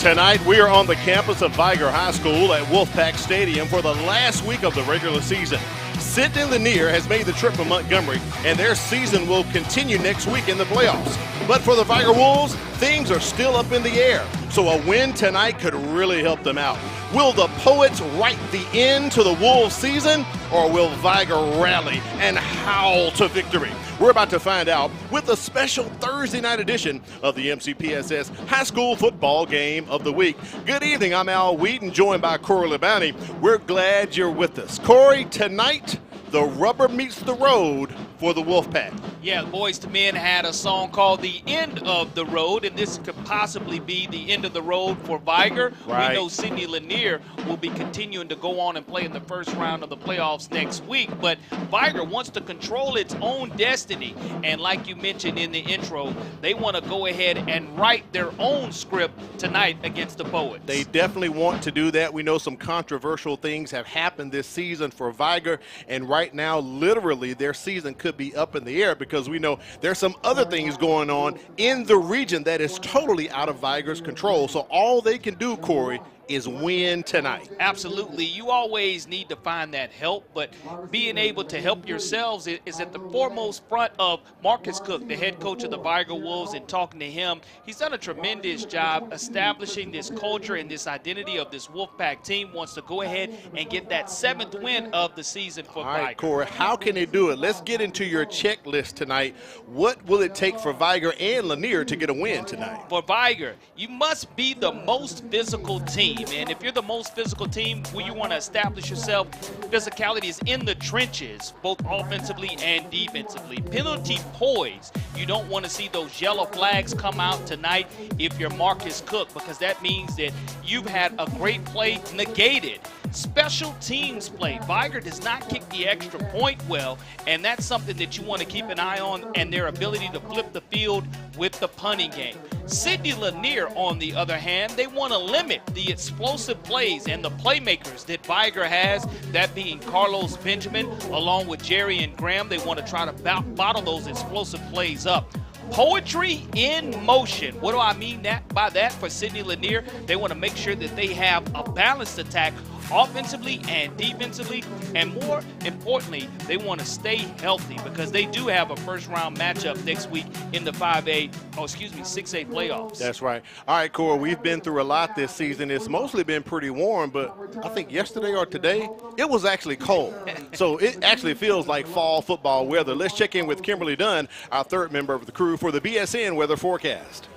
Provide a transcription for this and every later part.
Tonight, we are on the campus of Viger High School at Wolfpack Stadium for the last week of the regular season. Sidney Lanier has made the trip from Montgomery, and their season will continue next week in the playoffs. But for the Viger Wolves, things are still up in the air, so a win tonight could really help them out. Will the Poets write the end to the Wolves season, or will Viger rally and howl to victory? We're about to find out with a special Thursday night edition of the MCPSS High School Football Game of the Week. Good evening, I'm Al Wheaton, joined by Corey Labonte. We're glad you're with us. Corey, tonight, the rubber meets the road for the Wolfpack. Yeah, Boys to Men had a song called The End of the Road, and this could possibly be the end of the road for Viger. Right. We know Sidney Lanier will be continuing to go on and play in the first round of the playoffs next week, but Viger wants to control its own destiny, and like you mentioned in the intro, they want to go ahead and write their own script tonight against the Poets. They definitely want to do that. We know some controversial things have happened this season for Viger, and right now, literally, their season could be up in the air because we know there's some other things going on in the region that is totally out of Viger's control. So all they can do, Corey, is win tonight. Absolutely. You always need to find that help, but being able to help yourselves is at the foremost front of Marcus Cook, the head coach of the Viger Wolves, and talking to him. He's done a tremendous job establishing this culture and this identity of this Wolfpack team. Wants to go ahead and get that 7th win of the season for Viger. All right, Corey, how can they do it? Let's get into your checklist tonight. What will it take for Viger and Lanir to get a win tonight? For Viger, you must be the most physical team. And if you're the most physical team, where you want to establish yourself, physicality is in the trenches, both offensively and defensively. Penalty poise. You don't want to see those yellow flags come out tonight if you're Marcus Cook, because that means that you've had a great play negated. Special teams play. Viger does not kick the extra point well, and that's something that you want to keep an eye on, and their ability to flip the field with the punting game. Sidney Lanier, on the other hand, they want to limit the explosive plays and the playmakers that Viger has, that being Carlos Benjamin along with Jerry and Graham. They want to try to bottle those explosive plays up. Poetry in motion. What do I mean by that for Sidney Lanier? They want to make sure that they have a balanced attack offensively and defensively, and more importantly, they want to stay healthy because they do have a first-round matchup next week in the 6A playoffs. That's right. All right, Corey, we've been through a lot this season. It's mostly been pretty warm, but I think yesterday or today, it was actually cold. So it actually feels like fall football weather. Let's check in with Kimberly Dunn, our third member of the crew, for the BSN weather forecast.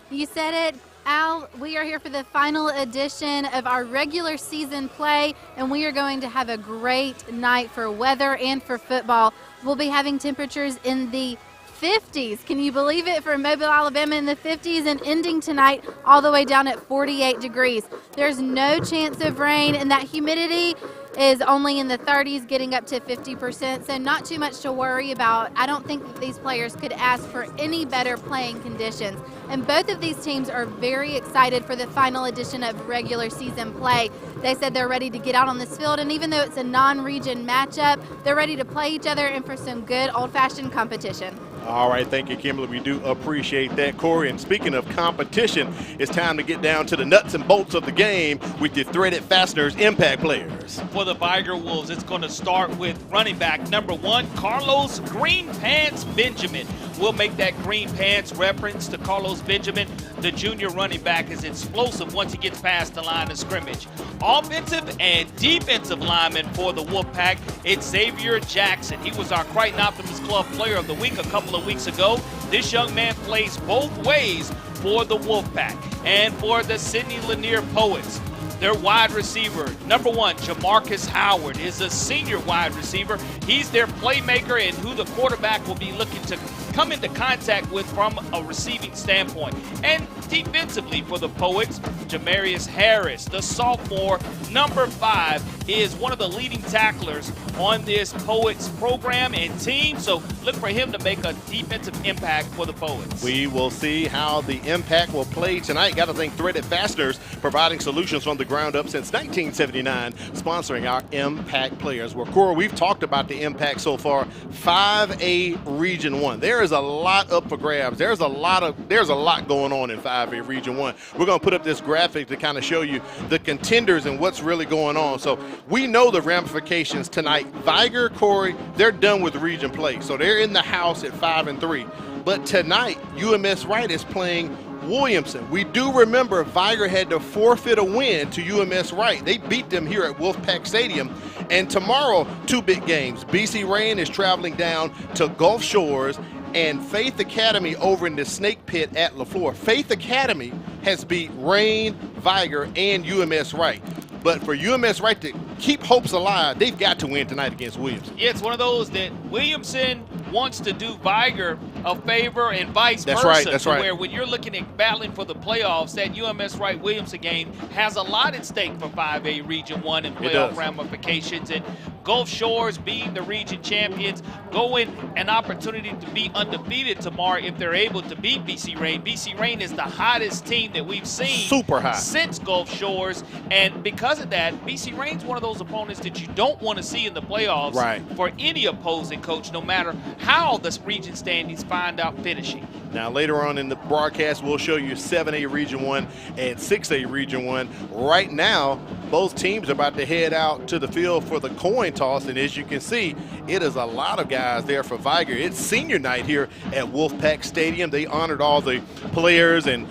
You said it, Al. We are here for the final edition of our regular season play, and we are going to have a great night for weather and for football. We'll be having temperatures in the 50s. Can you believe it? For Mobile, Alabama in the 50s, and ending tonight all the way down at 48 degrees. There's no chance of rain, and that humidity is only in the 30s, getting up to 50%, so not too much to worry about. I don't think that these players could ask for any better playing conditions. And both of these teams are very excited for the final edition of regular season play. They said they're ready to get out on this field, and even though it's a non-region matchup, they're ready to play each other and for some good old-fashioned competition. All right, thank you, Kimberly. We do appreciate that, Corey. And speaking of competition, it's time to get down to the nuts and bolts of the game with your threaded fasteners impact players. For the Viger Wolves, it's going to start with running back number 1, Carlos Green Pants Benjamin. We'll make that Green Pants reference to Carlos Benjamin. The junior running back is explosive once he gets past the line of scrimmage. Offensive and defensive lineman for the Wolfpack, it's Xavier Jackson. He was our Crichton Optimist Club Player of the Week a couple of weeks ago. This young man plays both ways for the Wolfpack. And for the Sidney Lanier Poets, their wide receiver, number 1, Jamarcus Howard, is a senior wide receiver. He's their playmaker and who the quarterback will be looking to come into contact with from a receiving standpoint. And defensively for the Poets, Jamarius Harris, the sophomore, number 5, is one of the leading tacklers on this Poets program and team. So look for him to make a defensive impact for the Poets. We will see how the impact will play tonight. Got to thank Threaded Fasteners, providing solutions from the ground up since 1979, sponsoring our impact players. Well, Cora, we've talked about the impact so far. 5A Region 1. There there's a lot up for grabs. There's a lot going on in 5A Region 1. We're going to put up this graphic to kind of show you the contenders and what's really going on. So we know the ramifications tonight. Viger, Corey, they're done with region play. So they're in the house at 5-3. But tonight, UMS Wright is playing Williamson. We do remember Viger had to forfeit a win to UMS Wright. They beat them here at Wolfpack Stadium. And tomorrow, 2 big games. BC Rain is traveling down to Gulf Shores, and Faith Academy over in the Snake Pit at LaFleur. Faith Academy has beat Rain, Viger, and UMS Wright. But for UMS Wright to keep hopes alive, they've got to win tonight against Williamson. Yeah, it's one of those that Williamson wants to do Viger a favor and vice versa. That's right. Where when you're looking at battling for the playoffs, that UMS Wright-Williamson game has a lot at stake for 5A Region 1 and playoff ramifications. And Gulf Shores being the region champions, going an opportunity to be undefeated tomorrow if they're able to beat BC Rain. BC Rain is the hottest team that we've seen super hot since Gulf Shores, and because of that, BC Rain's one of those opponents that you don't want to see in the playoffs for any opposing coach, no matter how the region standings find out finishing. Now, later on in the broadcast, we'll show you 7A Region 1 and 6A Region 1. Right now, both teams are about to head out to the field for the coin toss, and as you can see, it is a lot of guys there for Viger. It's senior night here at Wolfpack Stadium. They honored all the players and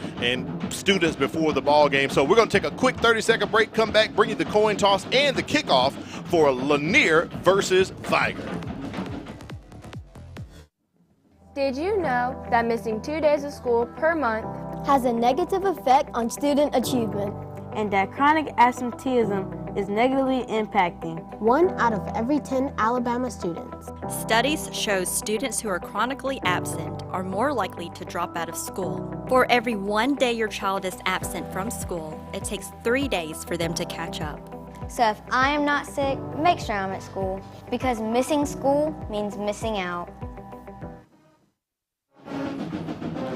students before the ball game. So we're going to take a quick 30-second break, come back, bring you the coin toss and the kickoff for Lanier versus Viger. Did you know that missing 2 days of school per month has a negative effect on student achievement? And that chronic absenteeism is negatively impacting 1 out of every 10 Alabama students. Studies show students who are chronically absent are more likely to drop out of school. For every 1 day your child is absent from school, it takes 3 days for them to catch up. So if I am not sick, make sure I'm at school, because missing school means missing out.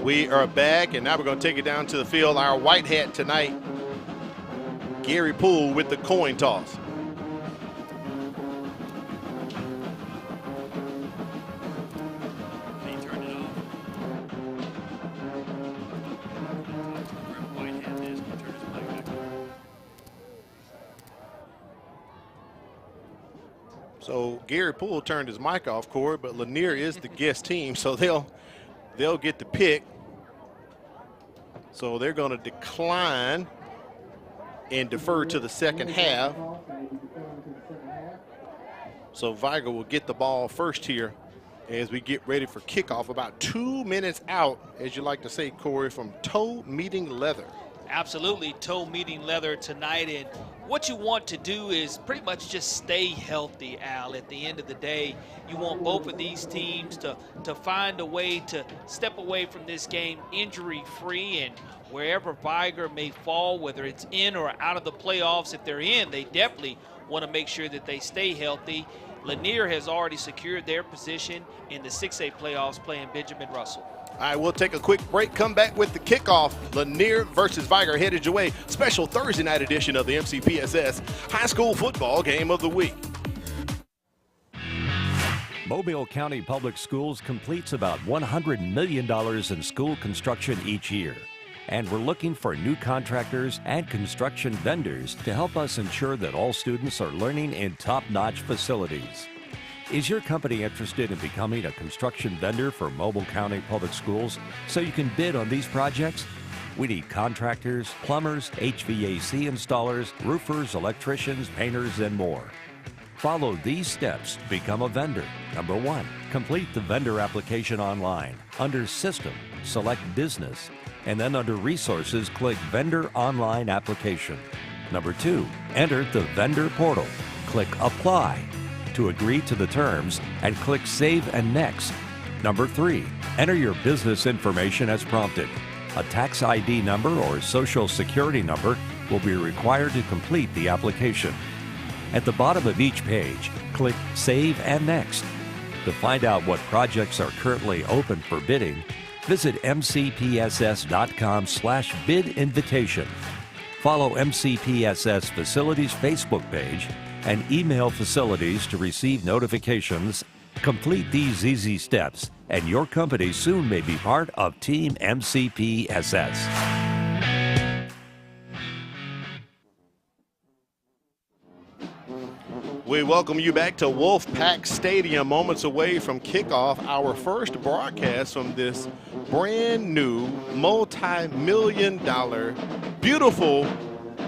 We are back, and now we're going to take it down to the field. Our white hat tonight, Gary Poole with the coin toss. He turned it off. White hat is going to turn his mic back on. So Gary Poole turned his mic off, Corey, but Lanier is the guest team, so they'll get the pick. So they're going to decline and defer to the second half. So Viger will get the ball first here as we get ready for kickoff. About 2 minutes out, as you like to say, Corey, from toe meeting leather. Absolutely, toe meeting leather tonight, and what you want to do is pretty much just stay healthy, Al. At the end of the day, you want both of these teams to find a way to step away from this game injury-free, and wherever Viger may fall, whether it's in or out of the playoffs, if they're in, they definitely want to make sure that they stay healthy. Lanier has already secured their position in the 6A playoffs playing Benjamin Russell. All right, we'll take a quick break, come back with the kickoff. Lanier versus Viger headed your way. Special Thursday night edition of the MCPSS High School Football Game of the Week. Mobile County Public Schools completes about $100 million in school construction each year. And we're looking for new contractors and construction vendors to help us ensure that all students are learning in top-notch facilities. Is your company interested in becoming a construction vendor for Mobile County Public Schools so you can bid on these projects? We need contractors, plumbers, HVAC installers, roofers, electricians, painters, and more. Follow these steps to become a vendor. Number 1, complete the vendor application online. Under System, select Business, and then under Resources, click Vendor Online Application. Number 2, enter the vendor portal. Click Apply to agree to the terms and click Save and Next. Number 3, enter your business information as prompted. A tax ID number or social security number will be required to complete the application. At the bottom of each page, click Save and Next. To find out what projects are currently open for bidding, visit mcpss.com/bid invitation. Follow MCPSS Facilities Facebook page and email facilities to receive notifications Complete these easy steps, and your company soon may be part of Team MCPSS. We welcome you back to Wolfpack Stadium, moments away from kickoff, our first broadcast from this brand new multi-million-dollar beautiful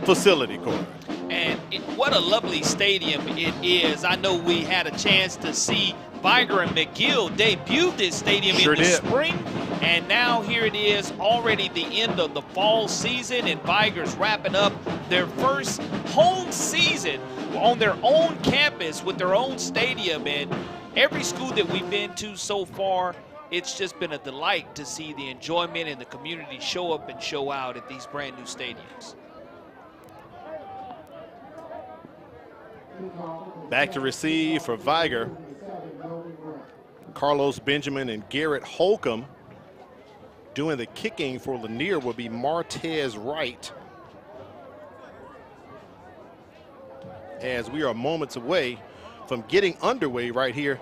facility, Corey. And what a lovely stadium it is. I know we had a chance to see Viger and McGill debut this stadium in the spring, and now here it is, already the end of the fall season, and Viger's wrapping up their first home season on their own campus with their own stadium. And every school that we've been to so far, it's just been a delight to see the enjoyment and the community show up and show out at these brand new stadiums. Back to receive for Viger. Carlos Benjamin and Garrett Holcomb. Doing the kicking for Lanier will be Martez Wright. As we are moments away from getting underway right here.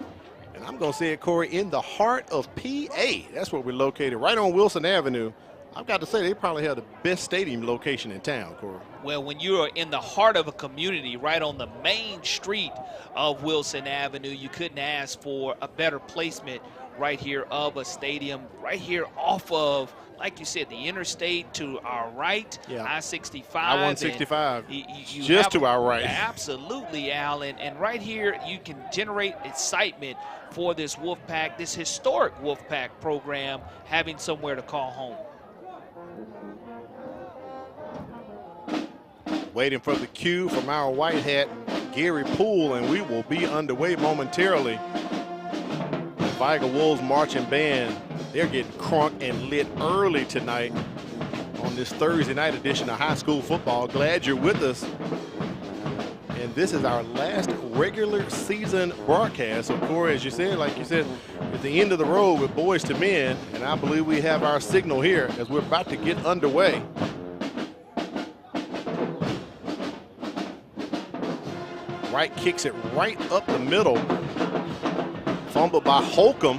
And I'm going to say it, Corey, in the heart of PA. That's where we're located, right on Wilson Avenue. I've got to say, they probably have the best stadium location in town, Corey. Well, when you are in the heart of a community, right on the main street of Wilson Avenue, you couldn't ask for a better placement right here of a stadium, right here off of, like you said, the interstate to our right, I-65. I-165, just to our right. Absolutely, Al. And right here, you can generate excitement for this Wolfpack, this historic Wolfpack program, having somewhere to call home. Waiting for the cue from our white hat, Gary Poole, and we will be underway momentarily. The Viger Wolves marching band, they're getting crunk and lit early tonight on this Thursday night edition of high school football. Glad you're with us. And this is our last regular season broadcast. So, Corey, as you said, like you said, at the end of the road with Boys to Men, and I believe we have our signal here as we're about to get underway. Wright kicks it right up the middle. Fumbled by Holcomb.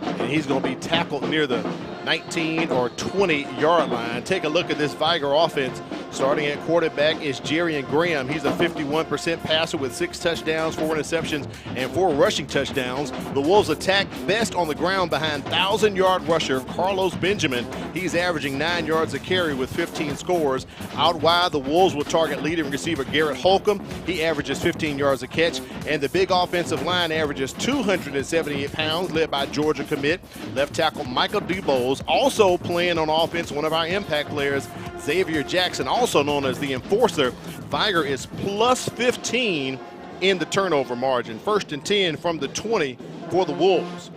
And he's going to be tackled near the 19 or 20-yard line. Take a look at this Viger offense. Starting at quarterback is Jerrion Graham. He's a 51% passer with 6 touchdowns, 4 interceptions, and 4 rushing touchdowns. The Wolves attack best on the ground behind 1,000-yard rusher Carlos Benjamin. He's averaging 9 yards a carry with 15 scores. Out wide, the Wolves will target leading receiver Garrett Holcomb. He averages 15 yards a catch. And the big offensive line averages 278 pounds, led by Georgia commit left tackle Michael DeBose. Also playing on offense, one of our impact players, Xavier Jackson, also known as the enforcer. Viger is plus 15 in the turnover margin. 1st and 10 from the 20 for the Wolves.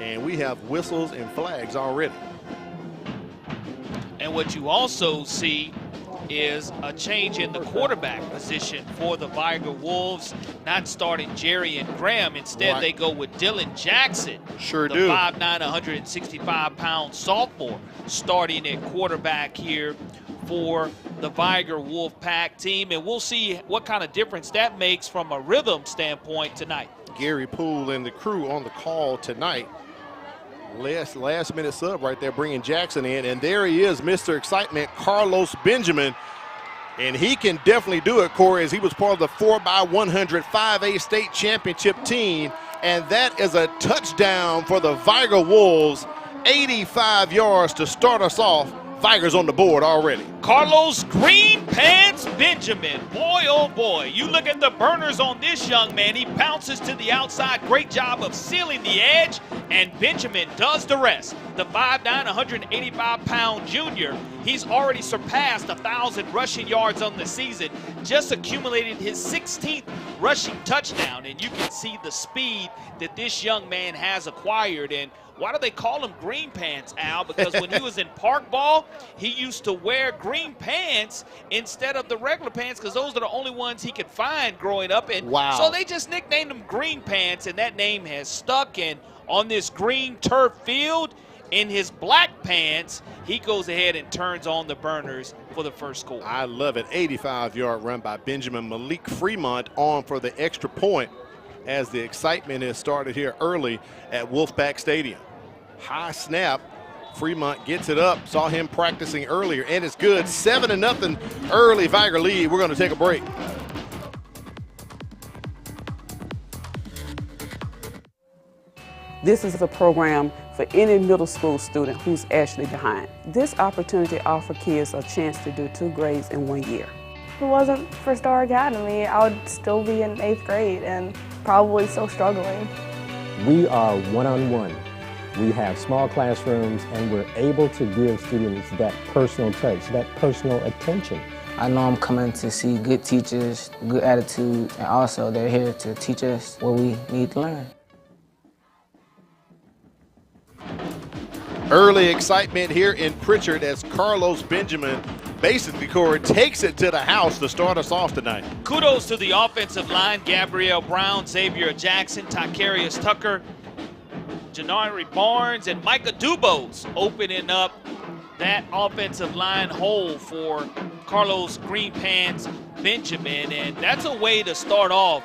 And we have whistles and flags already. And what you also see is a change in the quarterback position for the Viger Wolves, not starting Jerrion Graham. Instead, they go with Dylan Jackson, the 5'9", 165-pound sophomore, starting at quarterback here for the Viger Wolfpack team. And we'll see what kind of difference that makes from a rhythm standpoint tonight. Gary Poole and the crew on the call tonight. Last minute sub right there, bringing Jackson in, and there he is, Mr. Excitement, Carlos Benjamin, and he can definitely do it, Corey, as he was part of the 4x100 5A state championship team, and that is a touchdown for the Viger Wolves. 85 yards to start us off. Viger's on the board already. Carlos Green Pants Benjamin. Boy, oh boy. You look at the burners on this young man. He bounces to the outside. Great job of sealing the edge. And Benjamin does the rest. The 5'9", 185-pound junior. He's already surpassed 1,000 rushing yards on the season. Just accumulated his 16th rushing touchdown. And you can see the speed that this young man has acquired. And why do they call him Green Pants, Al? Because when he was in park ball, he used to wear green pants instead of the regular pants because those are the only ones he could find growing up. And so they just nicknamed him Green Pants, and that name has stuck. And on this green turf field, in his black pants, he goes ahead and turns on the burners for the first score. I love it. 85-yard run by Benjamin. Malik Fremont on for the extra point as the excitement has started here early at Wolfpack Stadium. High snap. Fremont gets it up. Saw him practicing earlier, and it's good. 7-0 early Viger lead. We're going to take a break. This is a program for any middle school student who's actually behind. This opportunity offers kids a chance to do 2 grades in 1 year. If it wasn't for Star Academy, I would still be in 8th grade and probably still struggling. We are one-on-one. We have small classrooms, and we're able to give students that personal touch, that personal attention. I know I'm coming to see good teachers, good attitude, and also they're here to teach us what we need to learn. Early excitement here in Pritchard as Carlos Benjamin basically, Corey, takes it to the house to start us off tonight. Kudos to the offensive line. Gabrielle Brown, Xavier Jackson, Takarius Tucker, Janari Barnes, and Micah Dubose opening up that offensive line hole for Carlos Greenpants Benjamin. And that's a way to start off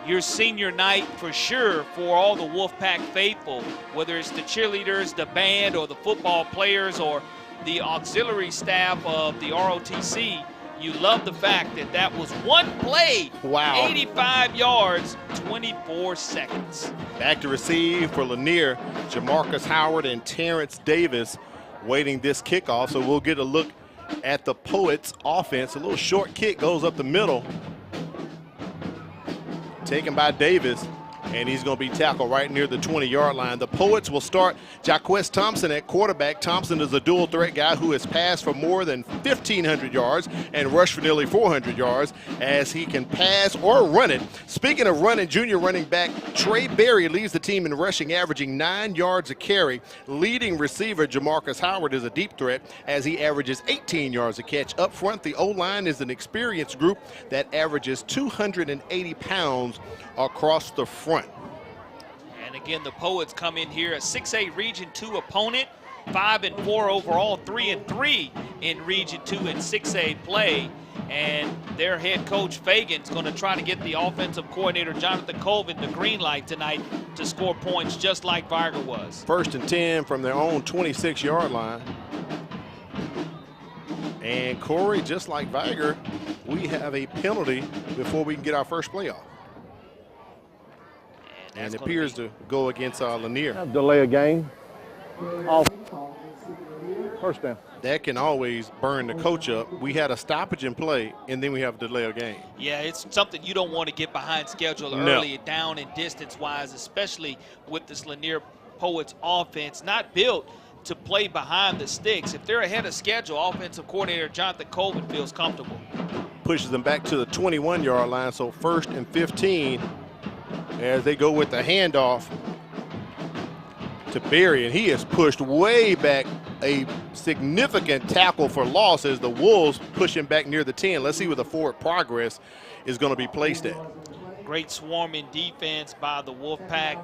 your senior night for sure for all the Wolfpack faithful, whether it's the cheerleaders, the band, or the football players, or the auxiliary staff of the ROTC. You love the fact that that was one play, wow, 85 yards, 24 seconds. Back to receive for Lanier, Jamarcus Howard and Terrence Davis waiting this kickoff. So we'll get a look at the Poets offense. A little short kick goes up the middle, taken by Davis, and he's going to be tackled right near the 20-yard line. The Poets will start Jaquez Thompson at quarterback. Thompson is a dual threat guy who has passed for more than 1,500 yards and rushed for nearly 400 yards as he can pass or run it. Speaking of running, junior running back Trey Berry leads the team in rushing, averaging 9 yards a carry. Leading receiver Jamarcus Howard is a deep threat as he averages 18 yards a catch. Up front, the O-line is an experienced group that averages 280 pounds across the front. And again, the Poets come in here a 6A Region 2 opponent, 5-4 overall, 3-3 in Region 2 and 6A play. And their head coach Fagan's going to try to get the offensive coordinator Jonathan Colvin the green light tonight to score points just like Viger was. 1st and 10 from their own 26-yard line. And Corey, just like Viger, we have a penalty before we can get our first play off. And it appears to go against Lanir. Delay a game. Off. First down. That can always burn the coach up. We had a stoppage in play, and then we have a delay of game. Yeah, it's something you don't want to get behind schedule early, down and distance-wise, especially with this Lanier Poets offense, not built to play behind the sticks. If they're ahead of schedule, offensive coordinator Jonathan Colvin feels comfortable. Pushes them back to the 21-yard line, so 1st and 15 as they go with the handoff to Berry, and he is pushed way back. A significant tackle for loss as the Wolves push him back near the 10. Let's see where the forward progress is going to be placed at. Great swarming defense by the Wolfpack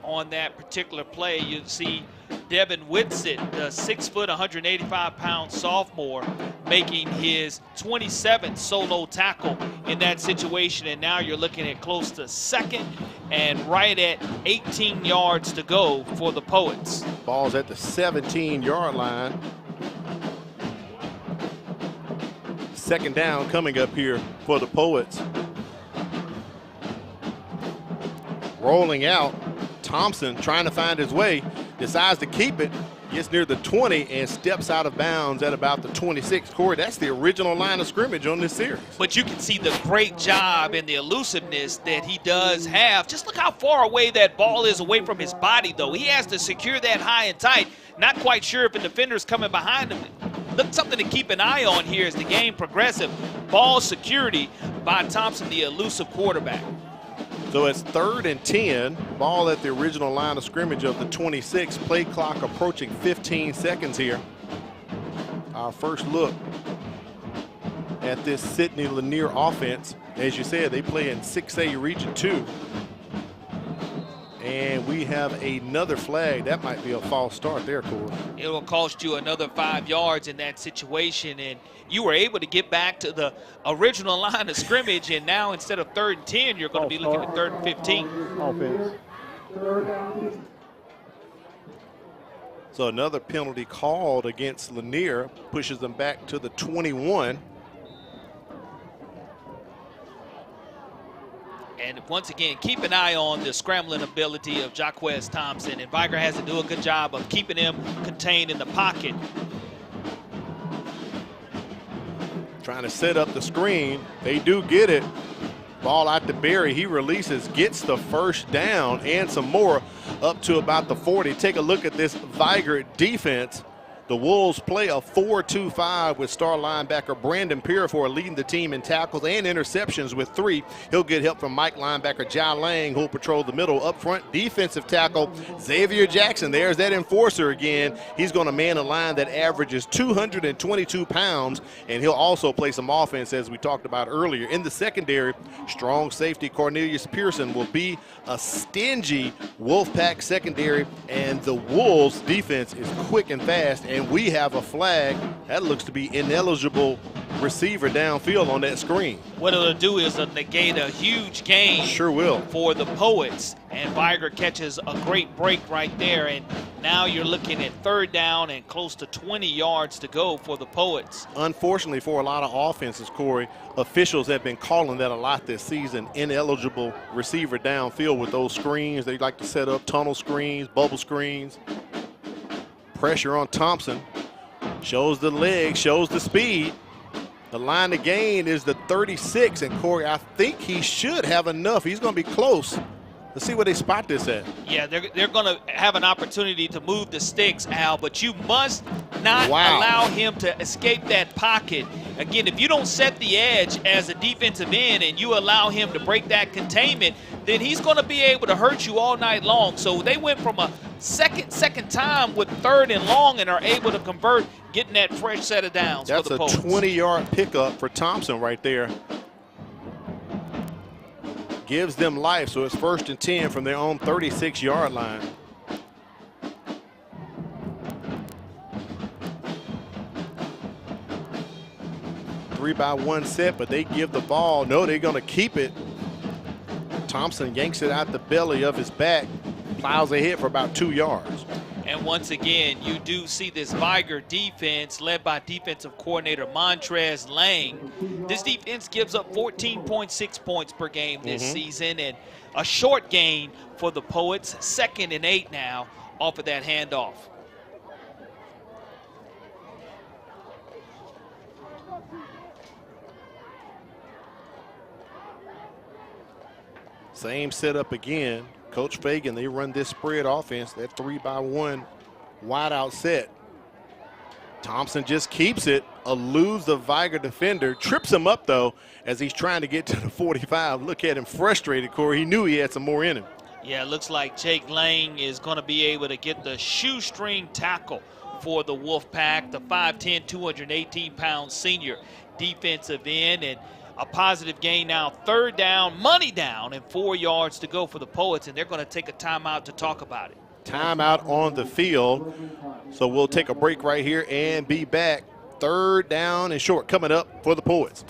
on that particular play. You see Devin Whitsitt, the 6 foot, 185-pound sophomore, making his 27th solo tackle in that situation. And now you're looking at close to 2nd and right at 18 yards to go for the Poets. Ball's at the 17-yard line. 2nd down coming up here for the Poets. Rolling out, Thompson trying to find his way, decides to keep it, gets near the 20 and steps out of bounds at about the 26. Corey, that's the original line of scrimmage on this series. But you can see the great job and the elusiveness that he does have. Just look how far away that ball is away from his body, though. He has to secure that high and tight. Not quite sure if a defender's coming behind him. Look, something to keep an eye on here as the game progresses. Ball security by Thompson, the elusive quarterback. So it's 3rd and 10, ball at the original line of scrimmage of the 26. Play clock approaching 15 seconds here. Our first look at this Sidney Lanier offense. As you said, they play in 6A Region 2. And we have another flag. That might be a false start there, Corey. It will cost you another 5 yards in that situation, and you were able to get back to the original line of scrimmage, and now instead of 3rd and 10, you're going to be looking at 3rd and 15. Offense. So another penalty called against Lanir, pushes them back to the 21. And once again, keep an eye on the scrambling ability of Jaquez Thompson, and Viger has to do a good job of keeping him contained in the pocket. Trying to set up the screen. They do get it. Ball out to Berry. He releases, gets the first down and some more up to about the 40. Take a look at this Viger defense. The Wolves play a 4-2-5 with star linebacker Brandon Pirifor leading the team in tackles and interceptions with 3. He'll get help from Mike linebacker Jai Lang, who'll patrol the middle. Up front, defensive tackle Xavier Jackson. There's that enforcer again. He's going to man a line that averages 222 pounds, and he'll also play some offense, as we talked about earlier. In the secondary, strong safety Cornelius Pearson will be a stingy Wolfpack secondary, and the Wolves defense is quick and fast. And we have a flag that looks to be ineligible receiver downfield on that screen. What it'll do is negate a huge gain. Sure will. For the Poets. And Viger catches a great break right there. And now you're looking at 3rd down and close to 20 yards to go for the Poets. Unfortunately for a lot of offenses, Corey, officials have been calling that a lot this season. Ineligible receiver downfield with those screens. They like to set up tunnel screens, bubble screens. Pressure on Thompson. Shows the leg, shows the speed. The line to gain is the 36, and Corey, I think he should have enough. He's going to be close. Let's see where they spot this at. Yeah, they're going to have an opportunity to move the sticks, Al, but you must not allow him to escape that pocket. Again, if you don't set the edge as a defensive end and you allow him to break that containment, then he's going to be able to hurt you all night long. So they went from a second time with 3rd and long and are able to convert, getting that fresh set of downs for the Poets. That's a 20-yard pickup for Thompson right there. Gives them life, so it's 1st and 10 from their own 36-yard line. Three-by-one set, but they give the ball. No, they're going to keep it. Thompson yanks it out the belly of his back, plows ahead for about 2 yards. And once again, you do see this Viger defense led by defensive coordinator Montrez Lang. This defense gives up 14.6 points per game this season, and a short gain for the Poets, 2nd and 8 now off of that handoff. Same setup again. Coach Fagan, they run this spread offense, that 3-by-1 wide out set. Thompson just keeps it, eludes the Viger defender, trips him up though as he's trying to get to the 45. Look at him frustrated, Corey. He knew he had some more in him. Yeah, it looks like Jake Lang is going to be able to get the shoestring tackle for the Wolfpack, the 5'10", 218-pound senior defensive end, and a positive gain now, 3rd down, money down, and 4 yards to go for the Poets, and they're going to take a timeout to talk about it. Timeout on the field. So we'll take a break right here and be back. 3rd down and short coming up for the Poets.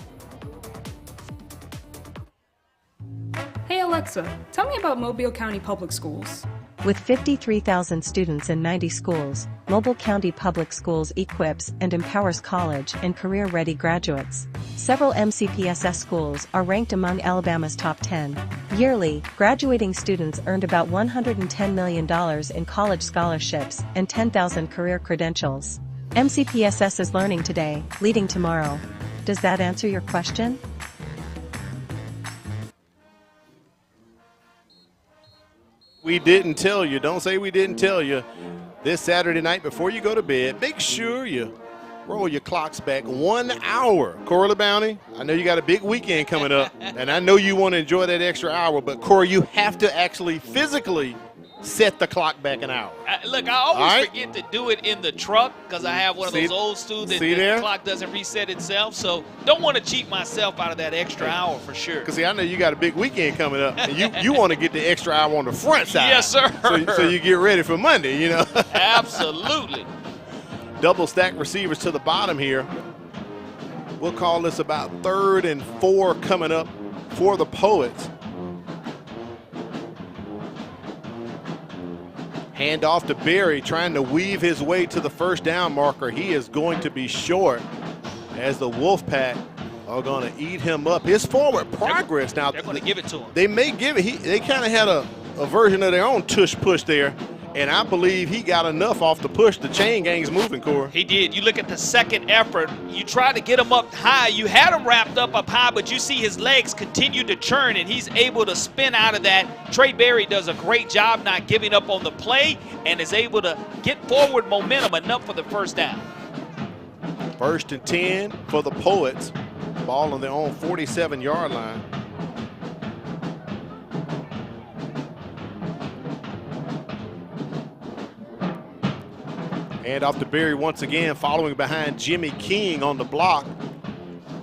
Hey Alexa, tell me about Mobile County Public Schools. With 53,000 students in 90 schools, Mobile County Public Schools equips and empowers college and career-ready graduates. Several MCPSS schools are ranked among Alabama's top 10. Yearly, graduating students earned about $110 million in college scholarships and 10,000 career credentials. MCPSS is learning today, leading tomorrow. Does that answer your question? We didn't tell you. Don't say we didn't tell you. This Saturday night before you go to bed, make sure you roll your clocks back 1 hour. Corey Bounty, I know you got a big weekend coming up, and I know you want to enjoy that extra hour, but Corey, you have to actually physically set the clock back an hour. Look, I always forget to do it in the truck because I have one of those old stools that the clock doesn't reset itself. So don't want to cheat myself out of that extra hour for sure. Because, see, I know you got a big weekend coming up, and you want to get the extra hour on the front side. Yes, sir. So you get ready for Monday, you know. Absolutely. Double stack receivers to the bottom here. We'll call this about 3rd and 4 coming up for the Poets. Hand off to Berry, trying to weave his way to the first down marker. He is going to be short as the Wolfpack are going to eat him up. His forward progress now. They're going to give it to him. They may give it. They kind of had a version of their own tush push there. And I believe he got enough off the push. The chain gang's moving, Corey. He did. You look at the second effort. You try to get him up high. You had him wrapped up high, but you see his legs continue to churn, and he's able to spin out of that. Trey Berry does a great job not giving up on the play and is able to get forward momentum enough for the first down. 1st and 10 for the Poets. Ball on their own 47-yard line. Hand off to Berry once again, following behind Jimmy King on the block.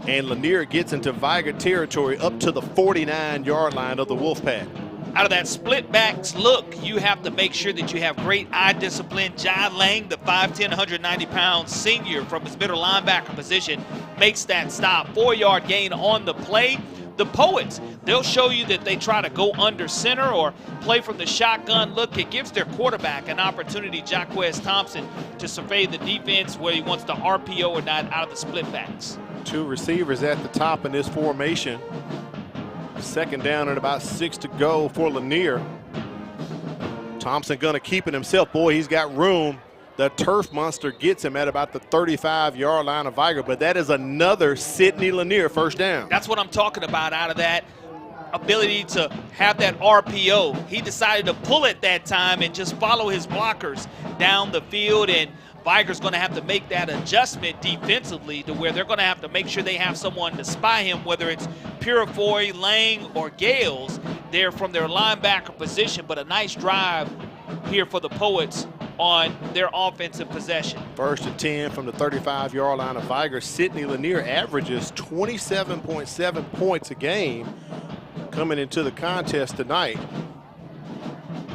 And Lanir gets into Viger territory up to the 49-yard line of the Wolfpack. Out of that split backs look, you have to make sure that you have great eye discipline. John Lang, the 5'10", 190-pound senior from his middle linebacker position, makes that stop. 4-yard gain on the play. The Poets, they'll show you that they try to go under center or play from the shotgun look. It gives their quarterback an opportunity, Jaquez Thompson, to survey the defense where he wants the RPO or not out of the split backs. 2 receivers at the top in this formation. 2nd down and about 6 to go for Lanir. Thompson gonna keep it himself. Boy, he's got room. The turf monster gets him at about the 35-yard line of Viger, but that is another Sidney Lanier first down. That's what I'm talking about out of that ability to have that RPO. He decided to pull it that time and just follow his blockers down the field, and Viger's going to have to make that adjustment defensively to where they're going to have to make sure they have someone to spy him, whether it's Purifoy, Lang, or Gales there from their linebacker position. But a nice drive here for the Poets on their offensive possession. 1st and 10 from the 35-yard line of Viger. Sidney Lanier averages 27.7 points a game coming into the contest tonight.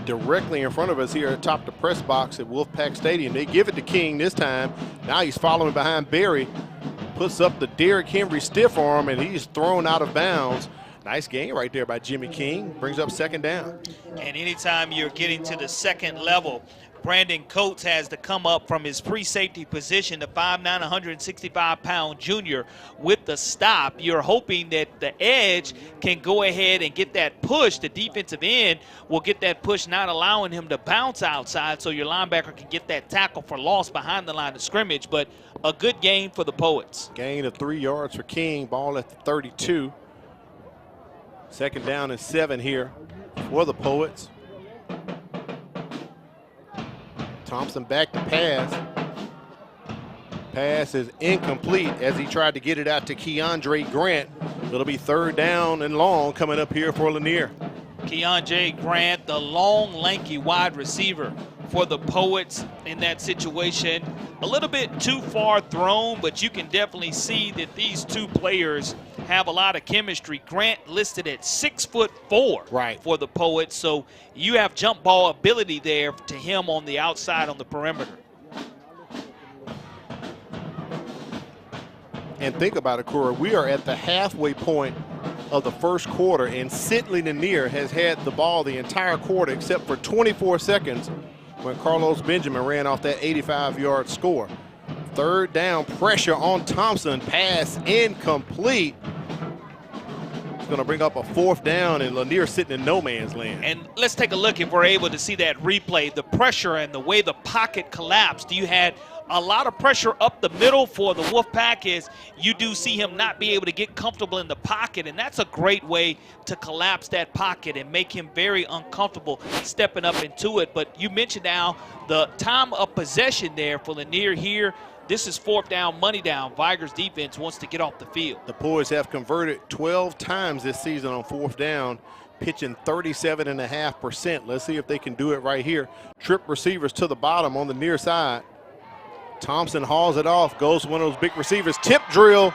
Directly in front of us here atop the press box at Wolfpack Stadium. They give it to King this time. Now he's following behind Berry. Puts up the Derrick Henry stiff arm, and he's thrown out of bounds. Nice game right there by Jimmy King. Brings up 2nd down. And anytime you're getting to the 2nd level, Brandon Coates has to come up from his pre-safety position, the 5'9", 165-pound junior, with the stop. You're hoping that the edge can go ahead and get that push. The defensive end will get that push, not allowing him to bounce outside, so your linebacker can get that tackle for loss behind the line of scrimmage. But a good game for the Poets. Gain of 3 yards for King. Ball at the 32. 2nd down and 7 here for the Poets. Thompson back to pass. Pass is incomplete as he tried to get it out to Keandre Grant. It'll be 3rd down and long coming up here for Lanir. Keandre Grant, the long, lanky wide receiver for the Poets in that situation. A little bit too far thrown, but you can definitely see that these two players have a lot of chemistry. Grant listed at 6'4" for the Poets, so you have jump ball ability there to him on the outside on the perimeter. And think about it, Corey, we are at the halfway point of the first quarter, and Sidney Lanier has had the ball the entire quarter except for 24 seconds when Carlos Benjamin ran off that 85-yard score. 3rd down, pressure on Thompson, pass incomplete. It's going to bring up a 4th down, and Lanier sitting in no man's land. And let's take a look if we're able to see that replay. The pressure and the way the pocket collapsed. You had a lot of pressure up the middle for the Wolfpack. Is you do see him not be able to get comfortable in the pocket, and that's a great way to collapse that pocket and make him very uncomfortable stepping up into it. But you mentioned now the time of possession there for Lanier here. This is 4th down, money down. Viger's defense wants to get off the field. The Poets have converted 12 times this season on 4th down. pitching 37.5%. Let's see if they can do it right here. Trip receivers to the bottom on the near side. Thompson hauls it off, goes to one of those big receivers. Tip drill.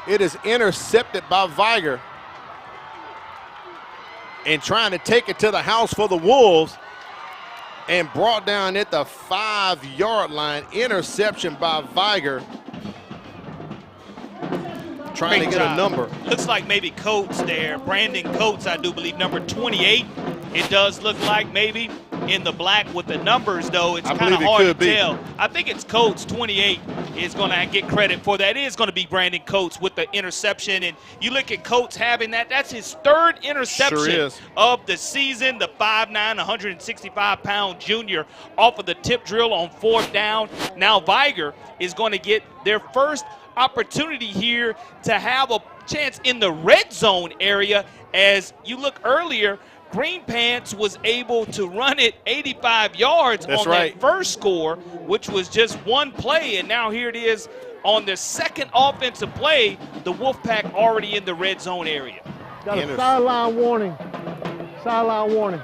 It is intercepted by Viger. And trying to take it to the house for the Wolves. And brought down at the 5-yard line. Interception by Viger. Trying to get a number. Looks like maybe Coates there. Brandon Coates, I do believe, number 28. It does look like maybe in the black with the numbers, though. It's kind of hard to tell. I think it's Coates, 28, is going to get credit for that. It is going to be Brandon Coates with the interception. And you look at Coates having that. That's his third interception of the season. The 5'9", 165-pound junior off of the tip drill on 4th down. Now Viger is going to get their first opportunity here to have a chance in the red zone area. As you look earlier, Green Pants was able to run it 85 yards on that first score, which was just one play, and now here it is on the second offensive play, the Wolfpack already in the red zone area. Got a sideline warning. Sideline warning.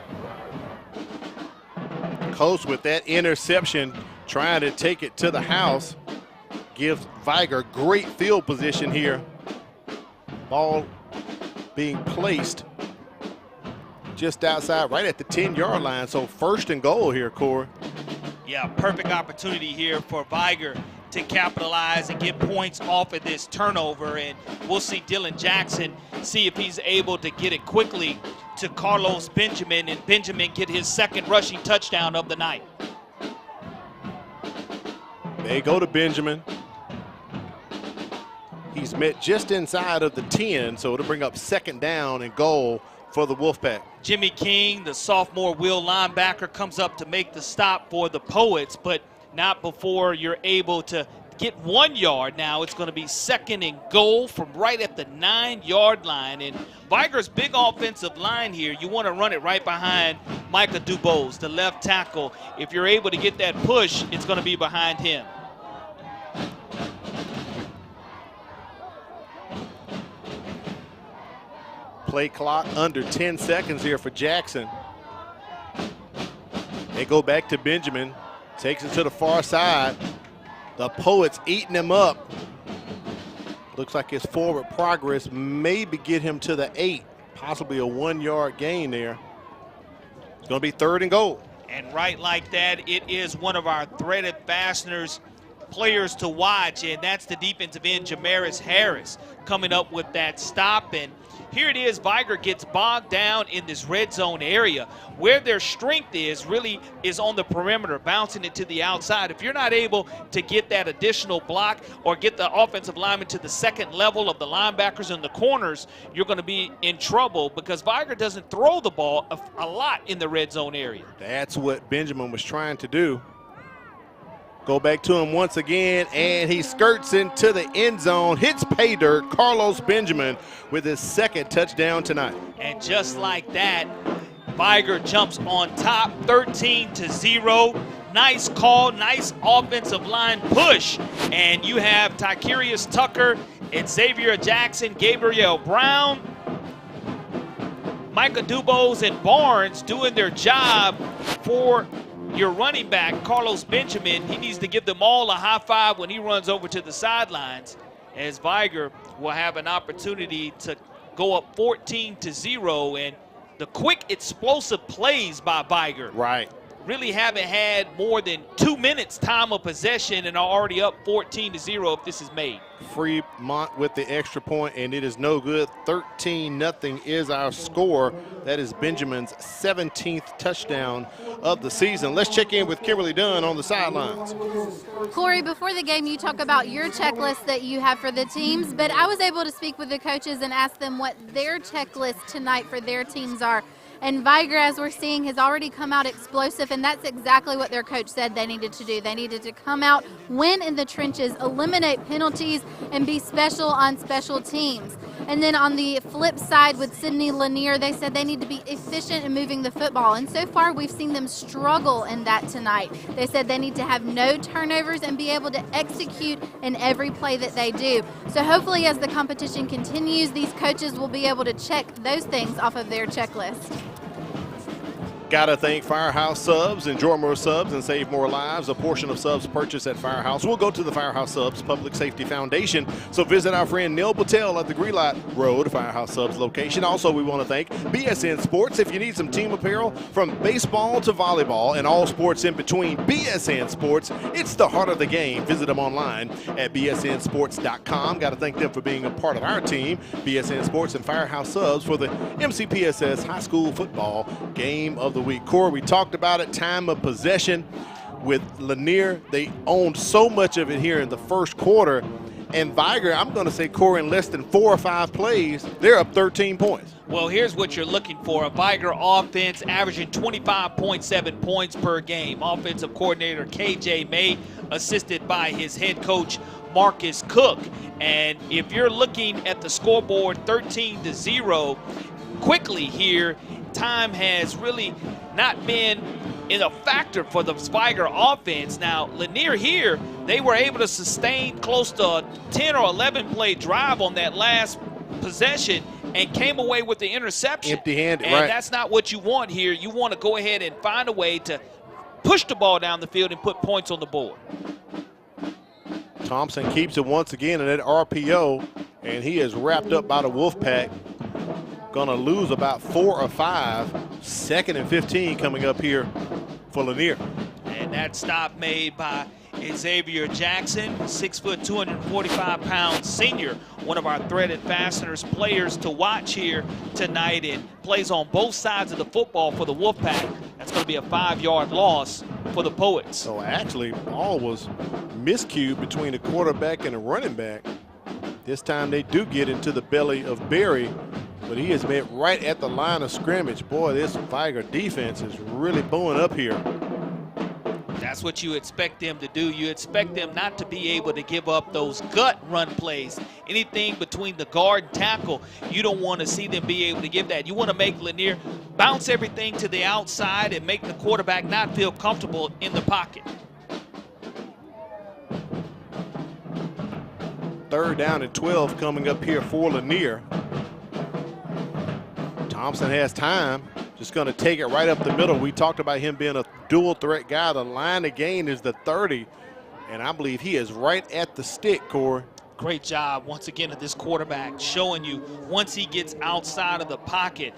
Coates with that interception, trying to take it to the house. Gives Viger great field position here. Ball being placed just outside, right at the 10-yard line. So 1st and goal here, Corey. Yeah, perfect opportunity here for Viger to capitalize and get points off of this turnover. And we'll see Dylan Jackson see if he's able to get it quickly to Carlos Benjamin, and Benjamin get his second rushing touchdown of the night. They go to Benjamin. He's met just inside of the 10, so it'll bring up 2nd down and goal for the Wolfpack. Jimmy King, the sophomore wheel linebacker, comes up to make the stop for the Poets, but not before you're able to get 1 yard. Now it's going to be 2nd and goal from right at the 9-yard line. And Viger's big offensive line here, you want to run it right behind Micah Dubose, the left tackle. If you're able to get that push, it's going to be behind him. Play clock under 10 seconds here for Jackson. They go back to Benjamin. Takes it to the far side. The Poets eating him up. Looks like his forward progress maybe get him to the 8. Possibly a 1-yard gain there. It's going to be 3rd and goal. And right like that, it is one of our threaded fasteners players to watch, and that's the defensive end, Jamaris Harris, coming up with that stop. And here it is, Viger gets bogged down in this red zone area. Where their strength is really is on the perimeter, bouncing it to the outside. If you're not able to get that additional block or get the offensive lineman to the 2nd level of the linebackers and the corners, you're going to be in trouble, because Viger doesn't throw the ball a lot in the red zone area. That's what Benjamin was trying to do. Go back to him once again, and he skirts into the end zone, hits pay dirt. Carlos Benjamin with his 2nd touchdown tonight. And just like that, Viger jumps on top, 13-0. Nice call, nice offensive line push. And you have Tykerius Tucker, Xavier Jackson, Gabriel Brown, Micah Dubose, and Barnes doing their job for your running back, Carlos Benjamin. He needs to give them all a high five when he runs over to the sidelines, as Viger will have an opportunity to go up 14-0. And the quick, explosive plays by Viger really haven't had more than 2 minutes time of possession and are already up 14-0 if this is made. Fremont with the extra point, and it is no good. 13-0 is our score. That is Benjamin's 17th touchdown of the season. Let's check in with Kimberly Dunn on the sidelines. Corey, before the game, you talk about your checklist that you have for the teams, but I was able to speak with the coaches and ask them what their checklist tonight for their teams are. And Viger, as we're seeing, has already come out explosive, and that's exactly what their coach said they needed to do. They needed to come out, win in the trenches, eliminate penalties, and be special on special teams. And then on the flip side with Sidney Lanier, they said they need to be efficient in moving the football. And so far, we've seen them struggle in that tonight. They said they need to have no turnovers and be able to execute in every play that they do. So hopefully as the competition continues, these coaches will be able to check those things off of their checklist. Gotta thank Firehouse Subs. Enjoy more subs and save more lives. A portion of subs purchased at Firehouse will go to the Firehouse Subs Public Safety Foundation. So visit our friend Neil Patel at the Greenlight Road Firehouse Subs location. Also, we want to thank BSN Sports. If you need some team apparel from baseball to volleyball and all sports in between, BSN Sports, it's the heart of the game. Visit them online at bsnsports.com. Gotta thank them for being a part of our team, BSN Sports and Firehouse Subs, for the MCPSS High School Football Game of the Week. Corey, we talked about it, time of possession with Lanir. They owned so much of it here in the first quarter. And Viger, I'm going to say, Corey, in less than 4 or 5 plays, they're up 13 points. Well, here's what you're looking for. A Viger offense averaging 25.7 points per game. Offensive coordinator KJ May, assisted by his head coach Marcus Cook. And if you're looking at the scoreboard 13-0, quickly here, time has really not been in a factor for the Viger offense. Now, Lanier here, they were able to sustain close to a 10 or 11 play drive on that last possession and came away with the interception. Empty-handed, and right. That's not what you want here. You want to go ahead and find a way to push the ball down the field and put points on the board. Thompson keeps it once again in that RPO, and he is wrapped up by the Wolfpack. Going to lose about 4 or 5. 2nd and 15 coming up here for Lanir. And that stop made by Xavier Jackson, 6 foot, 245-pound senior, one of our thread and fasteners players to watch here tonight, and plays on both sides of the football for the Wolfpack. That's going to be a 5-yard loss for the Poets. So actually, all was miscued between the quarterback and the running back. This time they do get into the belly of Berry, but he is met right at the line of scrimmage. Boy, this Viger defense is really bowing up here. That's what you expect them to do. You expect them not to be able to give up those gut run plays. Anything between the guard and tackle, you don't want to see them be able to give that. You want to make Lanir bounce everything to the outside and make the quarterback not feel comfortable in the pocket. 3rd down and 12 coming up here for Lanir. Thompson has time. Just going to take it right up the middle. We talked about him being a dual threat guy. The line of gain is the 30, and I believe he is right at the stick, Corey. Great job once again of this quarterback, showing you once he gets outside of the pocket,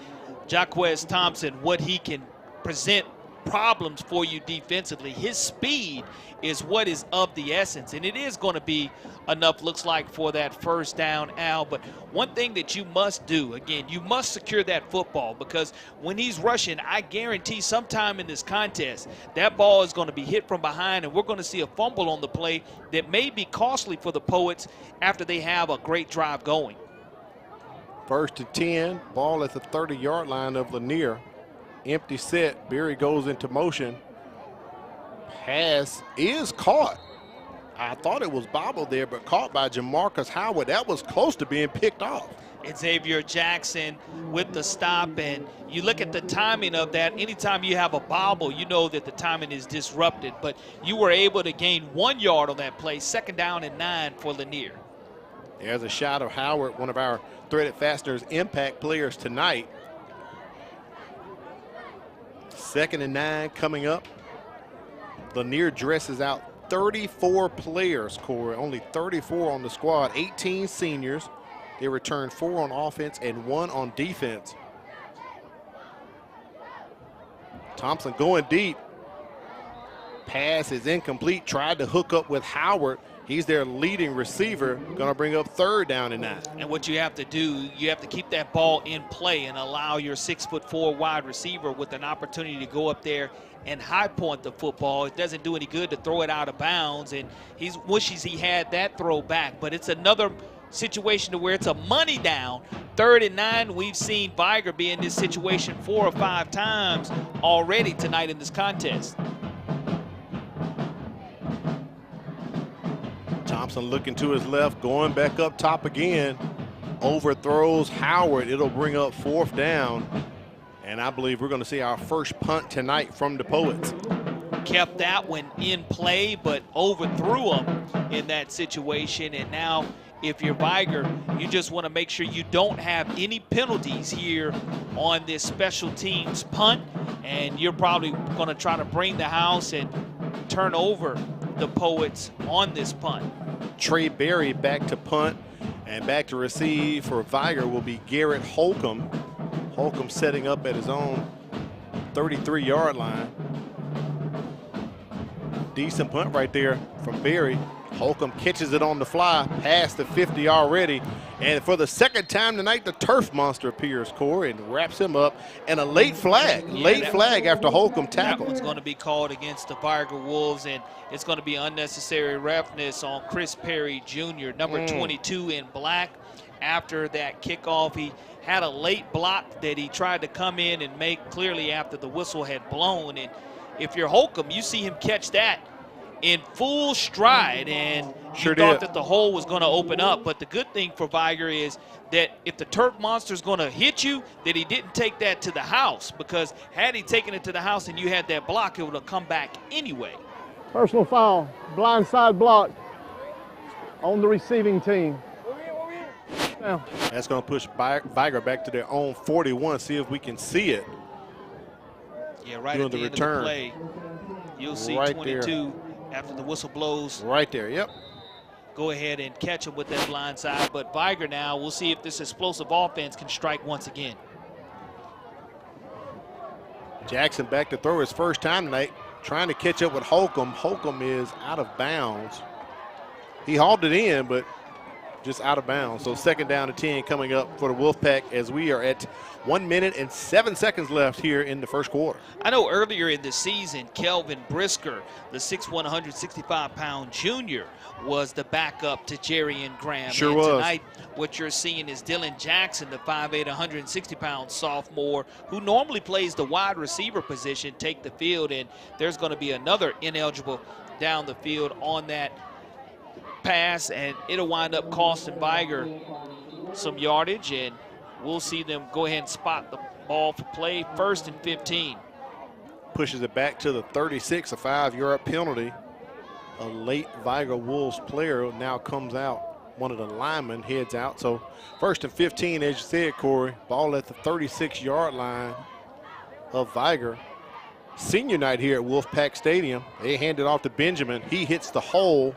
Jaquez Thompson, what he can present problems for you defensively. His speed is what is of the essence, and it is going to be enough, looks like, for that 1st down, Al. But one thing that you must do, again, you must secure that football, because when he's rushing, I guarantee sometime in this contest that ball is going to be hit from behind, and we're going to see a fumble on the play that may be costly for the Poets after they have a great drive going. 1st and 10, ball at the 30-yard line of Lanir. Empty set, Berry goes into motion. Pass is caught. I thought it was bobbled there, but caught by Jamarcus Howard. That was close to being picked off. Xavier Jackson with the stop, and you look at the timing of that. Anytime you have a bobble, you know that the timing is disrupted, but you were able to gain 1 yard on that play. 2nd down and 9 for Lanir. There's a shot of Howard, one of our threaded fasteners impact players tonight. 2nd and 9 coming up. Lanir dresses out 34 players, Corey. Only 34 on the squad, 18 seniors. They return 4 on offense and 1 on defense. Thompson going deep. Pass is incomplete. Tried to hook up with Howard. He's their leading receiver. Going to bring up 3rd down and 9. And what you have to do, you have to keep that ball in play and allow your 6'4" wide receiver with an opportunity to go up there and high point the football. It doesn't do any good to throw it out of bounds, and he wishes he had that throw back. But it's another situation to where it's a money down. 3rd and 9, we've seen Viger be in this situation 4 or 5 times already tonight in this contest. Thompson looking to his left, going back up top again. overthrows Howard. It'll bring up 4th down. And I believe we're going to see our first punt tonight from the Poets. Kept that one in play, but overthrew him in that situation. And now, if you're Viger, you just want to make sure you don't have any penalties here on this special teams punt. And you're probably going to try to bring the house and turn over the Poets on this punt. Trey Berry back to punt, and back to receive for Viger will be Garrett Holcomb. Holcomb setting up at his own 33-yard line. Decent punt right there from Berry. Holcomb catches it on the fly, past the 50 already. And for the second time tonight, the turf monster appears, Corey, and wraps him up. And a late flag, flag after Holcomb tackled. That one's going to be called against the Viger Wolves, and it's going to be unnecessary roughness on Chris Perry Jr., number 22 in black. After that kickoff, he had a late block that he tried to come in and make clearly after the whistle had blown. And if you're Holcomb, you see him catch that in full stride, and you thought that the hole was going to open up. But the good thing for Viger is that if the turf monster is going to hit you, that he didn't take that to the house, because had he taken it to the house and you had that block, it would have come back anyway. Personal foul, blindside block on the receiving team. Now. That's going to push Viger back to their own 41. See if we can see it. Yeah, right at the end of the play, you'll see right 22 there. After the whistle blows. Right there, yep. Go ahead and catch him with that blind side. But Viger now, we'll see if this explosive offense can strike once again. Jackson back to throw his first time tonight, trying to catch up with Holcomb. Holcomb is out of bounds. He hauled it in, but just out of bounds. So 2nd down and 10 coming up for the Wolfpack as we are at 1 minute and 7 seconds left here in the first quarter. I know earlier in the season, Kelvin Brisker, the 6'1", 165-pound junior, was the backup to Jerry and Graham. Sure and was. Tonight, what you're seeing is Dylan Jackson, the 5'8", 160-pound sophomore, who normally plays the wide receiver position, take the field, and there's going to be another ineligible down the field on that pass, and it'll wind up costing Viger some yardage, and we'll see them go ahead and spot the ball for play. 1st and 15. Pushes it back to the 36, a 5-yard penalty. A late Viger Wolves player now comes out. One of the linemen heads out. So 1st and 15, as you said, Corey. Ball at the 36-yard line of Viger. Senior night here at Wolfpack Stadium. They hand it off to Benjamin. He hits the hole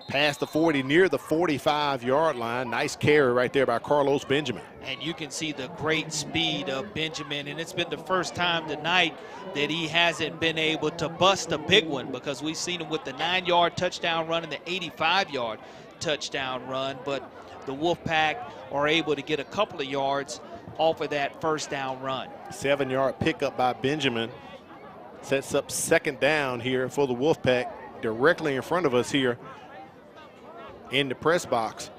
past the 40, near the 45-yard line. Nice carry right there by Carlos Benjamin. And you can see the great speed of Benjamin, and it's been the first time tonight that he hasn't been able to bust a big one, because we've seen him with the 9-yard touchdown run and the 85-yard touchdown run, but the Wolfpack are able to get a couple of yards off of that 1st down run. 7-yard pickup by Benjamin. Sets up 2nd down here for the Wolfpack, directly in front of us here in the press box.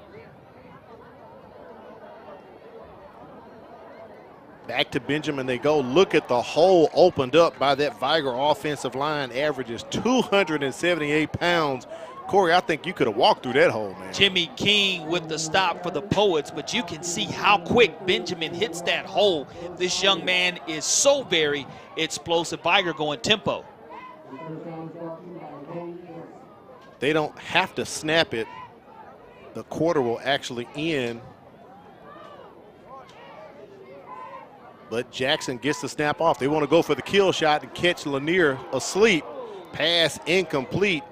Back to Benjamin they go. Look at the hole opened up by that Viger offensive line. Averages 278 pounds. Corey, I think you could have walked through that hole, man. Jimmy King with the stop for the Poets, but you can see how quick Benjamin hits that hole. This young man is so very explosive. Viger going tempo. They don't have to snap it. The quarter will actually end. But Jackson gets the snap off. They want to go for the kill shot and catch Lanier asleep. Pass incomplete.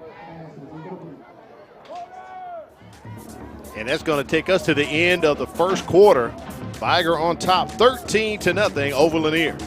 And that's going to take us to the end of the first quarter. Viger on top, 13-0 over Lanir.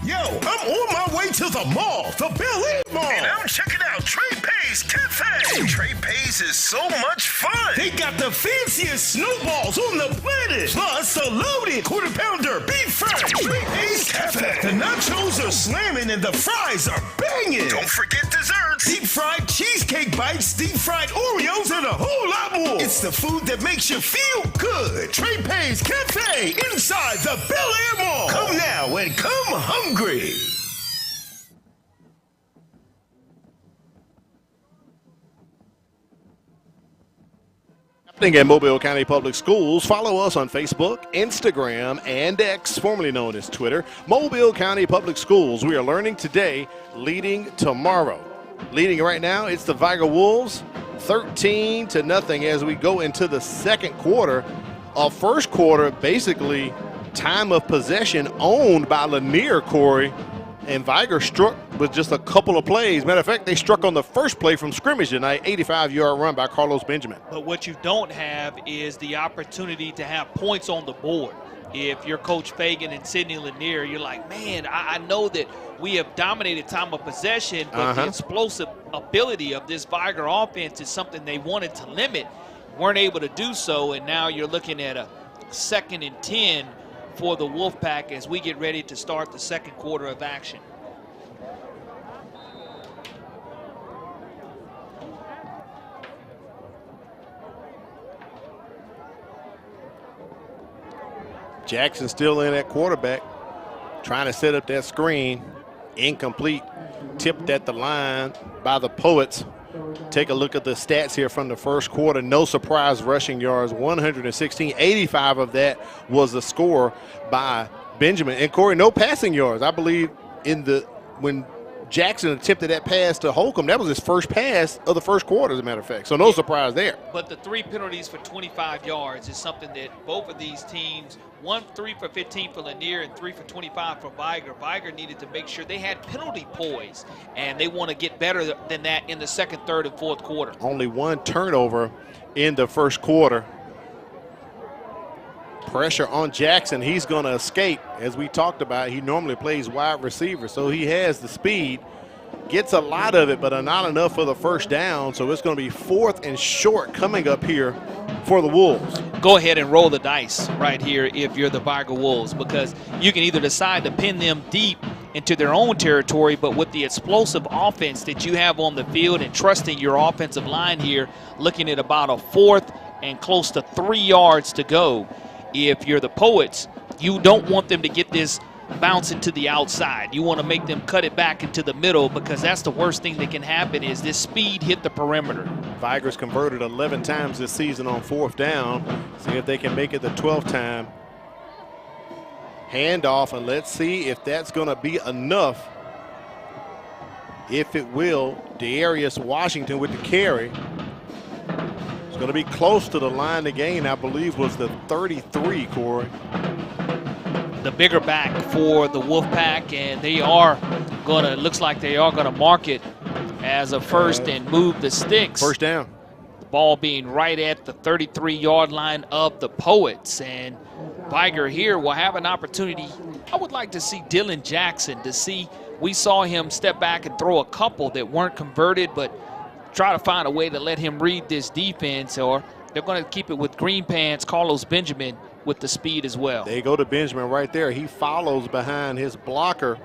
Yo, I'm on my way to the mall, the Bel Air Mall. And I'm checking out Trey Pay's Cafe. Trey Pay's is so much fun. They got the fanciest snowballs on the planet. Plus a loaded quarter-pounder beef fry. Trey Pay's Cafe. The nachos are slamming and the fries are banging. Don't forget desserts. Deep-fried cheesecake bites, deep-fried Oreos, and a whole lot more. It's the food that makes you feel good. Trey Pay's Cafe inside the Bel Air Mall. Come now and come hungry. At Mobile County Public Schools, follow us on Facebook, Instagram, and X, formerly known as Twitter. Mobile County Public Schools. We are learning today, leading tomorrow. Leading right now, it's the Viger Wolves, 13-0 as we go into the second quarter. First quarter, basically time of possession owned by Lanir, Corey, and Viger struck with just a couple of plays. Matter of fact, they struck on the first play from scrimmage tonight, 85-yard run by Carlos Benjamin. But what you don't have is the opportunity to have points on the board. If you're Coach Fagan and Sidney Lanier, you're like, man, I know that we have dominated time of possession, but the explosive ability of this Viger offense is something they wanted to limit, weren't able to do so, and now you're looking at a 2nd and 10 for the Wolfpack as we get ready to start the second quarter of action. Jackson still in at quarterback, trying to set up that screen. Incomplete, tipped at the line by the Poets. Take a look at the stats here from the first quarter. No surprise rushing yards, 116. 85 of that was the score by Benjamin. And Corey, no passing yards. I believe when Jackson attempted that pass to Holcomb, that was his first pass of the first quarter, as a matter of fact. So no surprise there. But the 3 penalties for 25 yards is something that both of these teams, 3 for 15 for Lanir and 3 for 25 for Viger. Viger needed to make sure they had penalty poise, and they want to get better than that in the second, third, and fourth quarter. Only 1 turnover in the first quarter. Pressure on Jackson. He's going to escape. As we talked about, he normally plays wide receiver, so he has the speed. Gets a lot of it, but not enough for the first down, so it's going to be 4th and short coming up here for the Wolves. Go ahead and roll the dice right here if you're the Viger Wolves, because you can either decide to pin them deep into their own territory, but with the explosive offense that you have on the field and trusting your offensive line here, looking at about a 4th and close to 3 yards to go. If you're the Poets, you don't want them to get this bouncing to the outside. You want to make them cut it back into the middle, because that's the worst thing that can happen is this speed hit the perimeter. Vigers converted 11 times this season on 4th down. See if they can make it the 12th time. Handoff, and let's see if that's going to be enough. If it will, Darius Washington with the carry. It's going to be close to the line to gain, I believe was the 33, Corey. The bigger back for the Wolfpack, and they are going to, looks like they are going to mark it as a first and move the sticks. First down. The ball being right at the 33-yard line of the Poets, and Viger here will have an opportunity. I would like to see Dylan Jackson we saw him step back and throw a couple that weren't converted, but try to find a way to let him read this defense, or they're going to keep it with green pants, Carlos Benjamin, with the speed as well. They go to Benjamin right there. He follows behind his blocker.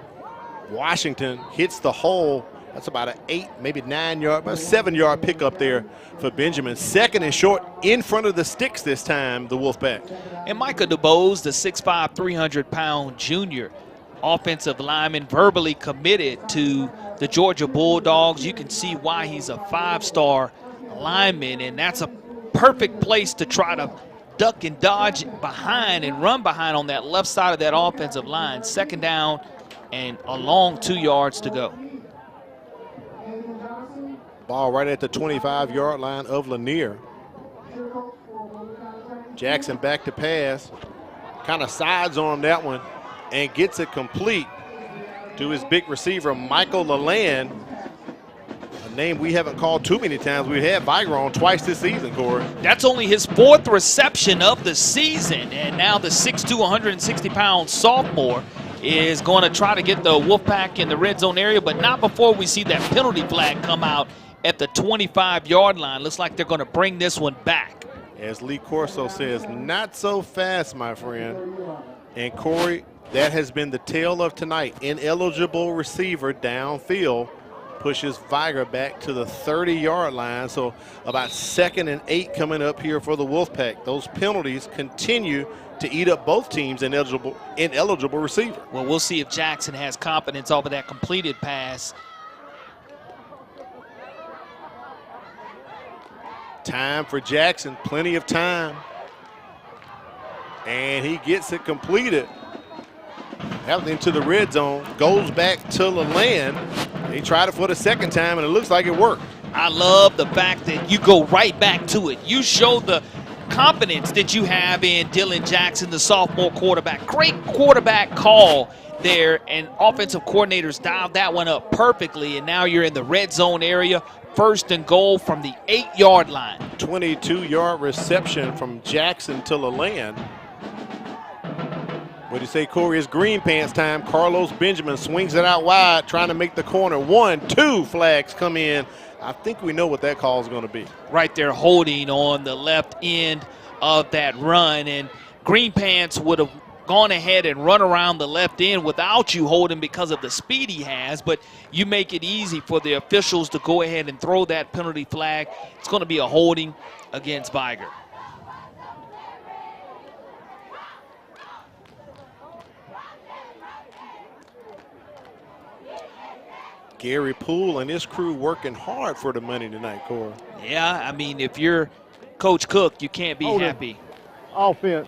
Washington hits the hole. That's about an 8, maybe 9-yard, about 7-yard pickup there for Benjamin. 2nd and short in front of the sticks this time, the Wolfpack. And Micah DuBose, the 6'5", 300-pound junior offensive lineman, verbally committed to the Georgia Bulldogs. You can see why he's a 5-star lineman, and that's a perfect place to try to duck and dodge behind and run behind on that left side of that offensive line. 2nd down and a long 2 yards to go. Ball right at the 25-yard line of Lanir. Jackson back to pass. Kind of sides on that one and gets it complete to his big receiver, Michael Leland. A name we haven't called too many times. We've had Viger on twice this season, Corey. That's only his 4th reception of the season. And now the 6'2", 160-pound sophomore is going to try to get the Wolfpack in the red zone area, but not before we see that penalty flag come out at the 25-yard line. Looks like they're going to bring this one back. As Lee Corso says, not so fast, my friend. And Corey, that has been the tale of tonight. Ineligible receiver downfield pushes Viger back to the 30-yard line. So about 2nd and 8 coming up here for the Wolfpack. Those penalties continue to eat up both teams' ineligible receiver. Well, we'll see if Jackson has confidence over that completed pass. Time for Jackson, plenty of time. And he gets it completed. Out into the red zone, goes back to Lanier. He tried it for the second time, and it looks like it worked. I love the fact that you go right back to it. You show the confidence that you have in Dylan Jackson, the sophomore quarterback. Great quarterback call there, and offensive coordinators dialed that one up perfectly, and now you're in the red zone area, 1st and goal from the 8-yard line. 22-yard reception from Jackson to Lanier. What do you say, Corey? It's green pants time. Carlos Benjamin swings it out wide, trying to make the corner. 1, 2 flags come in. I think we know what that call is going to be. Right there holding on the left end of that run, and green pants would have gone ahead and run around the left end without you holding because of the speed he has, but you make it easy for the officials to go ahead and throw that penalty flag. It's going to be a holding against Viger. Gary Poole and his crew working hard for the money tonight, Corey. Yeah, I mean, if you're Coach Cook, you can't be happy. Offense.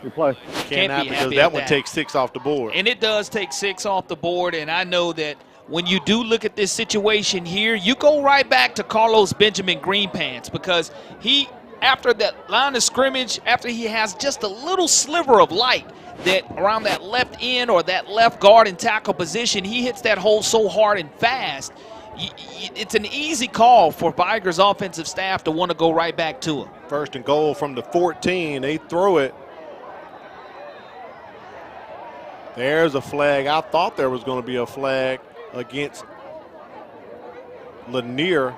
Replay. Cannot, because that one takes 6 off the board. And it does take 6 off the board, and I know that when you do look at this situation here, you go right back to Carlos Benjamin Greenpants, because he, after that line of scrimmage, after he has just a little sliver of light that around that left end or that left guard and tackle position, he hits that hole so hard and fast. It's an easy call for Viger's offensive staff to want to go right back to him. 1st and goal from the 14. They throw it. There's a flag. I thought there was going to be a flag against Lanir,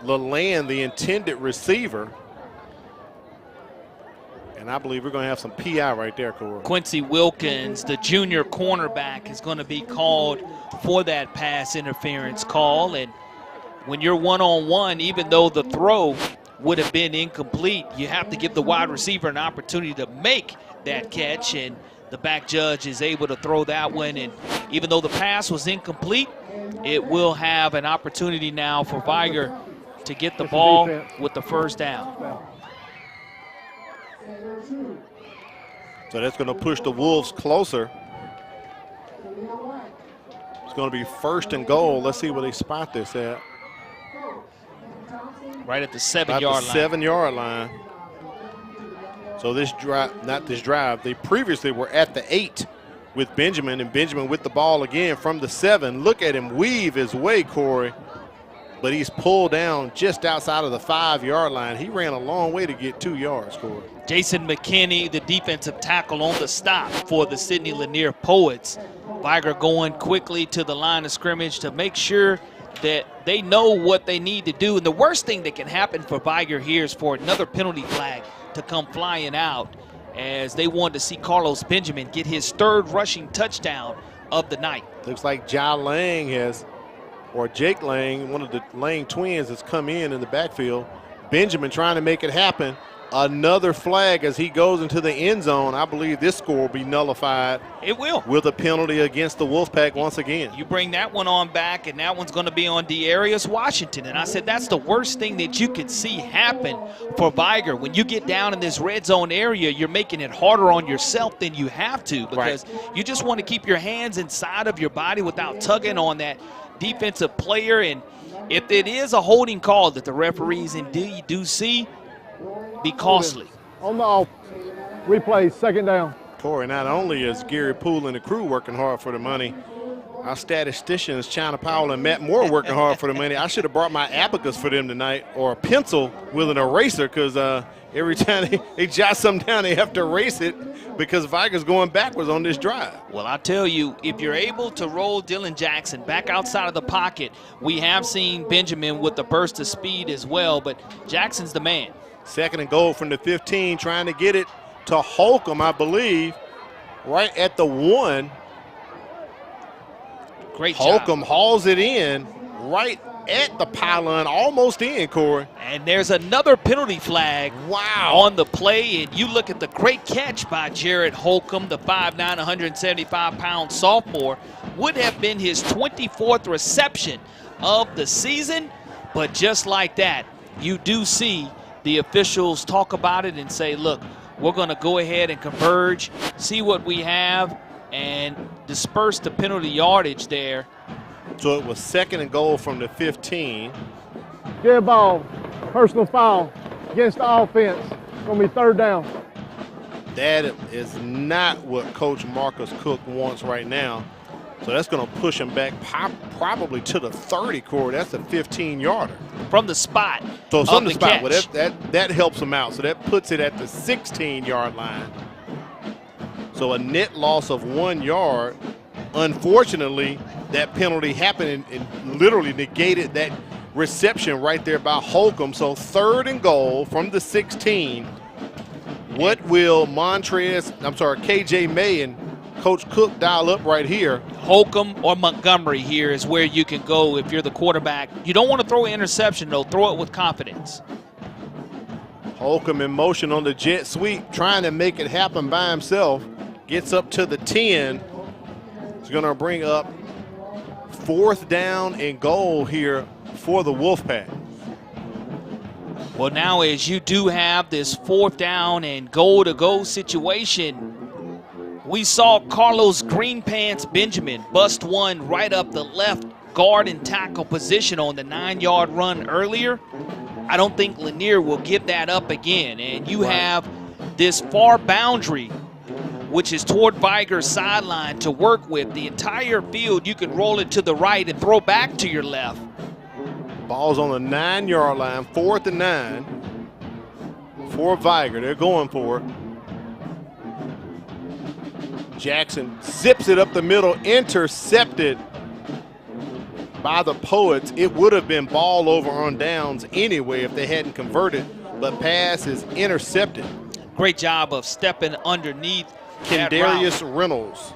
the intended receiver. And I believe we're going to have some PI right there, Corey. Quincy Wilkins, the junior cornerback, is going to be called for that pass interference call. And when you're one-on-one, even though the throw would have been incomplete, you have to give the wide receiver an opportunity to make that catch. And the back judge is able to throw that one. And even though the pass was incomplete, it will have an opportunity now for Viger to get the ball with the 1st down. So that's going to push the Wolves closer. It's going to be 1st and goal. Let's see where they spot this at. Right at the 7-yard line. 7-yard line. So this drive, not this drive, they previously were at the 8 with Benjamin, and Benjamin with the ball again from the 7. Look at him weave his way, Corey. But he's pulled down just outside of the 5-yard line. He ran a long way to get 2 yards, Corey. Jason McKinney, the defensive tackle, on the stop for the Sidney Lanier Poets. Viger going quickly to the line of scrimmage to make sure that they know what they need to do. And the worst thing that can happen for Viger here is for another penalty flag to come flying out, as they wanted to see Carlos Benjamin get his 3rd rushing touchdown of the night. Looks like Lang has, or Jake Lang, one of the Lang twins, has come in the backfield. Benjamin trying to make it happen. Another flag as he goes into the end zone. I believe this score will be nullified. It will. With a penalty against the Wolfpack once again. You bring that one on back, and that one's going to be on Dearius Washington. And I said that's the worst thing that you could see happen for Viger. When you get down in this red zone area, you're making it harder on yourself than you have to, because you just want to keep your hands inside of your body without tugging on that defensive player. And if it is a holding call that the referees indeed do see, be costly. On the off. Replay, 2nd down. Corey, not only is Gary Poole and the crew working hard for the money, our statisticians, China Powell and Matt Moore, working hard for the money. I should have brought my abacus for them tonight, or a pencil with an eraser, because every time they jot something down, they have to erase it, because Viger's going backwards on this drive. Well, I tell you, if you're able to roll Dylan Jackson back outside of the pocket, we have seen Benjamin with the burst of speed as well, but Jackson's the man. 2nd and goal from the 15, trying to get it to Holcomb, I believe, right at the 1. Great job. Holcomb hauls it in right at the pylon, almost in, Corey. And there's another penalty flag on the play, and you look at the great catch by Jared Holcomb, the 5'9", 175-pound sophomore. Would have been his 24th reception of the season, but just like that, you do see the officials talk about it and say, look, we're going to go ahead and converge, see what we have, and disperse the penalty yardage there. So it was 2nd and goal from the 15. Dead ball, personal foul against the offense. It's going to be 3rd down. That is not what Coach Marcus Cook wants right now. So that's going to push him back probably to the 30, Corey. That's a 15-yarder. From the spot. So from the spot, catch. well, that helps him out. So that puts it at the 16-yard line. So a net loss of 1 yard. Unfortunately, that penalty happened and literally negated that reception right there by Holcomb. So 3rd and goal from the 16. What will KJ May and Coach Cook dial up right here? Holcomb or Montgomery here is where you can go if you're the quarterback. You don't want to throw an interception, though. Throw it with confidence. Holcomb in motion on the jet sweep, trying to make it happen by himself. Gets up to the 10. He's going to bring up 4th down and goal here for the Wolfpack. Well, now as you do have this 4th down and goal-to-go situation, we saw Carlos Greenpants Benjamin bust one right up the left guard and tackle position on the 9-yard run earlier. I don't think Lanir will give that up again. And you have this far boundary, which is toward Viger's sideline, to work with. The entire field, you can roll it to the right and throw back to your left. Ball's on the 9-yard line, 4th and 9 for Viger. They're going for it. Jackson zips it up the middle, intercepted by the Poets. It would have been ball over on downs anyway if they hadn't converted, but pass is intercepted. Great job of stepping underneath Kendarius Reynolds.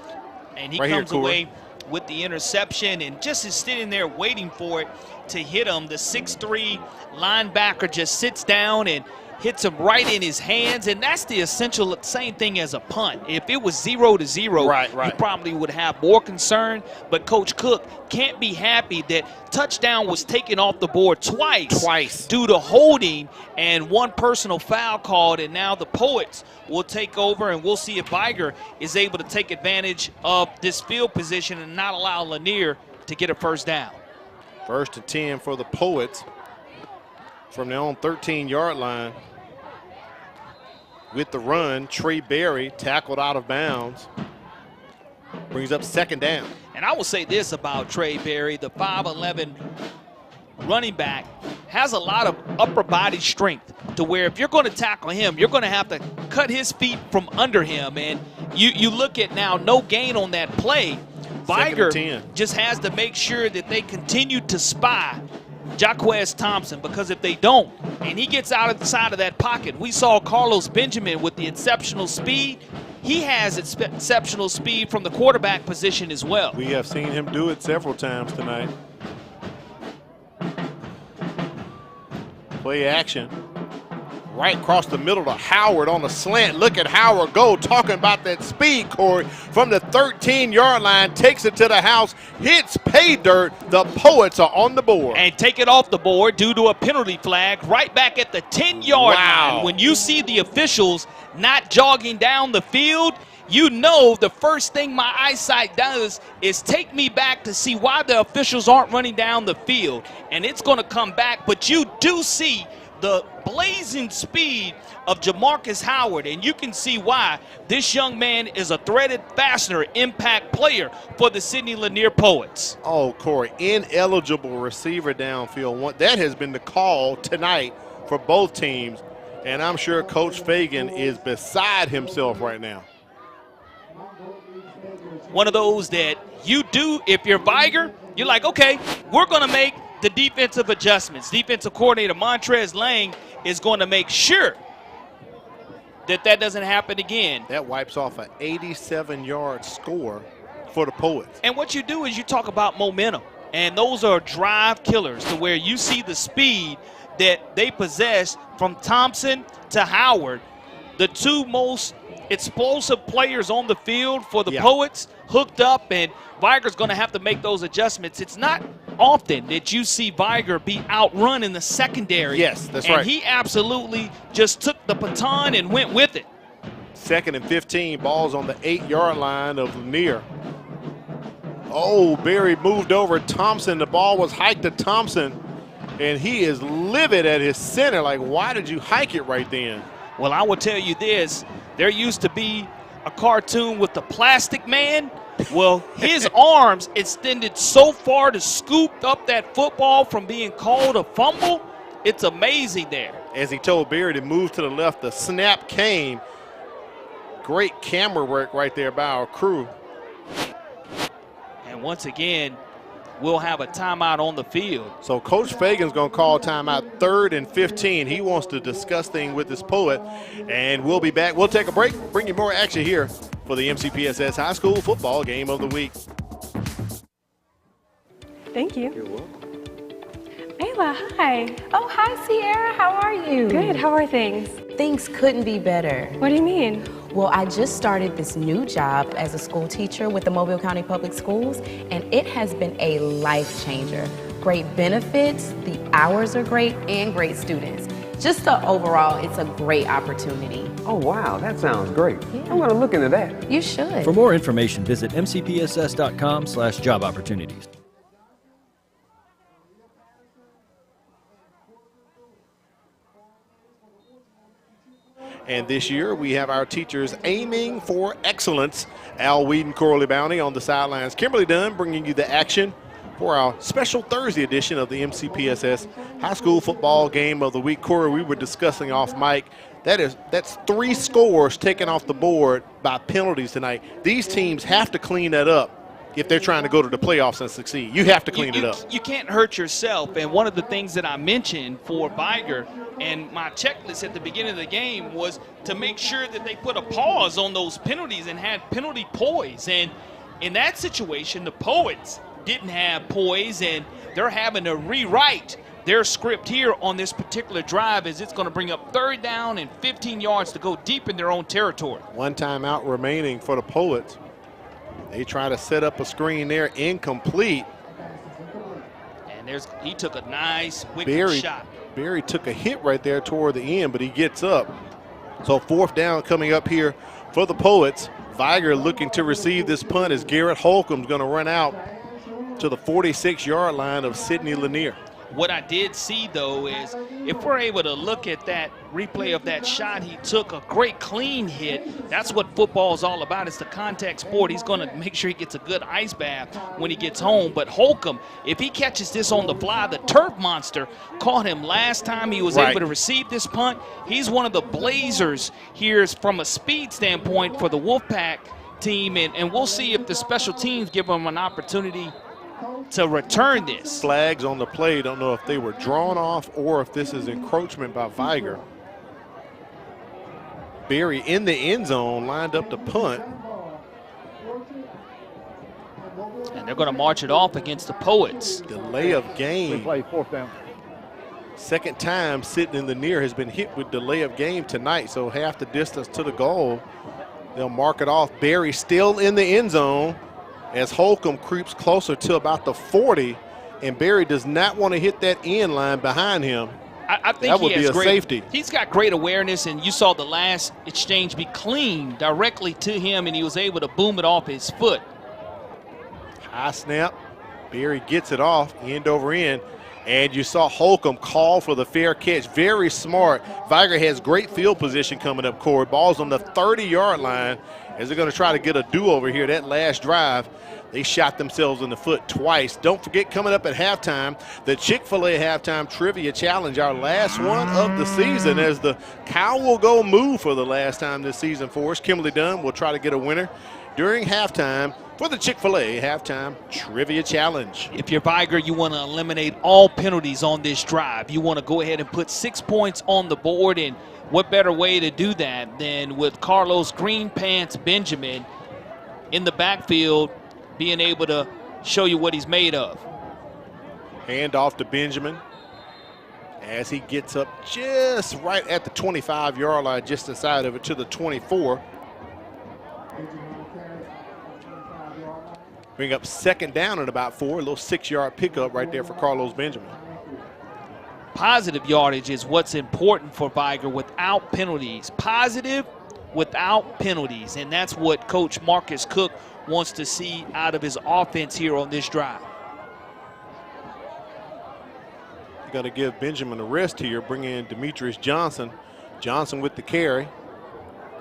And he right comes here, away with the interception and just is sitting there waiting for it to hit him. The 6'3" linebacker just sits down and hits him right in his hands, and that's the essential same thing as a punt. If it was 0-0, you probably would have more concern, but Coach Cook can't be happy that touchdown was taken off the board twice due to holding and one personal foul called, and now the Poets will take over, and we'll see if Viger is able to take advantage of this field position and not allow Lanir to get a 1st down. 1st and 10 for the Poets from their own 13-yard line. With the run, Trey Berry tackled out of bounds. Brings up 2nd down. And I will say this about Trey Berry, the 5'11" running back has a lot of upper body strength to where if you're going to tackle him, you're going to have to cut his feet from under him. And you look at now, no gain on that play. Viger just has to make sure that they continue to spy Jaquez Thompson, because if they don't, and he gets out of the side of that pocket, we saw Carlos Benjamin with the exceptional speed. He has exceptional speed from the quarterback position as well. We have seen him do it several times tonight. Play action. Right across the middle to Howard on a slant. Look at Howard go, talking about that speed, Corey. From the 13-yard line, takes it to the house, hits pay dirt. The Poets are on the board. And take it off the board due to a penalty flag right back at the 10-yard line. When you see the officials not jogging down the field, you know the first thing my eyesight does is take me back to see why the officials aren't running down the field. And it's going to come back, but you do see the blazing speed of Jamarcus Howard, and you can see why this young man is a threaded fastener impact player for the Sidney Lanier Poets. Oh, Corey, ineligible receiver downfield. That has been the call tonight for both teams, and I'm sure Coach Fagan is beside himself right now. One of those that you do, if you're Viger, you're like, okay, we're going to make the defensive adjustments. Defensive coordinator Montrez Lang is going to make sure that that doesn't happen again. That wipes off an 87-yard score for the Poets. And what you do is you talk about momentum, and those are drive killers to where you see the speed that they possess from Thompson to Howard, the two most explosive players on the field for the Poets, hooked up, and Viger's going to have to make those adjustments. It's not often that you see Viger be outrun in the secondary. Yes, that's and right. He absolutely just took the baton and went with it. 2nd and 15, balls on the 8-yard line of Lanir. Oh, Berry moved over Thompson. The ball was hiked to Thompson, and he is livid at his center. Like, why did you hike it right then? Well, I will tell you this. There used to be a cartoon with the Plastic Man. Well, his arms extended so far to scoop up that football from being called a fumble. It's amazing there. As he told Berry to move to the left, the snap came. Great camera work right there by our crew. And once again, we'll have a timeout on the field. So Coach Fagan's going to call timeout 3rd and 15. He wants to discuss things with his poet, and we'll be back. We'll take a break, bring you more action here for the MCPSS High School Football Game of the Week. Thank you. You're welcome. Ayla, hi. Oh, hi, Sierra. How are you? Good. How are things? Things couldn't be better. What do you mean? Well, I just started this new job as a school teacher with the Mobile County Public Schools, and it has been a life changer. Great benefits, the hours are great, and great students. Just overall, it's a great opportunity. Oh, wow, that sounds great. Yeah. I'm going to look into that. You should. For more information, visit mcpss.com/job opportunities. And this year, we have our teachers aiming for excellence. Al Whedon, Coralie Bounty on the sidelines. Kimberly Dunn bringing you the action for our special Thursday edition of the MCPSS High School Football Game of the Week. Corey, we were discussing off mic. That's 3 scores taken off the board by penalties tonight. These teams have to clean that up if they're trying to go to the playoffs and succeed. You have to clean it up. You can't hurt yourself. And one of the things that I mentioned for Viger and my checklist at the beginning of the game was to make sure that they put a pause on those penalties and had penalty poise. And in that situation, the Poets didn't have poise, and they're having to rewrite their script here on this particular drive, as it's going to bring up 3rd down and 15 yards to go deep in their own territory. 1 timeout remaining for the Poets. They try to set up a screen there, incomplete. And he took a nice wicked shot. Berry took a hit right there toward the end, but he gets up. So 4th down coming up here for the Poets. Viger looking to receive this punt as Garrett Holcomb's going to run out to the 46-yard line of Sidney Lanier. What I did see, though, is if we're able to look at that replay of that shot, he took a great clean hit. That's what football is all about. It's the contact sport. He's going to make sure he gets a good ice bath when he gets home. But Holcomb, if he catches this on the fly, the turf monster caught him last time he was able to receive this punt. He's one of the blazers here from a speed standpoint for the Wolfpack team, and we'll see if the special teams give him an opportunity to return this. Flags on the play. Don't know if they were drawn off or if this is encroachment by Viger. Berry in the end zone, lined up to punt. And they're going to march it off against the Poets. Delay of game. Play 4th down. 2nd time Sidney Lanier has been hit with delay of game tonight, so half the distance to the goal. They'll mark it off. Berry still in the end zone as Holcomb creeps closer to about the 40, and Berry does not want to hit that end line behind him. I think that would be a safety. He's got great awareness, and you saw the last exchange be clean directly to him, and he was able to boom it off his foot. High snap. Berry gets it off, end over end. And you saw Holcomb call for the fair catch. Very smart. Viger has great field position coming up, Corey. Ball's on the 30-yard line as they're going to try to get a do-over here. That last drive, they shot themselves in the foot twice. Don't forget, coming up at halftime, the Chick-fil-A Halftime Trivia Challenge, our last one of the season, as the Cow will go move for the last time this season for us. Kimberly Dunn will try to get a winner during halftime for the Chick-fil-A Halftime Trivia Challenge. If you're Viger, you want to eliminate all penalties on this drive. You want to go ahead and put 6 points on the board, and what better way to do that than with Carlos Green Pants Benjamin in the backfield being able to show you what he's made of. Hand off to Benjamin as he gets up just right at the 25-yard line, just inside of it to the 24. Bring up second down and about 4. A little 6-yard pickup right there for Carlos Benjamin. Positive yardage is what's important for Viger without penalties. Positive without penalties. And that's what Coach Marcus Cook wants to see out of his offense here on this drive. You're going to give Benjamin a rest here. Bring in Demetrius Johnson. Johnson with the carry.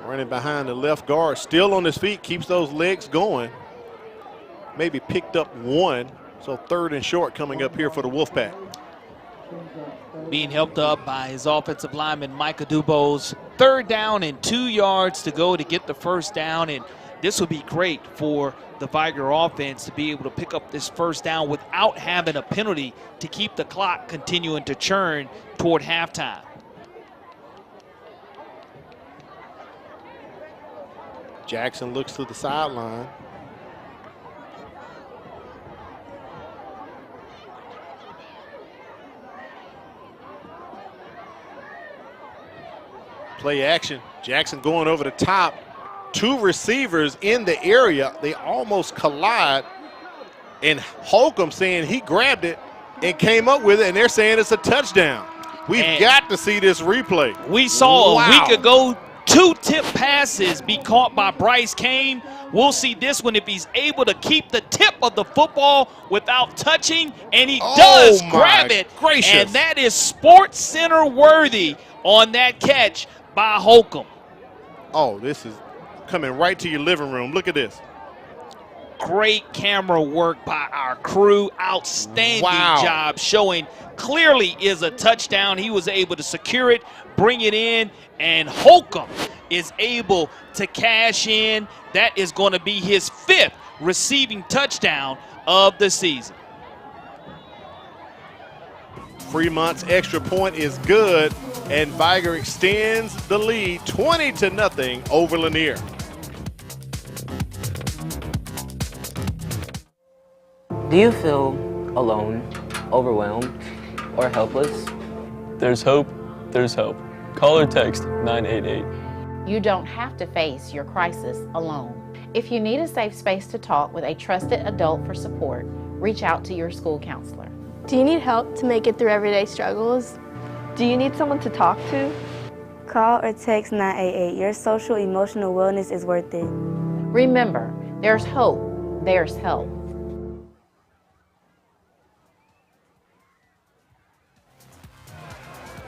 Running behind the left guard. Still on his feet. Keeps those legs going. Maybe picked up 1. So 3rd and short coming up here for the Wolfpack. Being helped up by his offensive lineman, Micah Dubose. 3rd down and 2 yards to go to get the first down. And this would be great for the Viger offense to be able to pick up this first down without having a penalty to keep the clock continuing to churn toward halftime. Jackson looks to the sideline. Play action. Jackson going over the top. 2 receivers in the area. They almost collide. And Holcomb saying he grabbed it and came up with it, and they're saying it's a touchdown. We've got to see this replay. We saw a week ago 2 tip passes be caught by Bryce Kane. We'll see this one if he's able to keep the tip of the football without touching, and he does grab it. Gracious. And that is Sports Center worthy on that catch by Holcomb. Oh, this is coming right to your living room. Look at this. Great camera work by our crew. Outstanding job showing clearly is a touchdown. He was able to secure it, bring it in, and Holcomb is able to cash in. That is going to be his 5th receiving touchdown of the season. Fremont's extra point is good, and Viger extends the lead 20-0 over Lanier. Do you feel alone, overwhelmed, or helpless? There's hope. There's help. Call or text 988. You don't have to face your crisis alone. If you need a safe space to talk with a trusted adult for support, reach out to your school counselor. Do you need help to make it through everyday struggles? Do you need someone to talk to? Call or text 988. Your social emotional wellness is worth it. Remember, there's hope, there's help.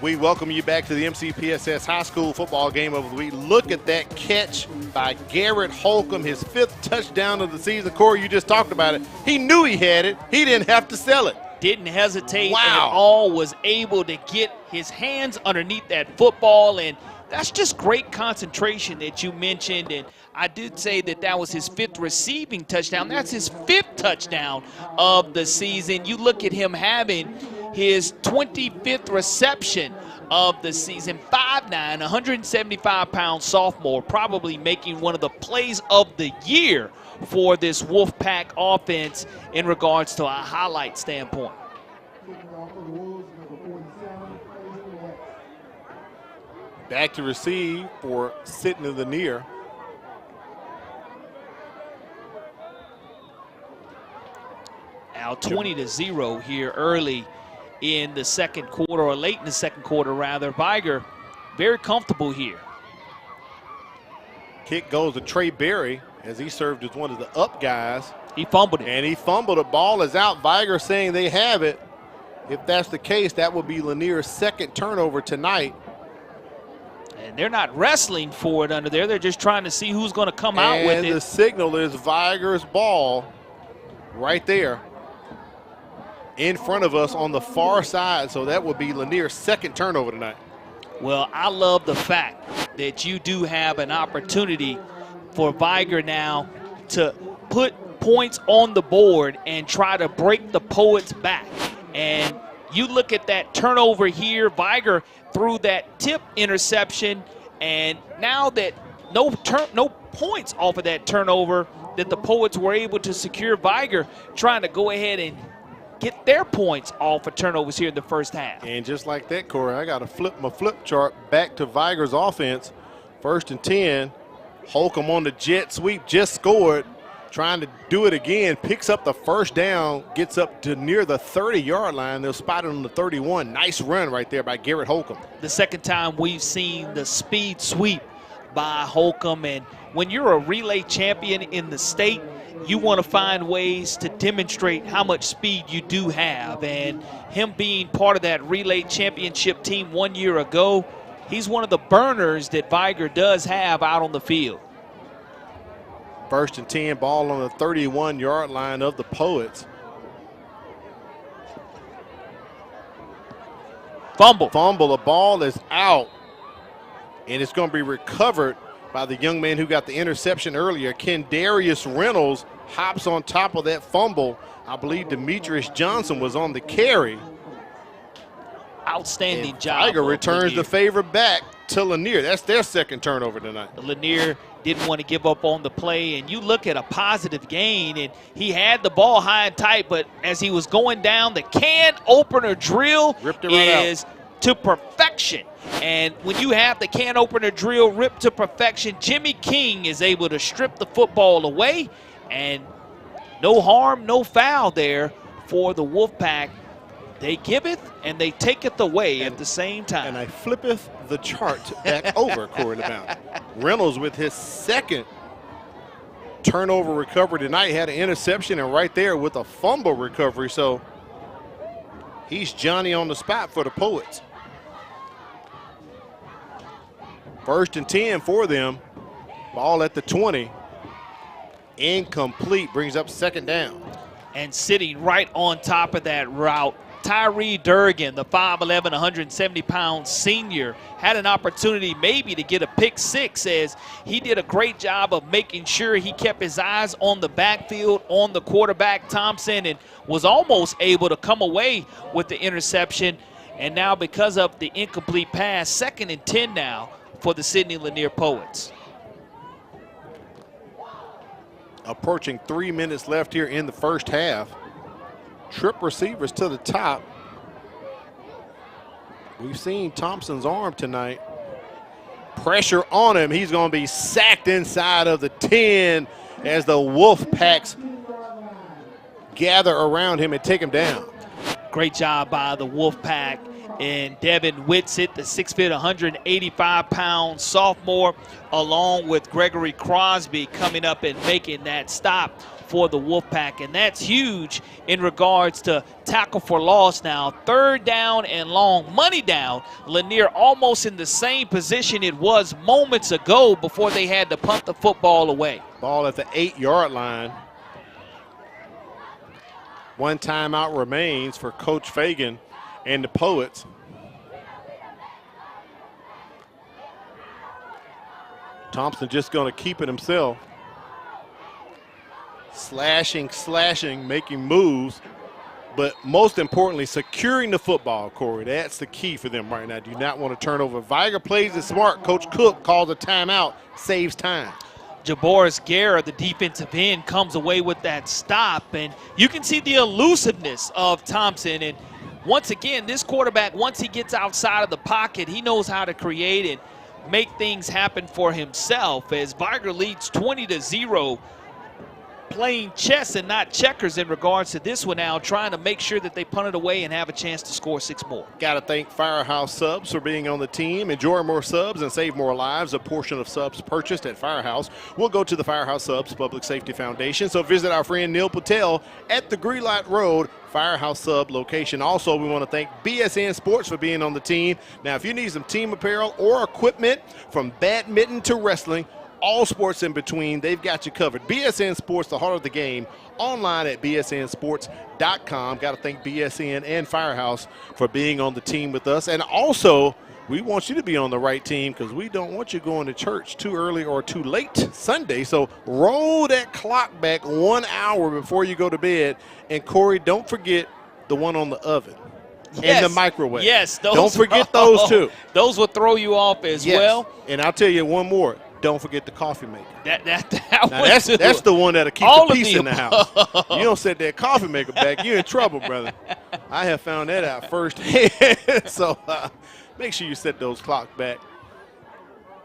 We welcome you back to the MCPSS High School football game of the week. Look at that catch by Garrett Holcomb, his 5th touchdown of the season. Corey, you just talked about it. He knew he had it. He didn't have to sell it. Didn't hesitate at all, was able to get his hands underneath that football, and that's just great concentration that you mentioned. And I did say that that was his 5th receiving touchdown. That's his 5th touchdown of the season. You look at him having his 25th reception of the season. 5'9", 175-pound sophomore, probably making one of the plays of the year for this Wolfpack offense in regards to a highlight standpoint. Back to receive for Sidney Lanier. Now 20-0 here early in the second quarter, or late in the second quarter rather. Viger very comfortable here. Kick goes to Trey Berry as he served as one of the up guys. He fumbled it. And he fumbled. The ball is out. Viger saying they have it. If that's the case, that would be Lanier's 2nd turnover tonight. And they're not wrestling for it under there. They're just trying to see who's going to come out with it. And the signal is Viger's ball right there in front of us on the far side. So that would be Lanier's 2nd turnover tonight. Well, I love the fact that you do have an opportunity for Viger now to put points on the board and try to break the Poets back. And you look at that turnover here, Viger threw that tip interception, and now that no points off of that turnover that the Poets were able to secure, Viger trying to go ahead and get their points off of turnovers here in the first half. And just like that, Corey, I got to flip my flip chart back to Viger's offense. 1st and 10. Holcomb on the jet sweep, just scored. trying to do it again, picks up the first down, gets up to near the 30-yard line. They'll spot it on the 31. Nice run right there by Garrett Holcomb. The second time we've seen the speed sweep by Holcomb, and when you're a relay champion in the state, you want to find ways to demonstrate how much speed you do have, and him being part of that relay championship team 1 year ago, he's one of the burners that Viger does have out on the field. 1st and 10, ball on the 31-yard line of the Poets. Fumble. The ball is out, and it's going to be recovered by the young man who got the interception earlier. Kendarius Reynolds hops on top of that fumble. I believe Demetrius Johnson was on the carry. Outstanding job. Viger returns the favor back to Lanier. That's their second turnover tonight. Lanier didn't want to give up on the play, and you look at a positive gain, and he had the ball high and tight, but as he was going down, the can opener drill is to perfection. And when you have the can opener drill ripped to perfection, Jimmy King is able to strip the football away, and no harm, no foul there for the Wolfpack. They giveth and they taketh away at the same time. And I flippeth the chart back over, Corey LeBounty. Reynolds with his second turnover recovery tonight, had an interception, and right there with a fumble recovery. So he's Johnny on the spot for the Poets. 1st and 10 for them. Ball at the 20. Incomplete, brings up 2nd down. And sitting right on top of that route, Tyree Durgan, the 5'11", 170-pound senior, had an opportunity maybe to get a pick six, as he did a great job of making sure he kept his eyes on the backfield, on the quarterback, Thompson, and was almost able to come away with the interception. And now because of the incomplete pass, 2nd and 10 now for the Sidney Lanier Poets. Approaching 3 minutes left here in the first half. Trip receivers to the top. We've seen Thompson's arm tonight. Pressure on him. He's going to be sacked inside of the 10 as the Wolfpacks gather around him and take him down. Great job by the Wolfpack. And Devin Whitsitt, the 6', 185-pound sophomore, along with Gregory Crosby, coming up and making that stop for the Wolfpack. And that's huge in regards to tackle for loss now. 3rd down and long, money down. Lanier almost in the same position it was moments ago before they had to punt the football away. Ball at the 8-yard line. 1 timeout remains for Coach Fagan and the Poets. Thompson just going to keep it himself. Slashing, making moves, but most importantly, securing the football, Corey. That's the key for them right now. Do not want to turn over. Viger plays it smart. Coach Cook calls a timeout, saves time. Jaboris Guerra, the defensive end, comes away with that stop, and you can see the elusiveness of Thompson. And once again, this quarterback, once he gets outside of the pocket, he knows how to create and make things happen for himself, as Viger leads 20-0, playing chess and not checkers in regards to this one now, trying to make sure that they punt it away and have a chance to score 6 more. Got to thank Firehouse Subs for being on the team. Enjoy more subs and save more lives. A portion of subs purchased at Firehouse will go to the Firehouse Subs Public Safety Foundation. So visit our friend Neil Patel at the Greenlight Road Firehouse Sub location. Also, we want to thank BSN Sports for being on the team. Now, if you need some team apparel or equipment from badminton to wrestling, all sports in between, they've got you covered. BSN Sports, the heart of the game, online at bsnsports.com. Got to thank BSN and Firehouse for being on the team with us. And also, we want you to be on the right team, because we don't want you going to church too early or too late Sunday. So roll that clock back 1 hour before you go to bed. And, Corey, don't forget the one on the oven. Yes. And the microwave. Yes. Don't forget those two. Those will throw you off as well. And I'll tell you one more. Don't forget the coffee maker. That's the one that'll keep the peace in the house. You don't set that coffee maker back, you're in trouble, brother. I have found that out firsthand. So make sure you set those clocks back.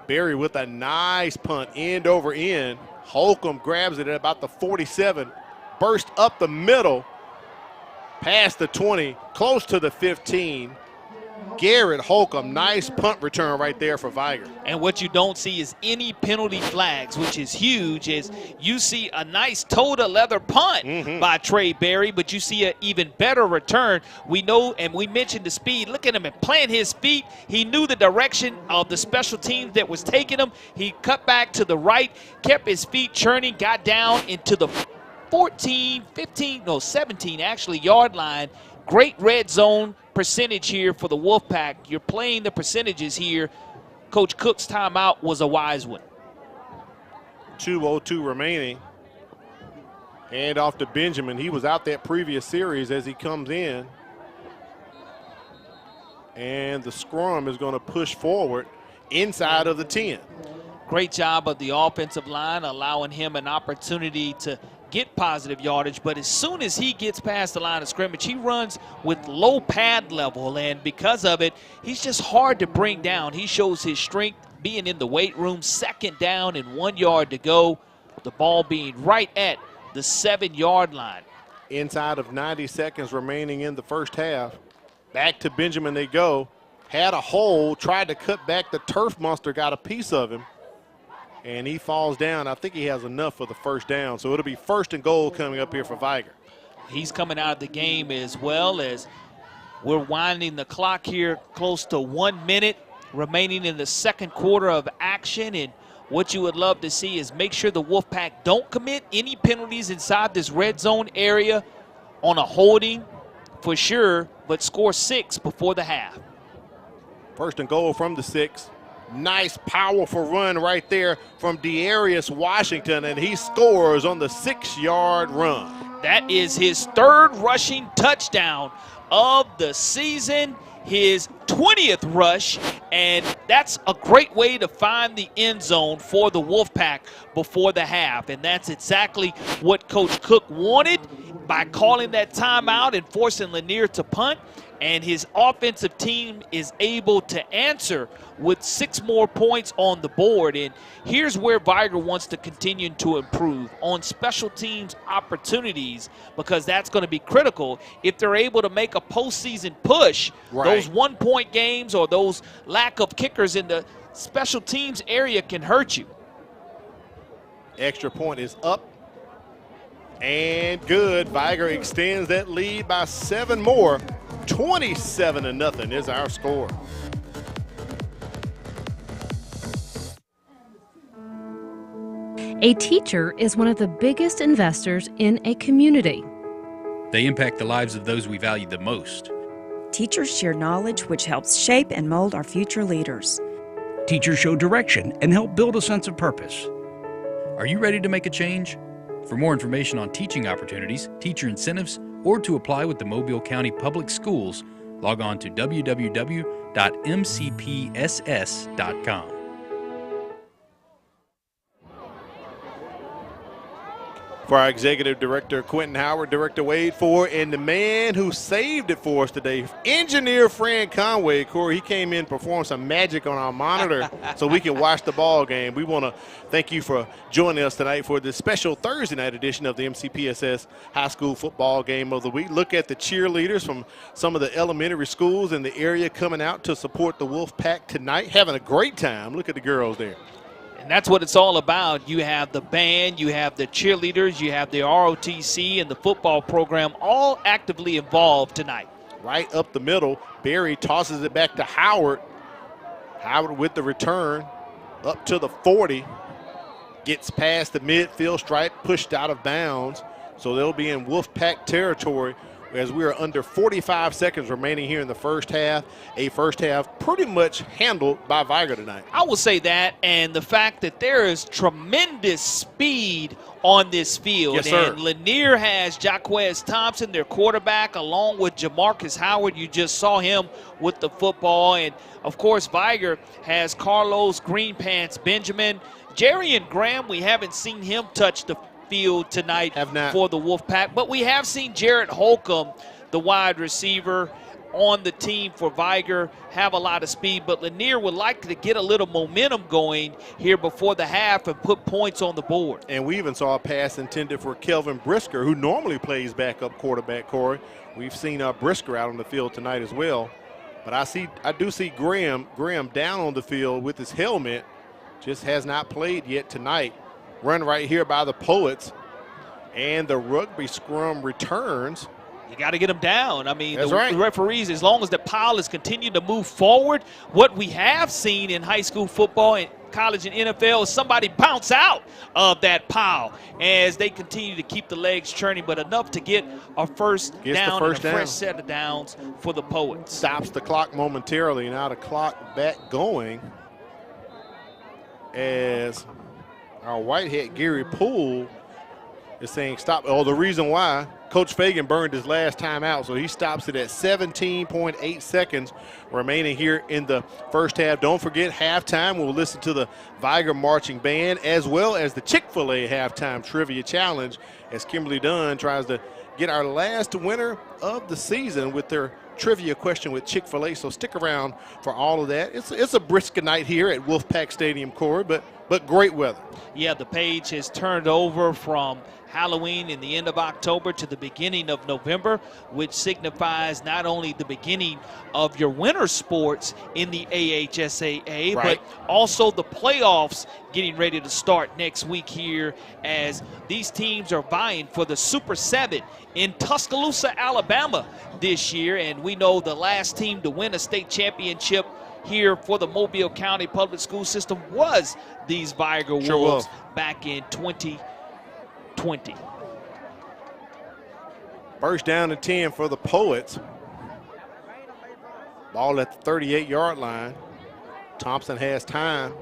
Barry with a nice punt, end over end. Holcomb grabs it at about the 47, burst up the middle, past the 20, close to the 15. Garrett Holcomb, nice punt return right there for Viger. And what you don't see is any penalty flags, which is huge. Is you see a nice toe-to-leather punt by Trey Berry, but you see an even better return. We know, and we mentioned the speed. Look at him and plant his feet. He knew the direction of the special teams that was taking him. He cut back to the right, kept his feet churning, got down into the 17 actually yard line. Great red zone percentage here for the Wolfpack. You're playing the percentages here. Coach Cook's timeout was a wise one. 2:02 remaining. Hand off to Benjamin. He was out that previous series as he comes in. And the scrum is going to push forward inside of the 10. Great job of the offensive line, allowing him an opportunity to get positive yardage, but as soon as he gets past the line of scrimmage, he runs with low pad level, and because of it, he's just hard to bring down. He shows his strength being in the weight room, 2nd down and 1 yard to go, the ball being right at the 7-yard line. Inside of 90 seconds remaining in the first half. Back to Benjamin they go. Had a hole, tried to cut back. The turf monster got a piece of him, and he falls down. I think he has enough for the first down, so it'll be 1st and goal coming up here for Viger. He's coming out of the game as well, as we're winding the clock here, close to 1 minute remaining in the second quarter of action. And what you would love to see is make sure the Wolfpack don't commit any penalties inside this red zone area on a holding for sure, but score 6 before the half. 1st and goal from the 6. Nice, powerful run right there from Dearius Washington, and he scores on the 6-yard run. That is his 3rd rushing touchdown of the season, his 20th rush, and that's a great way to find the end zone for the Wolfpack before the half, and that's exactly what Coach Cook wanted by calling that timeout and forcing Lanir to punt. And his offensive team is able to answer with 6 more points on the board. And here's where Viger wants to continue to improve on special teams opportunities, because that's going to be critical if they're able to make a postseason push. Right. Those 1-point games or those lack of kickers in the special teams area can hurt you. Extra point is up and good. Viger extends that lead by 7 more. 27-0 is our score. A teacher is one of the biggest investors in a community. They impact the lives of those we value the most. Teachers share knowledge which helps shape and mold our future leaders. Teachers show direction and help build a sense of purpose. Are you ready to make a change? For more information on teaching opportunities, teacher incentives, or to apply with the Mobile County Public Schools, log on to www.mcpss.com. For our executive director, Quentin Howard, Director Wade Ford, and the man who saved it for us today, engineer Fran Conway. Corey, he came in, performed some magic on our monitor so we can watch the ball game. We want to thank you for joining us tonight for this special Thursday night edition of the MCPSS High School Football Game of the Week. Look at the cheerleaders from some of the elementary schools in the area coming out to support the Wolfpack tonight, having a great time. Look at the girls there. And that's what it's all about. You have the band, you have the cheerleaders, you have the ROTC and the football program all actively involved tonight. Right up the middle, Berry tosses it back to Howard. Howard with the return up to the 40. Gets past the midfield stripe, pushed out of bounds. So they'll be in Wolfpack territory as we are under 45 seconds remaining here in the first half. A first half pretty much handled by Viger tonight. I will say that, and the fact that there is tremendous speed on this field. Yes, sir. And Lanir has Jaquez Thompson, their quarterback, along with Jamarcus Howard. You just saw him with the football. And, of course, Viger has Carlos Greenpants Benjamin. Jarian Graham, we haven't seen him touch the field tonight for the Wolfpack, but we have seen Jarrett Holcomb, the wide receiver, on the team for Viger, have a lot of speed, but Lanir would like to get a little momentum going here before the half and put points on the board. And we even saw a pass intended for Kelvin Brisker, who normally plays backup quarterback, Corey. We've seen Brisker out on the field tonight as well. But I do see Graham down on the field with his helmet. Just has not played yet tonight. Run right here by the Poets. And the rugby scrum returns. You got to get them down. I mean, the referees, as long as the pile is continuing to move forward, what we have seen in high school football and college and NFL is somebody bounce out of that pile as they continue to keep the legs churning, but enough to get a first down and a fresh set of downs for the Poets. Stops the clock momentarily. Now the clock back going as our whitehead Gary Poole is saying stop. Oh, the reason why Coach Fagan burned his last time out, so he stops it at 17.8 seconds remaining here in the first half. Don't forget, halftime, we'll listen to the Viger marching band as well as the Chick-fil-A halftime trivia challenge as Kimberly Dunn tries to get our last winner of the season with their trivia question with Chick-fil-A. So stick around for all of that. It's a brisk night here at Wolfpack Stadium, Corey, but great weather. Yeah, the page has turned over from Halloween in the end of October to the beginning of November, which signifies not only the beginning of your winter sports in the AHSAA, right, but also the playoffs getting ready to start next week here as these teams are vying for the Super 7 in Tuscaloosa, Alabama this year. And we know the last team to win a state championship here for the Mobile County Public School System was these Viger Wolves back in 2020. First down and 10 for the Poets. Ball at the 38-yard line. Thompson has time.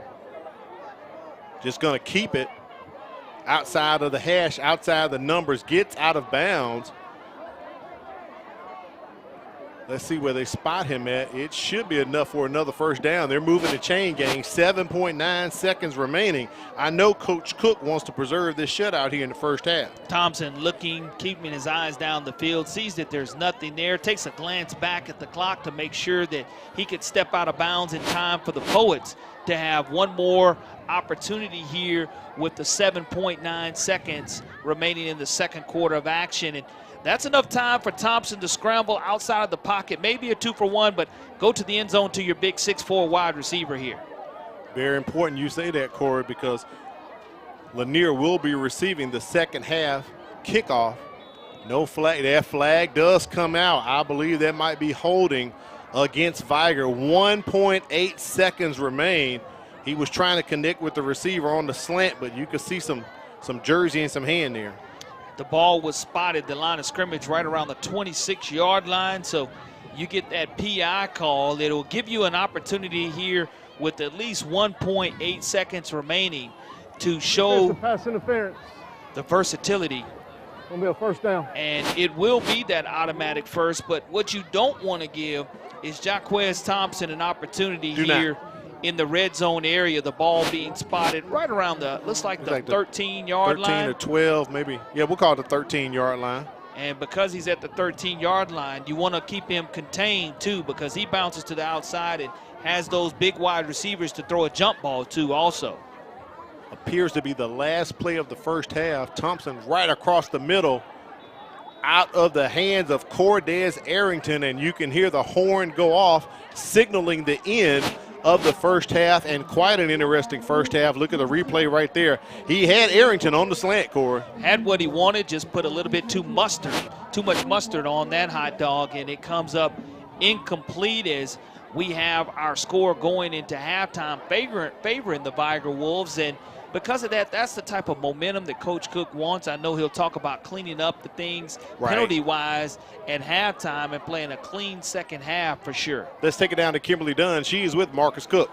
Just going to keep it outside of the hash, outside the numbers, gets out of bounds. Let's see where they spot him at. It should be enough for another first down. They're moving the chain gang. 7.9 seconds remaining. I know Coach Cook wants to preserve this shutout here in the first half. Thompson looking, keeping his eyes down the field, sees that there's nothing there, takes a glance back at the clock to make sure that he could step out of bounds in time for the Poets to have one more opportunity here with the 7.9 seconds remaining in the second quarter of action. And that's enough time for Thompson to scramble outside of the pocket, maybe a 2-for-1, but go to the end zone to your big 6'4" wide receiver here. Very important you say that, Corey, because Lanier will be receiving the second half kickoff. No flag. That flag does come out. I believe that might be holding against Viger. 1.8 seconds remain. He was trying to connect with the receiver on the slant, but you could see some jersey and some hand there. The ball was spotted, the line of scrimmage right around the 26-yard line, so you get that PI call. It'll give you an opportunity here with at least 1.8 seconds remaining to show pass interference, the versatility. Gonna be a first down. And it will be that automatic first, but what you don't want to give is Jaquez Thompson an opportunity in the red zone area, the ball being spotted right around the, looks like the 13-yard line. 13 or 12 maybe. Yeah, we'll call it the 13-yard line. And because he's at the 13-yard line, you want to keep him contained too, because he bounces to the outside and has those big wide receivers to throw a jump ball to also. Appears to be the last play of the first half. Thompson right across the middle, out of the hands of Cordez Arrington, and you can hear the horn go off, signaling the end of the first half, and quite an interesting first half. Look at the replay right there. He had Arrington on the slant, Corey. Had what he wanted, just put a little bit too much mustard on that hot dog, and it comes up incomplete as we have our score going into halftime favoring the Viger Wolves. And because of that, that's the type of momentum that Coach Cook wants. I know he'll talk about cleaning up the things penalty-wise at halftime and playing a clean second half for sure. Let's take it down to Kimberly Dunn. She is with Marcus Cook.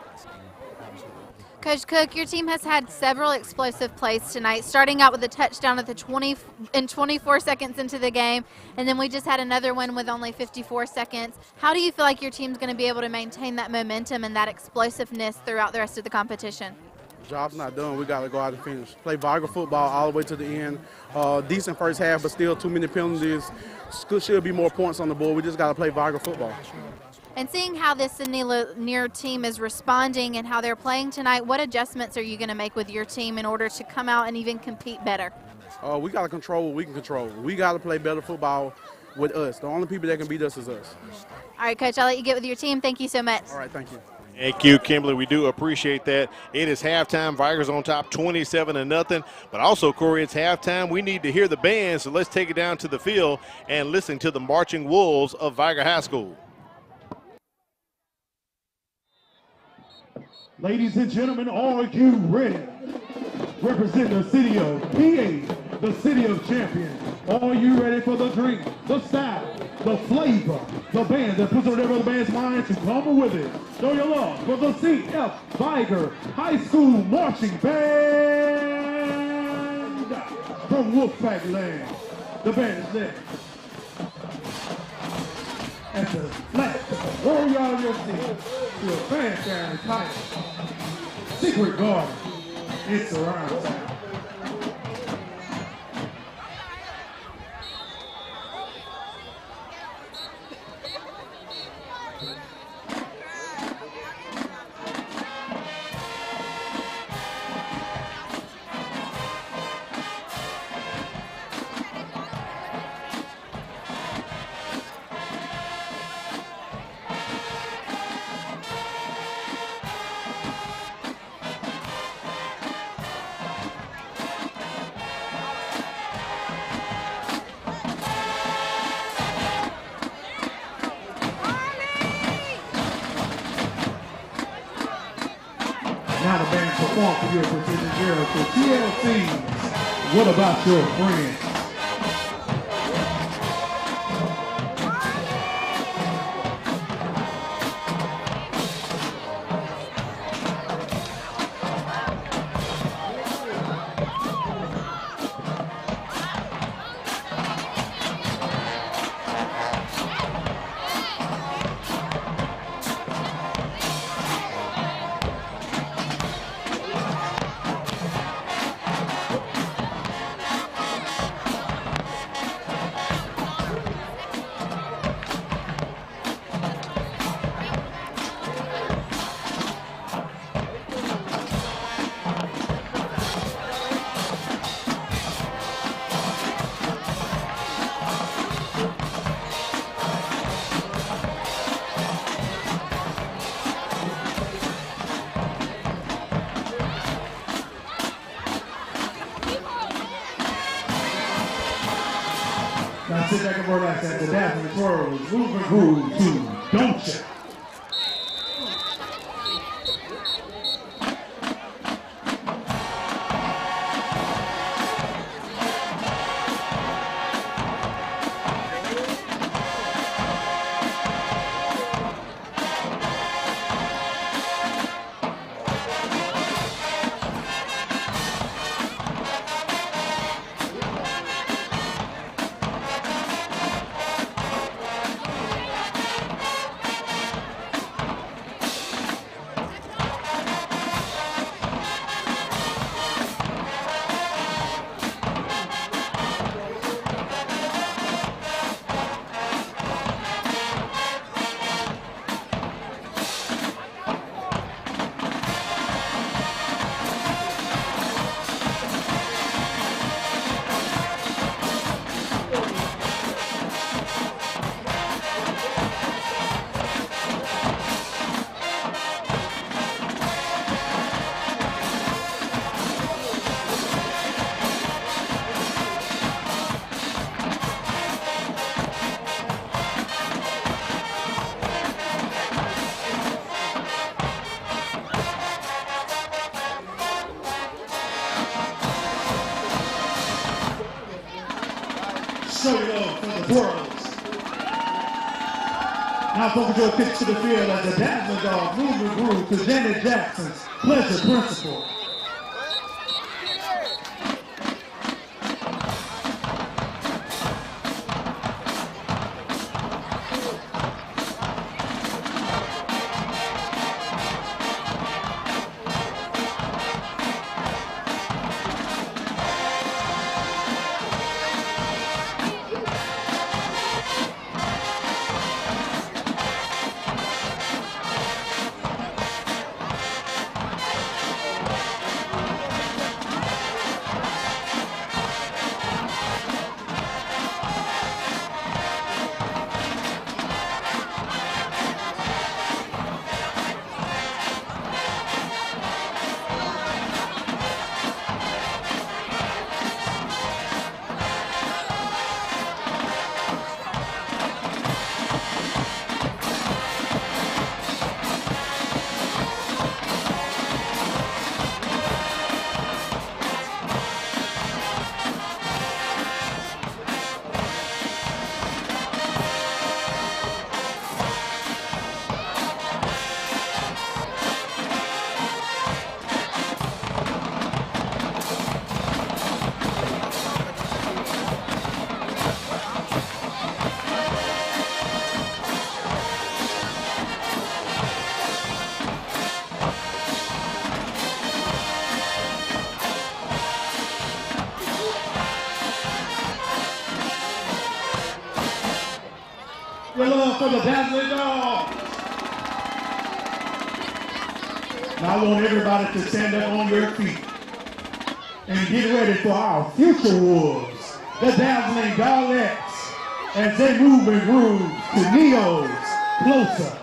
Coach Cook, your team has had several explosive plays tonight, starting out with a touchdown at the 24 seconds into the game, and then we just had another one with only 54 seconds. How do you feel like your team's going to be able to maintain that momentum and that explosiveness throughout the rest of the competition? Job's not done. We got to go out and finish. Play Viger football all the way to the end. Decent first half, but still too many penalties. Should be more points on the board. We just got to play Viger football. And seeing how this Sidney Lanier team is responding and how they're playing tonight, what adjustments are you going to make with your team in order to come out and even compete better? We got to control what we can control. We got to play better football with us. The only people that can beat us is us. All right, Coach, I'll let you get with your team. Thank you so much. All right, thank you. Thank you, Kimberly. We do appreciate that. It is halftime. Vigor's on top 27-0. But also, Corey, it's halftime. We need to hear the band, so let's take it down to the field and listen to the Marching Wolves of Viger High School. Ladies and gentlemen, are you ready? Represent the city of PA, the city of champions. Are you ready for the drink, the style, the flavor, the band that puts on every other band's mind to come with it? Show your love for the CF Viger High School Marching Band from Wolfpack Land. The band is next. At the flat, roll you out of your seat to a fan title. Secret Garden. It's around town. Now the band perform for your precision zero for TLC's What About Your Friend? Now sit back and relax at the dazzling twirls, moving groove to Don't Ya. Show your love for the twirls. Now focus your pitch to the field as the dazzling dog moving groove to Janet Jackson's Pleasure Principle. your love for the Dazzling Dogs. Now I want everybody to stand up on your feet and get ready for our future wolves, the Dazzling Dogs, as they move and groove to Neo's Closer.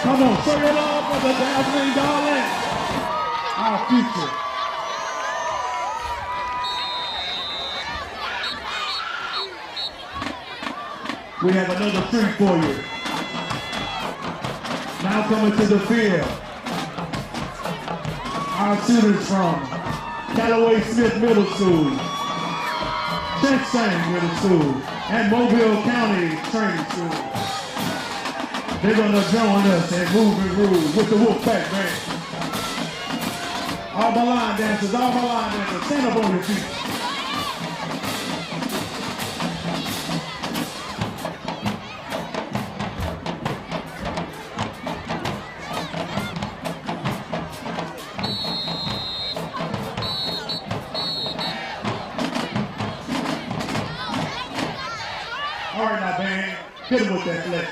Come on, show your love for the Dazzling Darling, our future. We have another treat for you. Now coming to the field, our students from Callaway Smith Middle School, Chensang Middle School, and Mobile County Training School. They're gonna join us and move and groove with the Wolfpack Band. All my line dancers, stand up on your feet. All right now, band, hit them with that flex.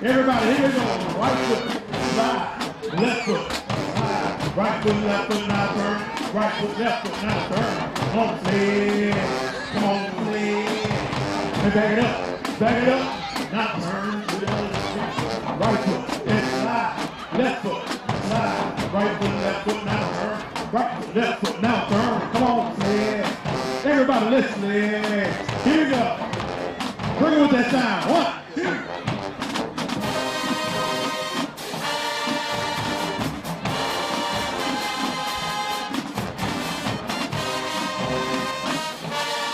Everybody, here we go. Right foot, slide, left foot, slide. Right foot, left foot, now turn. Right foot, left foot, now turn. Come on, sled. Come on, sled. And back it up, now turn. Right foot, and slide, left foot, slide. Right foot, left foot, now turn. Right foot, left foot, now turn. Come on, sled. Everybody, let's sled. Here we go. Bring it with that sound. 1, 2.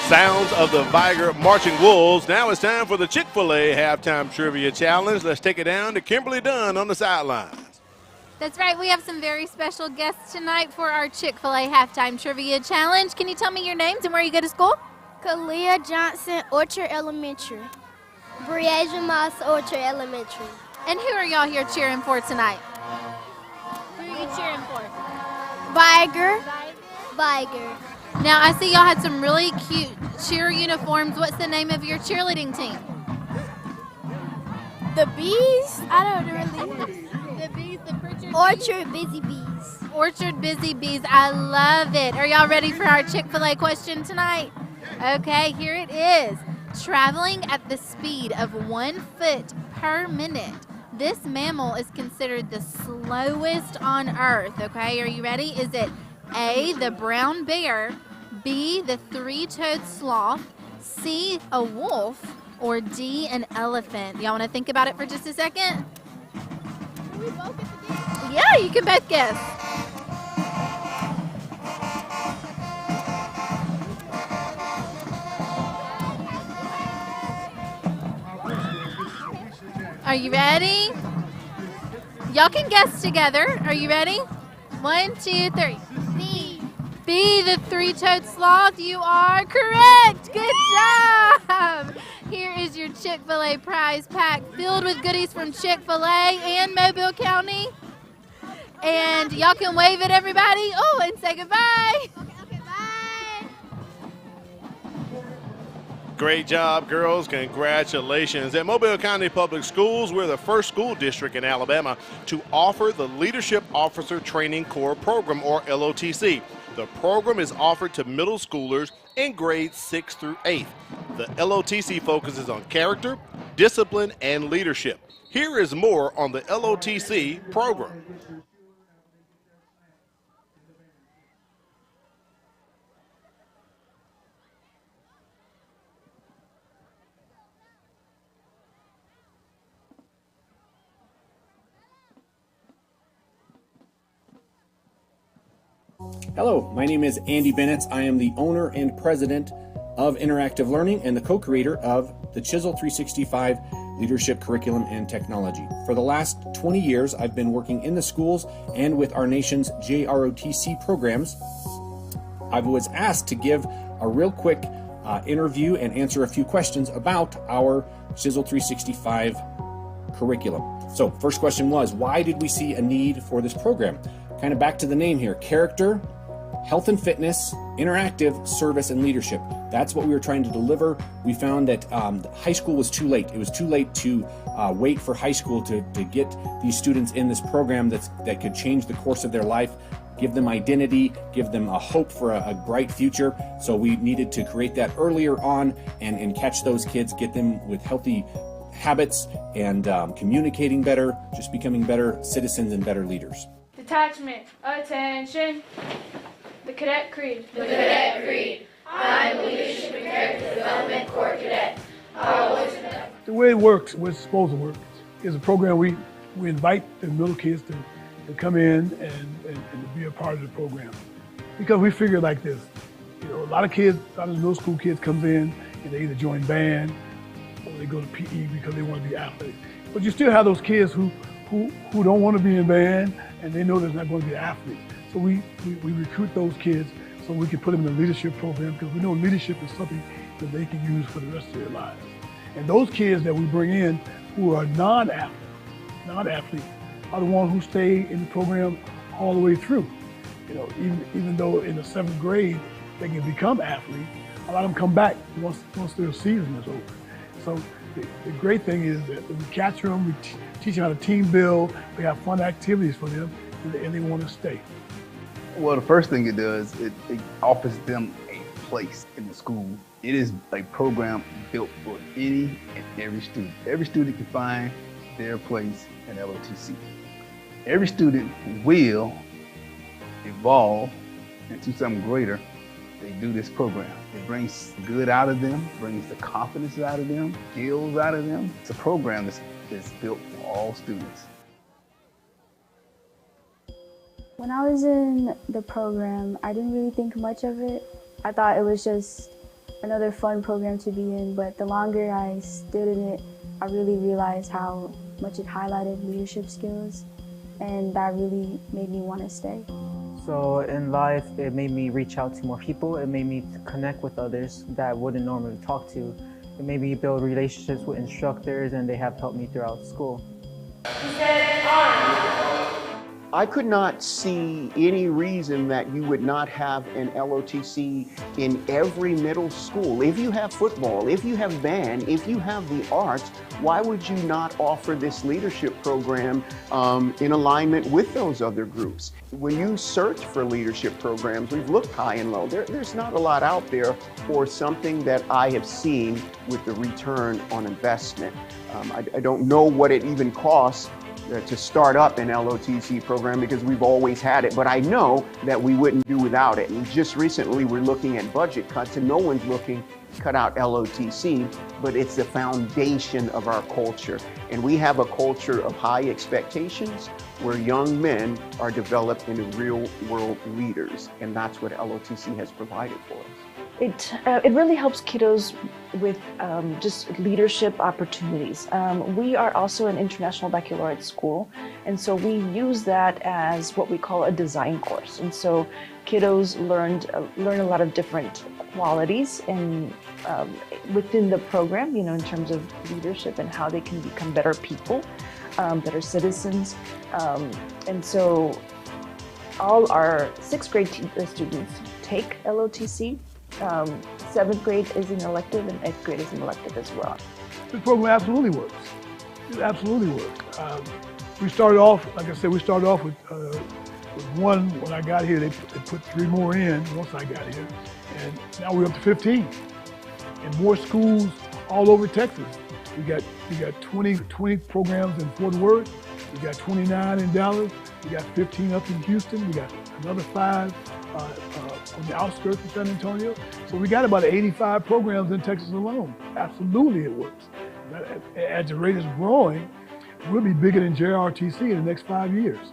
Sounds of the Viger Marching Wolves. Now it's time for the Chick-fil-A Halftime Trivia Challenge. Let's take it down to Kimberly Dunn on the sidelines. That's right. We have some very special guests tonight for our Chick-fil-A Halftime Trivia Challenge. Can you tell me your names and where you go to school? Kalia Johnson, Orchard Elementary. Briasia Moss, Orchard Elementary. And who are y'all here cheering for tonight? Who are you cheering for? Viger. Viger. Now, I see y'all had some really cute cheer uniforms. What's the name of your cheerleading team? The Bees? I don't really. The Bees, the Pritchard Orchard Busy Bees. Orchard Busy Bees. I love it. Are y'all ready for our Chick-fil-A question tonight? Okay, here it is. Traveling at the speed of 1 foot per minute, this mammal is considered the slowest on Earth. Okay, are you ready? Is it A, the brown bear, B, the three-toed sloth, C, a wolf, or D, an elephant? Y'all want to think about it for just a second? Can we both get to guess? Yeah, you can both guess. Are you ready? Y'all can guess together. Are you ready? 1, 2, 3. B. B, the three-toed sloth. You are correct. Good job. Here is your Chick-fil-A prize pack filled with goodies from Chick-fil-A and Mobile County. And y'all can wave at everybody. Oh, and say goodbye. Okay, bye. Great job, girls. Congratulations. At Mobile County Public Schools, we're the first school district in Alabama to offer the Leadership Officer Training Corps Program, or LOTC. The program is offered to middle schoolers in grades 6 through 8. The LOTC focuses on character, discipline, and leadership. Here is more on the LOTC program. Hello, my name is Andy Bennett. I am the owner and president of Interactive Learning and the co-creator of the Chisel 365 Leadership Curriculum and Technology. For the last 20 years, I've been working in the schools and with our nation's JROTC programs. I was asked to give a real quick interview and answer a few questions about our Chisel 365 curriculum. So first question was, why did we see a need for this program? Kind of back to the name here, character, health and fitness, interactive, service, and leadership. That's what we were trying to deliver. We found that high school was too late. It was too late to wait for high school to get these students in this program that could change the course of their life, give them identity, give them a hope for a bright future. So we needed to create that earlier on and catch those kids, get them with healthy habits and communicating better, just becoming better citizens and better leaders. Detachment, attention. The Cadet Creed. The Cadet Creed. I am Leadership and Character Development Corps Cadet. The way it works, what's supposed to work, is a program we invite the middle kids to come in and to be a part of the program. Because we figure like this, you know, a lot of the middle school kids comes in and they either join band or they go to PE because they want to be athletes. But you still have those kids who don't want to be in band and they know they're not going to be athletes. So we recruit those kids so we can put them in the leadership program because we know leadership is something that they can use for the rest of their lives. And those kids that we bring in who are non-athletes are the ones who stay in the program all the way through. You know, even though in the 7th grade they can become athletes, a lot of them come back once their season is over. So the great thing is that we capture them, we teach them how to team build, we have fun activities for them, and they want to stay. Well, the first thing it does, it offers them a place in the school. It is a program built for any and every student. Every student can find their place in LOTC. Every student will evolve into something greater. They do this program. It brings good out of them, brings the confidence out of them, skills out of them. It's a program that's built for all students. When I was in the program, I didn't really think much of it. I thought it was just another fun program to be in, but the longer I stood in it, I really realized how much it highlighted leadership skills, and that really made me want to stay. So in life, it made me reach out to more people. It made me connect with others that I wouldn't normally talk to. It made me build relationships with instructors, and they have helped me throughout school. I could not see any reason that you would not have an LOTC in every middle school. If you have football, if you have band, if you have the arts, why would you not offer this leadership program in alignment with those other groups? When you search for leadership programs, we've looked high and low. There's not a lot out there for something that I have seen with the return on investment. I don't know what it even costs to start up an LOTC program because we've always had it, but I know that we wouldn't do without it. And just recently we're looking at budget cuts, and no one's looking to cut out LOTC, but it's the foundation of our culture. And we have a culture of high expectations where young men are developed into real world leaders, and that's what LOTC has provided for us. It really helps kiddos with just leadership opportunities. We are also an international baccalaureate school, and so we use that as what we call a design course. And so kiddos learn a lot of different qualities and within the program, you know, in terms of leadership and how they can become better people, better citizens. And so all our 6th grade students take LOTC. 7th grade is an elective and 8th grade is an elective as well. This program absolutely works. It absolutely works. We started off, like I said, with one when I got here. They put 3 more in once I got here, and now we're up to 15. And more schools all over Texas. We got 20 programs in Fort Worth. We got 29 in Dallas. We got 15 up in Houston. We got another 5 on the outskirts of San Antonio. So we got about 85 programs in Texas alone. Absolutely it works. As the rate is growing, we'll be bigger than JROTC in the next 5 years.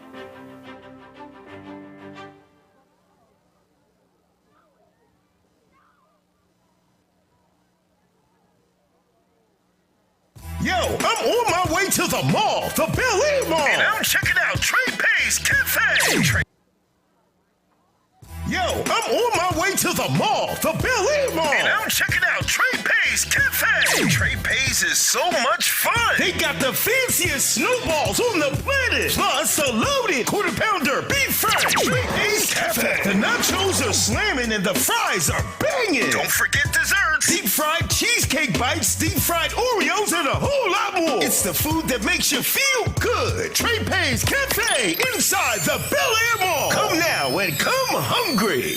Yo, I'm on my way to the mall, the Bel Air Mall. And I'm checking out Trey Pay's Cafe. Yo, I'm on my way to the mall, the Bel Air Mall. And I'm checking out Trey Pay's Cafe. Trey Pay's is so much fun. They got the fanciest snowballs on the planet. Plus a loaded quarter-pounder beef fry. Trey Pay's Cafe. The nachos are slamming and the fries are banging. Don't forget desserts. Deep-fried cheesecake bites, deep-fried Oreos, and a whole lot more. It's the food that makes you feel good. Trey Pay's Cafe inside the Bel Air Mall. Come now and come hungry.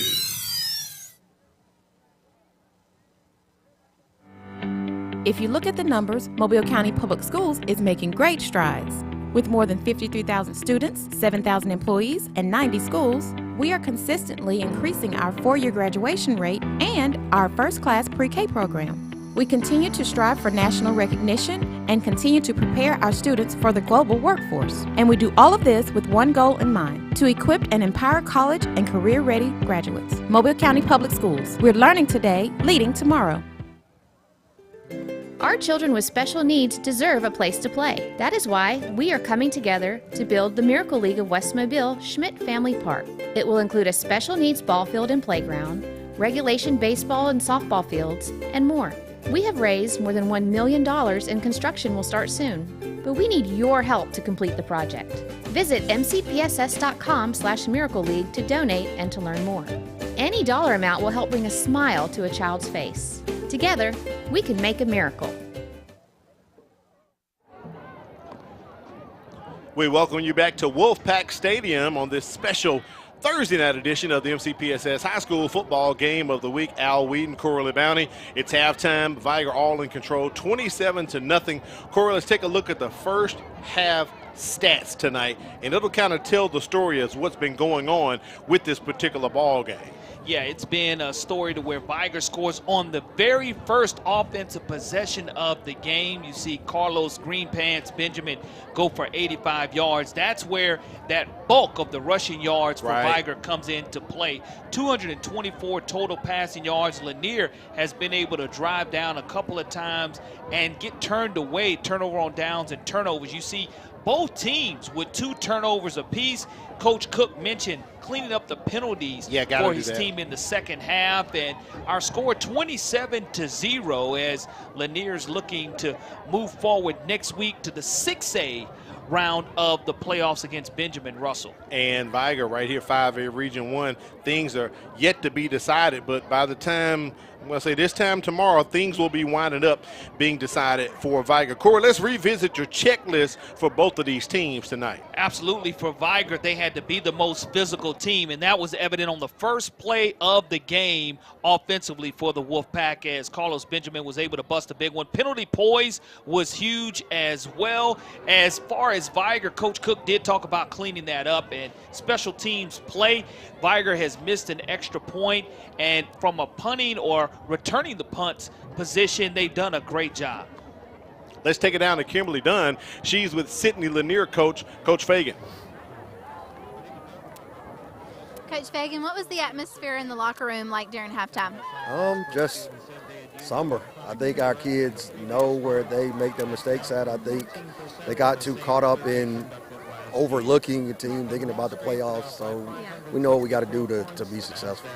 If you look at the numbers, Mobile County Public Schools is making great strides. With more than 53,000 students, 7,000 employees, and 90 schools, we are consistently increasing our 4-year graduation rate and our first-class pre-K program. We continue to strive for national recognition and continue to prepare our students for the global workforce. And we do all of this with one goal in mind, to equip and empower college and career-ready graduates. Mobile County Public Schools. We're learning today, leading tomorrow. Our children with special needs deserve a place to play. That is why we are coming together to build the Miracle League of West Mobile Schmidt Family Park. It will include a special needs ball field and playground, regulation baseball and softball fields, and more. We have raised more than $1 million and construction will start soon. But we need your help to complete the project. Visit MCPSS.com/Miracle League to donate and to learn more. Any dollar amount will help bring a smile to a child's face. Together, we can make a miracle. We welcome you back to Wolfpack Stadium on this special Thursday night edition of the MCPSS High School Football Game of the Week. Al Wheaton, Coralie Bounty. It's halftime. Viger all in control, 27-0. Coralie, let's take a look at the first half stats tonight, and it'll kind of tell the story as what's been going on with this particular ball game. Yeah, it's been a story to where Viger scores on the very first offensive possession of the game. You see Carlos Greenpants Benjamin go for 85 yards. That's where that bulk of the rushing yards for Viger comes into play. 224 total passing yards. Lanir has been able to drive down a couple of times and get turned away, turnover on downs and turnovers. You see both teams with 2 turnovers apiece. Coach Cook mentioned cleaning up the penalties for his team in the second half, and our score 27-0 as Lanier's looking to move forward next week to the 6A round of the playoffs against Benjamin Russell. and Viger right here, 5A Region 1. Things are yet to be decided, but by the time, this time tomorrow, things will be winding up being decided for Viger. Corey, let's revisit your checklist for both of these teams tonight. Absolutely. For Viger, they had to be the most physical team, and that was evident on the first play of the game offensively for the Wolfpack as Carlos Benjamin was able to bust a big one. Penalty poise was huge as well. As far as Viger, Coach Cook did talk about cleaning that up, and special teams play. Viger has missed an extra point, and from a punting or returning the punts position, they've done a great job. Let's take it down to Kimberly Dunn. She's with Sidney Lanier coach, Coach Fagan. Coach Fagan, what was the atmosphere in the locker room like during halftime? Just somber. I think our kids know where they make their mistakes at. I think they got too caught up in overlooking a team, thinking about the playoffs. So we know what we got to do to be successful.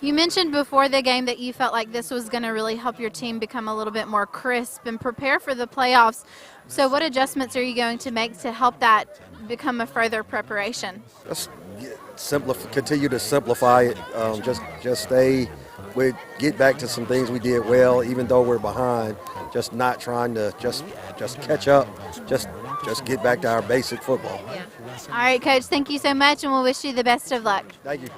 You mentioned before the game that you felt like this was going to really help your team become a little bit more crisp and prepare for the playoffs. So what adjustments are you going to make to help that become a further preparation? Just continue to simplify it. Just stay. We get back to some things we did well, even though we're behind. Just not trying to just catch up. Just get back to our basic football. Yeah. All right, Coach, thank you so much, and we'll wish you the best of luck. Thank you.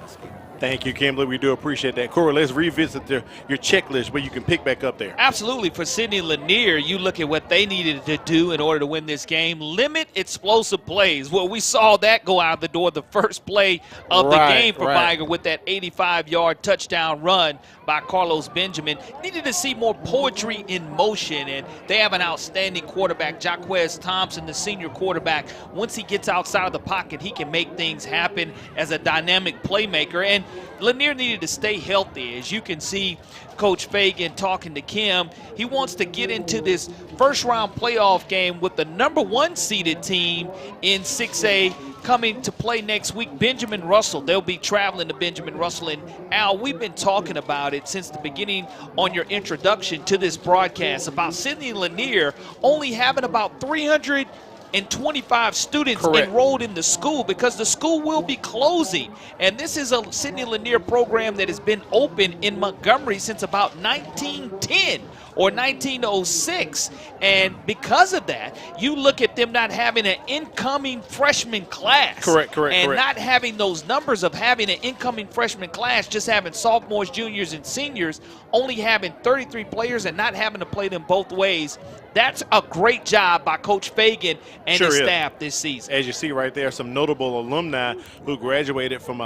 Thank you, Kimberly. We do appreciate that. Corey, let's revisit your checklist where you can pick back up there. Absolutely. For Sidney Lanier, you look at what they needed to do in order to win this game. Limit explosive plays. Well, we saw that go out the door the first play of the game for Viger with that 85-yard touchdown run by Carlos Benjamin. Needed to see more poetry in motion, and they have an outstanding quarterback, Jaquez Thompson, the senior quarterback. Once he gets outside of the pocket, he can make things happen as a dynamic playmaker. And Lanier needed to stay healthy. As you can see, Coach Fagan talking to Kim, he wants to get into this first-round playoff game with the #1 seeded team in 6A coming to play next week, Benjamin Russell. They'll be traveling to Benjamin Russell. And Al, we've been talking about it since the beginning on your introduction to this broadcast about Sidney Lanier only having about 325 students enrolled in the school because the school will be closing. And this is a Sidney Lanier program that has been open in Montgomery since about 1910 or 1906. And because of that, you look at them not having an incoming freshman class. Correct. Not having those numbers of having an incoming freshman class, just having sophomores, juniors, and seniors, only having 33 players and not having to play them both ways. That's a great job by Coach Fagan and his staff this season. As you see right there, some notable alumni who graduated from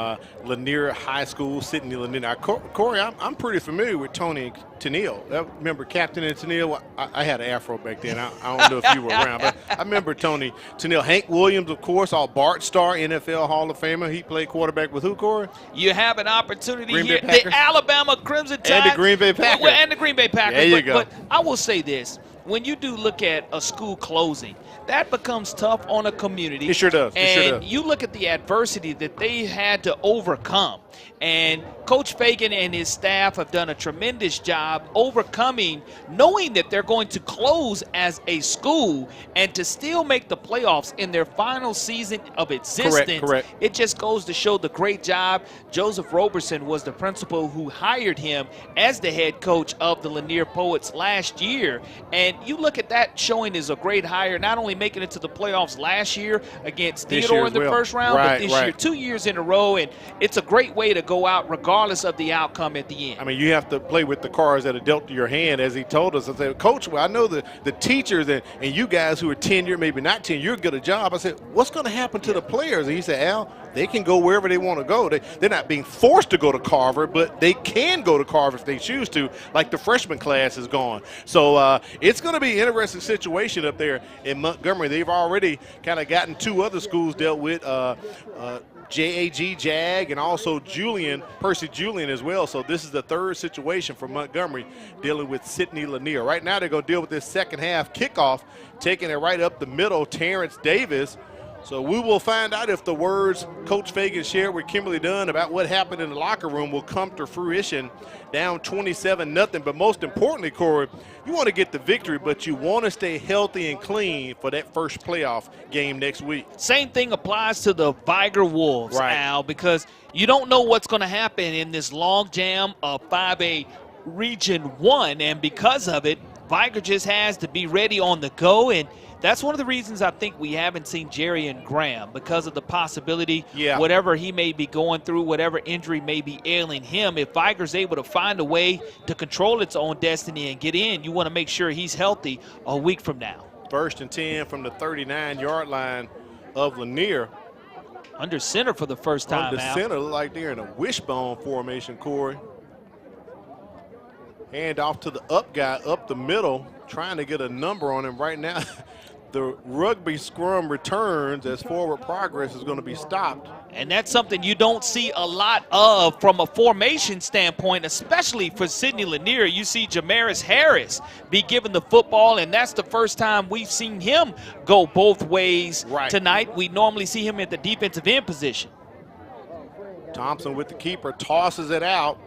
Lanier High School, Sidney Lanier. Now, Corey, I'm pretty familiar with Tony Tennille. Remember Captain and Tennille? I had an afro back then. I don't know if you were around, but I remember Tony Tennille. Hank Williams, of course, all Bart Starr, NFL Hall of Famer. He played quarterback with who, Corey? You have an opportunity here. The Alabama Crimson Tide. And the Green Bay Packers. And the Green Bay Packers. There you go. But I will say this. When you do look at a school closing, that becomes tough on a community. It sure does. And you look at the adversity that they had to overcome. And Coach Fagan and his staff have done a tremendous job overcoming, knowing that they're going to close as a school and to still make the playoffs in their final season of existence. Correct. It just goes to show the great job. Joseph Roberson was the principal who hired him as the head coach of the Lanier Poets last year. And you look at that showing is a great hire, not only making it to the playoffs last year against Theodore in the first round, but this year 2 years in a row. And it's a great way to go out regardless of the outcome at the end. I mean, you have to play with the cards that are dealt to your hand, as he told us. I said, Coach, well, I know the teachers and you guys who are tenured, maybe not tenured, you're good at a job. I said, what's going to happen to the players? And he said, Al, they can go wherever they want to go. They're not being forced to go to Carver, but they can go to Carver if they choose to, like the freshman class is gone. So it's going to be an interesting situation up there in Montgomery. They've already kind of gotten 2 other schools dealt with, Jag, and also Percy Julian as well. So this is the 3rd situation for Montgomery dealing with Sidney Lanier. Right now they're going to deal with this second half kickoff, taking it right up the middle. Terrence Davis So we will find out if the words Coach Fagan shared with Kimberly Dunn about what happened in the locker room will come to fruition. Down 27-0. But most importantly, Corey, you want to get the victory, but you want to stay healthy and clean for that first playoff game next week. Same thing applies to the Viger Wolves, Al, because you don't know what's going to happen in this long jam of 5A Region 1, and because of it, Viger just has to be ready on the go, and that's one of the reasons I think we haven't seen Jerry and Graham, because of the possibility, whatever he may be going through, whatever injury may be ailing him, if Viger's able to find a way to control its own destiny and get in, you want to make sure he's healthy a week from now. 1st and 10 from the 39-yard line of Lanier. Under center for the first time, Under center, look like they're in a wishbone formation, Corey. Hand off to the up guy, up the middle, trying to get a number on him right now. The rugby scrum returns as forward progress is going to be stopped. And that's something you don't see a lot of from a formation standpoint, especially for Sidney Lanier. You see Jamaris Harris be given the football, and that's the first time we've seen him go both ways tonight. We normally see him at the defensive end position. Thompson with the keeper tosses it out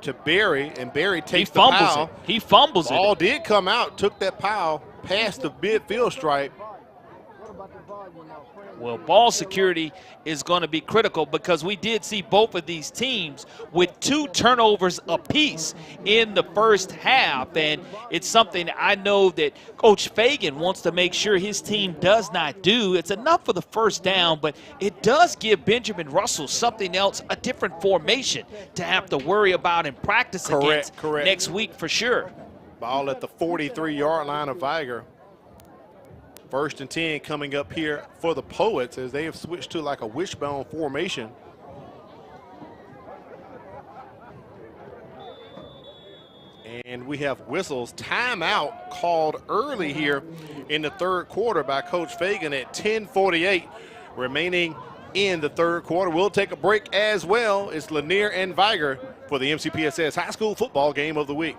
to Barry, and Barry takes the pile. He fumbles it. Ball did come out, took that pile past the midfield stripe. Well, ball security is going to be critical because we did see both of these teams with 2 turnovers apiece in the first half, and it's something I know that Coach Fagan wants to make sure his team does not do. It's enough for the first down, but it does give Benjamin Russell something else, a different formation to have to worry about and practice against next week for sure. Ball at the 43-yard line of Viger. 1st and 10 coming up here for the Poets as they have switched to like a wishbone formation. And we have whistles. Timeout called early here in the 3rd quarter by Coach Fagan at 10:48 remaining in the 3rd quarter. We'll take a break as well. It's Lanir and Viger for the MCPSS High School Football Game of the Week.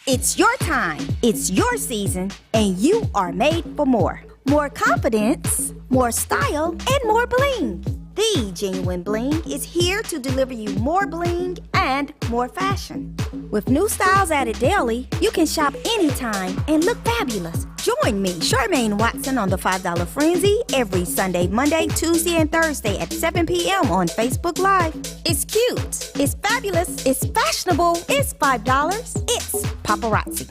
It's your time, it's your season, and you are made for more. More confidence, more style, and more bling. The Genuine Bling is here to deliver you more bling and more fashion. With new styles added daily, you can shop anytime and look fabulous. Join me, Charmaine Watson, on the $5 Frenzy every Sunday, Monday, Tuesday, and Thursday at 7 p.m. on Facebook Live. It's cute, it's fabulous, it's fashionable, it's $5, it's paparazzi.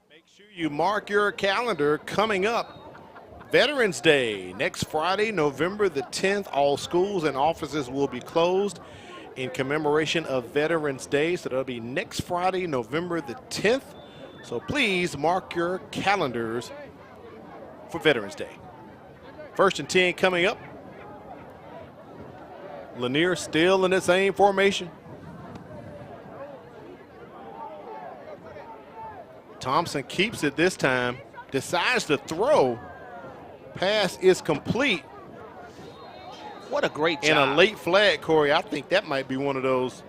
Make sure you mark your calendar coming up. Veterans Day, next Friday, November the 10th. All schools and offices will be closed in commemoration of Veterans Day. So that'll be next Friday, November the 10th. So please mark your calendars for Veterans Day. 1st and 10 coming up. Lanier still in the same formation. Thompson keeps it this time, decides to throw. Pass is complete. What a great job. And a late flag, Corey. I think that might be one of those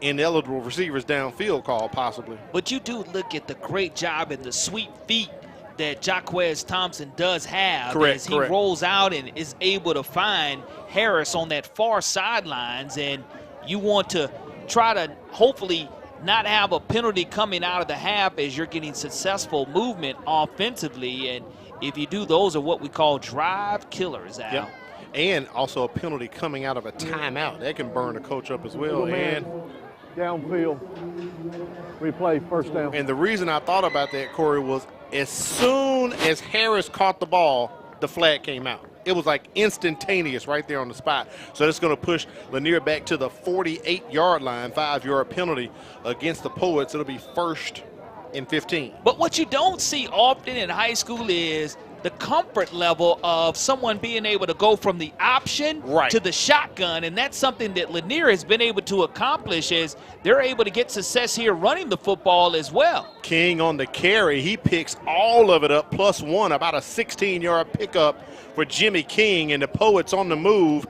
ineligible receivers downfield call, possibly. But you do look at the great job and the sweet feet that Jaquez Thompson does have as he rolls out and is able to find Harris on that far sidelines. And you want to try to hopefully not have a penalty coming out of the half as you're getting successful movement offensively. And if you do, those are what we call drive killers, Al. Yep. And also a penalty coming out of a timeout. That can burn a coach up as well. And downfield, replay, 1st down. And the reason I thought about that, Corey, was as soon as Harris caught the ball, the flag came out. It was like instantaneous right there on the spot. So it's going to push Lanier back to the 48-yard line, 5-yard penalty against the Poets. It'll be 1st and 15. But what you don't see often in high school is the comfort level of someone being able to go from the option to the shotgun, and that's something that Lanir has been able to accomplish as they're able to get success here running the football as well. King on the carry. He picks all of it up, +1, about a 16-yard pickup for Jimmy King, and the Poets on the move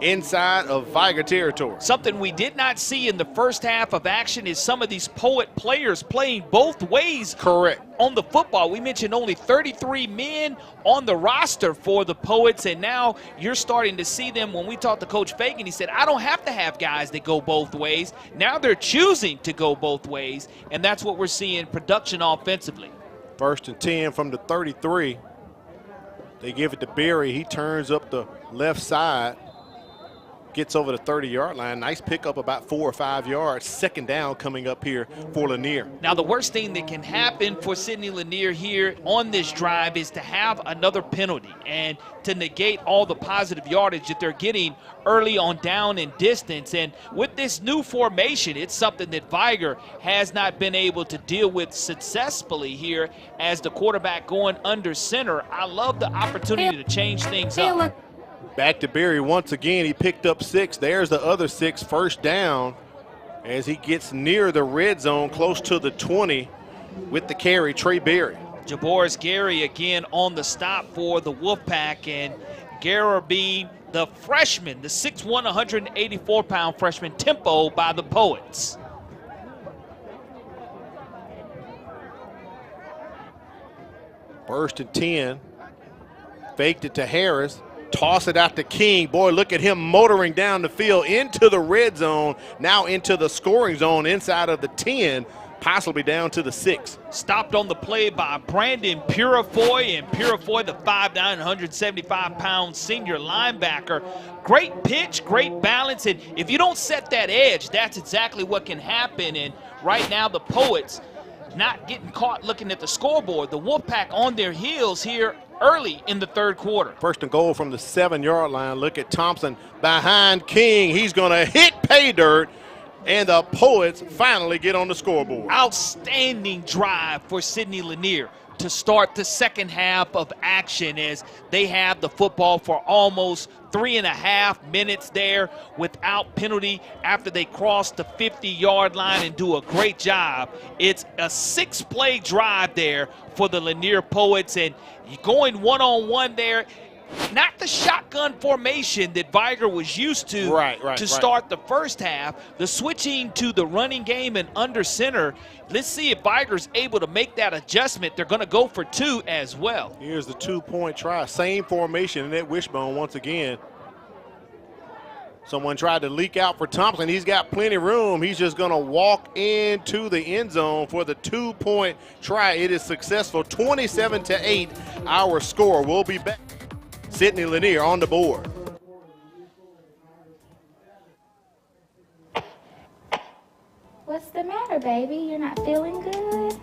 inside of Viger territory. Something we did not see in the first half of action is some of these Poet players playing both ways. Correct. On the football, we mentioned only 33 men on the roster for the Poets, and now you're starting to see them. When we talked to Coach Fagan, he said, I don't have to have guys that go both ways. Now they're choosing to go both ways, and that's what we're seeing production offensively. 1st and 10 from the 33. They give it to Berry. He turns up the left side, gets over the 30-yard line. Nice pickup, about 4 or 5 yards. 2nd down coming up here for Lanier. Now, the worst thing that can happen for Sidney Lanier here on this drive is to have another penalty and to negate all the positive yardage that they're getting early on down and distance. And with this new formation, it's something that Viger has not been able to deal with successfully here as the quarterback going under center. I love the opportunity to change things up. Back to Berry once again. He picked up 6. There's the other 6, 1st down, as he gets near the red zone, close to the 20 with the carry, Trey Berry. Jaboris Gary again on the stop for the Wolfpack, and Gary being the freshman, the 6'1", 184-pound freshman, tempoed by the Poets. First and 10. Faked it to Harris. Toss it out to King. Boy, look at him motoring down the field into the red zone, now into the scoring zone inside of the 10, possibly down to the 6. Stopped on the play by Brandon Purifoy, and Purifoy, the 5'9", 175-pound senior linebacker. Great pitch, great balance, and if you don't set that edge, that's exactly what can happen. And right now the Poets not getting caught looking at the scoreboard. The Wolfpack on their heels here early in the 3rd quarter. 1st and goal from the 7-yard line. Look at Thompson behind King. He's going to hit pay dirt, and the Poets finally get on the scoreboard. Outstanding drive for Sidney Lanier to start the 2nd half of action, as they have the football for almost 3.5 minutes there without penalty after they cross the 50-yard line and do a great job. It's a 6-play drive there for the Lanier Poets, and going one-on-one there. Not the shotgun formation that Viger was used to to start the first half. The switching to the running game and under center. Let's see if Viger's able to make that adjustment. They're going to go for 2 as well. Here's the 2-point try. Same formation in that wishbone once again. Someone tried to leak out for Thompson. He's got plenty of room. He's just going to walk into the end zone for the 2-point try. It is successful. 27-8, our score. We'll be back. Sidney Lanier on the board. What's the matter, baby? You're not feeling good?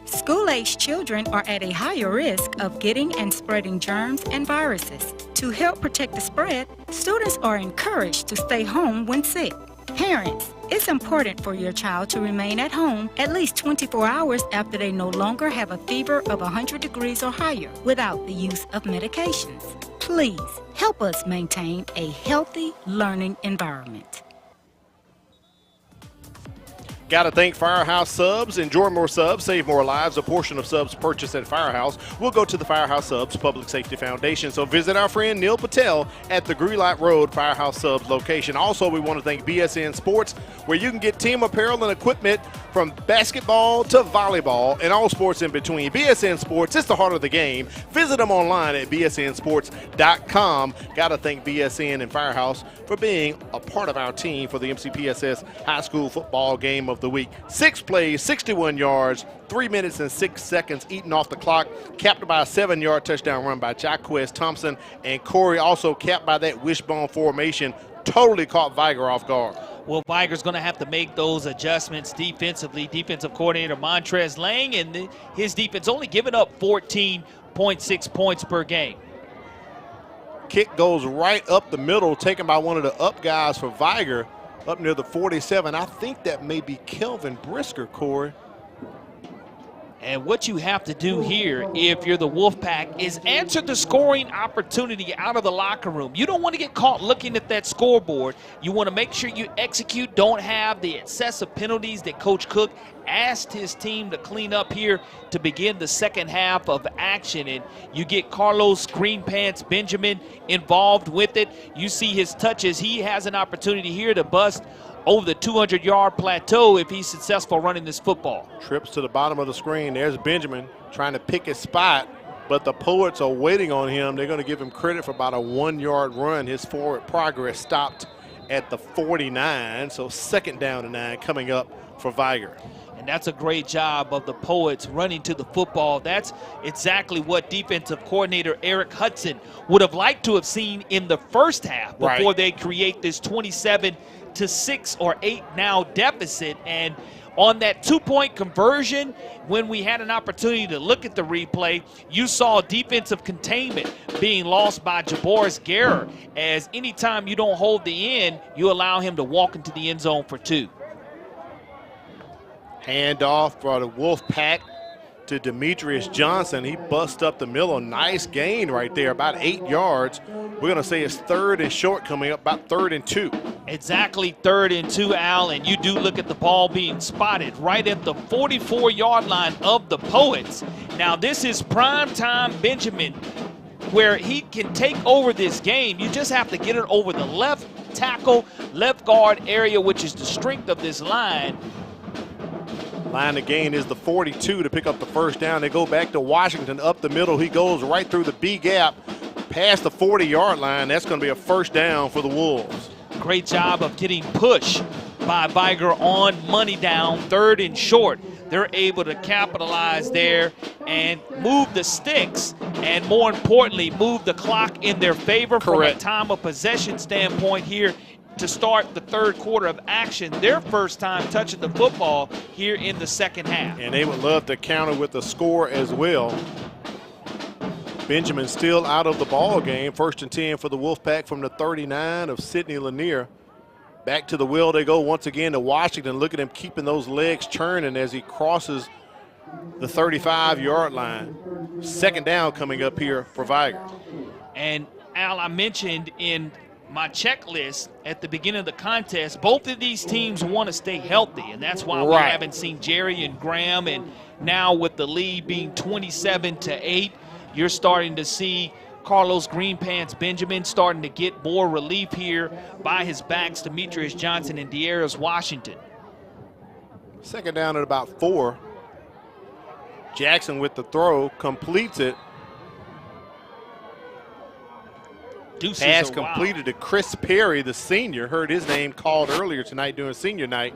School-aged children are at a higher risk of getting and spreading germs and viruses. To help protect the spread, students are encouraged to stay home when sick. Parents, it's important for your child to remain at home at least 24 hours after they no longer have a fever of 100 degrees or higher without the use of medications. Please help us maintain a healthy learning environment. Got to thank Firehouse Subs. Enjoy more subs, save more lives. A portion of subs purchased at Firehouse will go to the Firehouse Subs Public Safety Foundation. So visit our friend Neil Patel at the Greenlight Road Firehouse Subs location. Also, we want to thank BSN Sports, where you can get team apparel and equipment from basketball to volleyball and all sports in between. BSN Sports, it's the heart of the game. Visit them online at bsnsports.com. Got to thank BSN and Firehouse for being a part of our team for the MCPSS High School Football Game of the Week. 6 plays, 61 yards, 3 minutes and 6 seconds eaten off the clock, capped by a 7-yard touchdown run by Jaquez Thompson, and Corey also capped by that wishbone formation. Totally caught Viger off guard. Well, Viger's going to have to make those adjustments defensively. Defensive coordinator Montrez Lang and his defense only giving up 14.6 points per game. Kick goes right up the middle, taken by one of the up guys for Viger, up near the 47. I think that may be Kelvin Brisker, Corey. And what you have to do here, if you're the Wolfpack, is answer the scoring opportunity out of the locker room. You don't want to get caught looking at that scoreboard. You want to make sure you execute, don't have the excessive penalties that Coach Cook asked his team to clean up here to begin the second half of action. And you get Carlos Green Pants Benjamin involved with it. You see his touches. He has an opportunity here to bust over the 200-yard plateau if he's successful running this football. Trips to the bottom of the screen. There's Benjamin trying to pick his spot, but the Poets are waiting on him. They're going to give him credit for about a 1-yard run. His forward progress stopped at the 49, so 2nd down and 9 coming up for Viger. And that's a great job of the Poets running to the football. That's exactly what defensive coordinator Eric Hudson would have liked to have seen in the first half before they create this 27-6 or 8 now deficit. And on that 2-point conversion, when we had an opportunity to look at the replay, you saw defensive containment being lost by Jaboris Guerra, as anytime you don't hold the end, you allow him to walk into the end zone for 2. Handoff for the Wolfpack to Demetrius Johnson. He busts up the middle. Nice gain right there, about 8 yards. We're going to say it's 3rd and short coming up, about 3rd and 2. Exactly 3rd and 2, Al, and you do look at the ball being spotted right at the 44-yard line of the Poets. Now this is primetime Benjamin, where he can take over this game. You just have to get it over the left tackle, left guard area, which is the strength of this line. Line of gain is the 42 to pick up the 1st down. They go back to Washington up the middle. He goes right through the B gap past the 40-yard line. That's going to be a 1st down for the Wolves. Great job of getting pushed by Viger on money down, 3rd and short. They're able to capitalize there and move the sticks, and more importantly, move the clock in their favor. Correct. From a time of possession standpoint here to start the 3rd quarter of action, their first time touching the football here in the second half. And they would love to counter with a score as well. Benjamin still out of the ball game. 1st and 10 for the Wolfpack from the 39 of Sidney Lanier. Back to the wheel they go once again to Washington. Look at him keeping those legs churning as he crosses the 35-yard line. 2nd down coming up here for Viger. And Al, I mentioned in my checklist at the beginning of the contest, both of these teams want to stay healthy, and that's why we haven't seen Jerry and Graham. And now with the lead being 27-8, you're starting to see Carlos Green Pants Benjamin starting to get more relief here by his backs, Demetrius Johnson and De'Arius Washington. 2nd down at about 4. Jackson with the throw, completes it. Pass completed to Chris Perry, the senior. Heard his name called earlier tonight during senior night.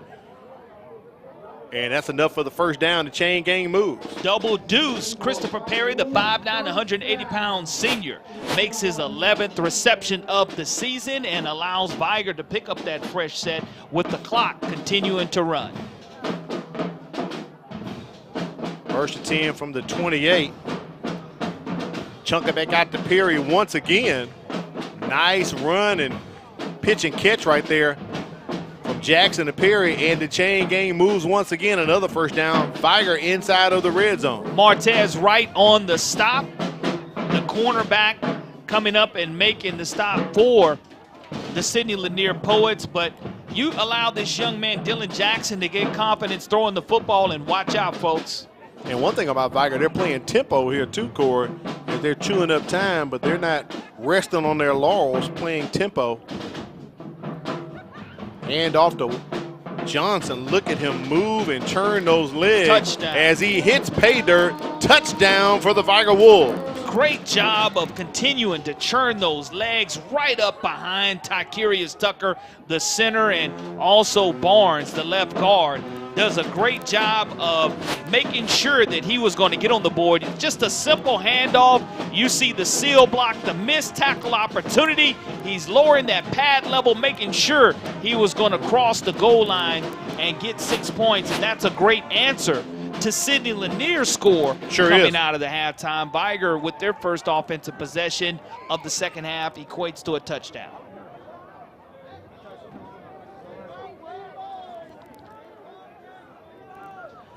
And that's enough for the 1st down. The chain gang moves. Double deuce. Christopher Perry, the 5'9", 180-pound senior, makes his 11th reception of the season and allows Viger to pick up that fresh set with the clock continuing to run. 1st and 10 from the 28. Chunk it back out to Perry once again. Nice run and pitch and catch right there from Jackson to Perry, and the chain gang moves once again. Another 1st down. Viger inside of the red zone. Martez right on the stop. The cornerback coming up and making the stop for the Sidney Lanier Poets, but you allow this young man, Dylan Jackson, to get confidence throwing the football, and watch out, folks. And one thing about Viger, they're playing tempo here too, Corey. They're chewing up time, but they're not resting on their laurels, playing tempo. Hand off to Johnson. Look at him move and turn those legs. Touchdown. As he hits pay dirt. Touchdown for the Viger Wolves. Great job of continuing to churn those legs right up behind Tykerius Tucker, the center, and also Barnes, the left guard. Does a great job of making sure that he was going to get on the board. Just a simple handoff. You see the seal block, the missed tackle opportunity. He's lowering that pad level, making sure he was going to cross the goal line and get 6 points, and that's a great answer to Sidney Lanier's score coming out of the halftime. Viger, with their first offensive possession of the second half, equates to a touchdown.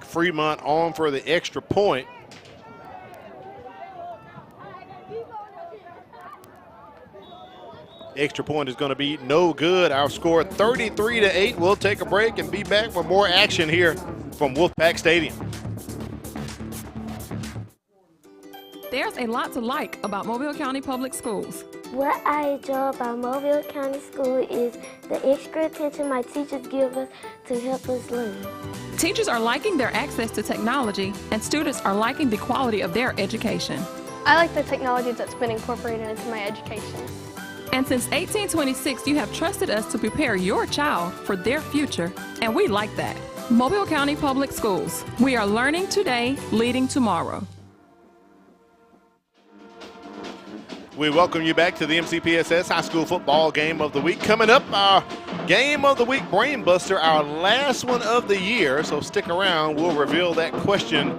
Fremont on for the extra point. Extra point is going to be no good. Our score 33-8. We'll take a break and be back with more action here from Wolfpack Stadium. There's a lot to like about Mobile County Public Schools. What I enjoy about Mobile County School is the extra attention my teachers give us to help us learn. Teachers are liking their access to technology, and students are liking the quality of their education. I like the technology that's been incorporated into my education. And since 1826, you have trusted us to prepare your child for their future, and we like that. Mobile County Public Schools. We are learning today, leading tomorrow. We welcome you back to the MCPSS High School Football Game of the Week. Coming up, our Game of the Week Brainbuster, our last one of the year. So stick around. We'll reveal that question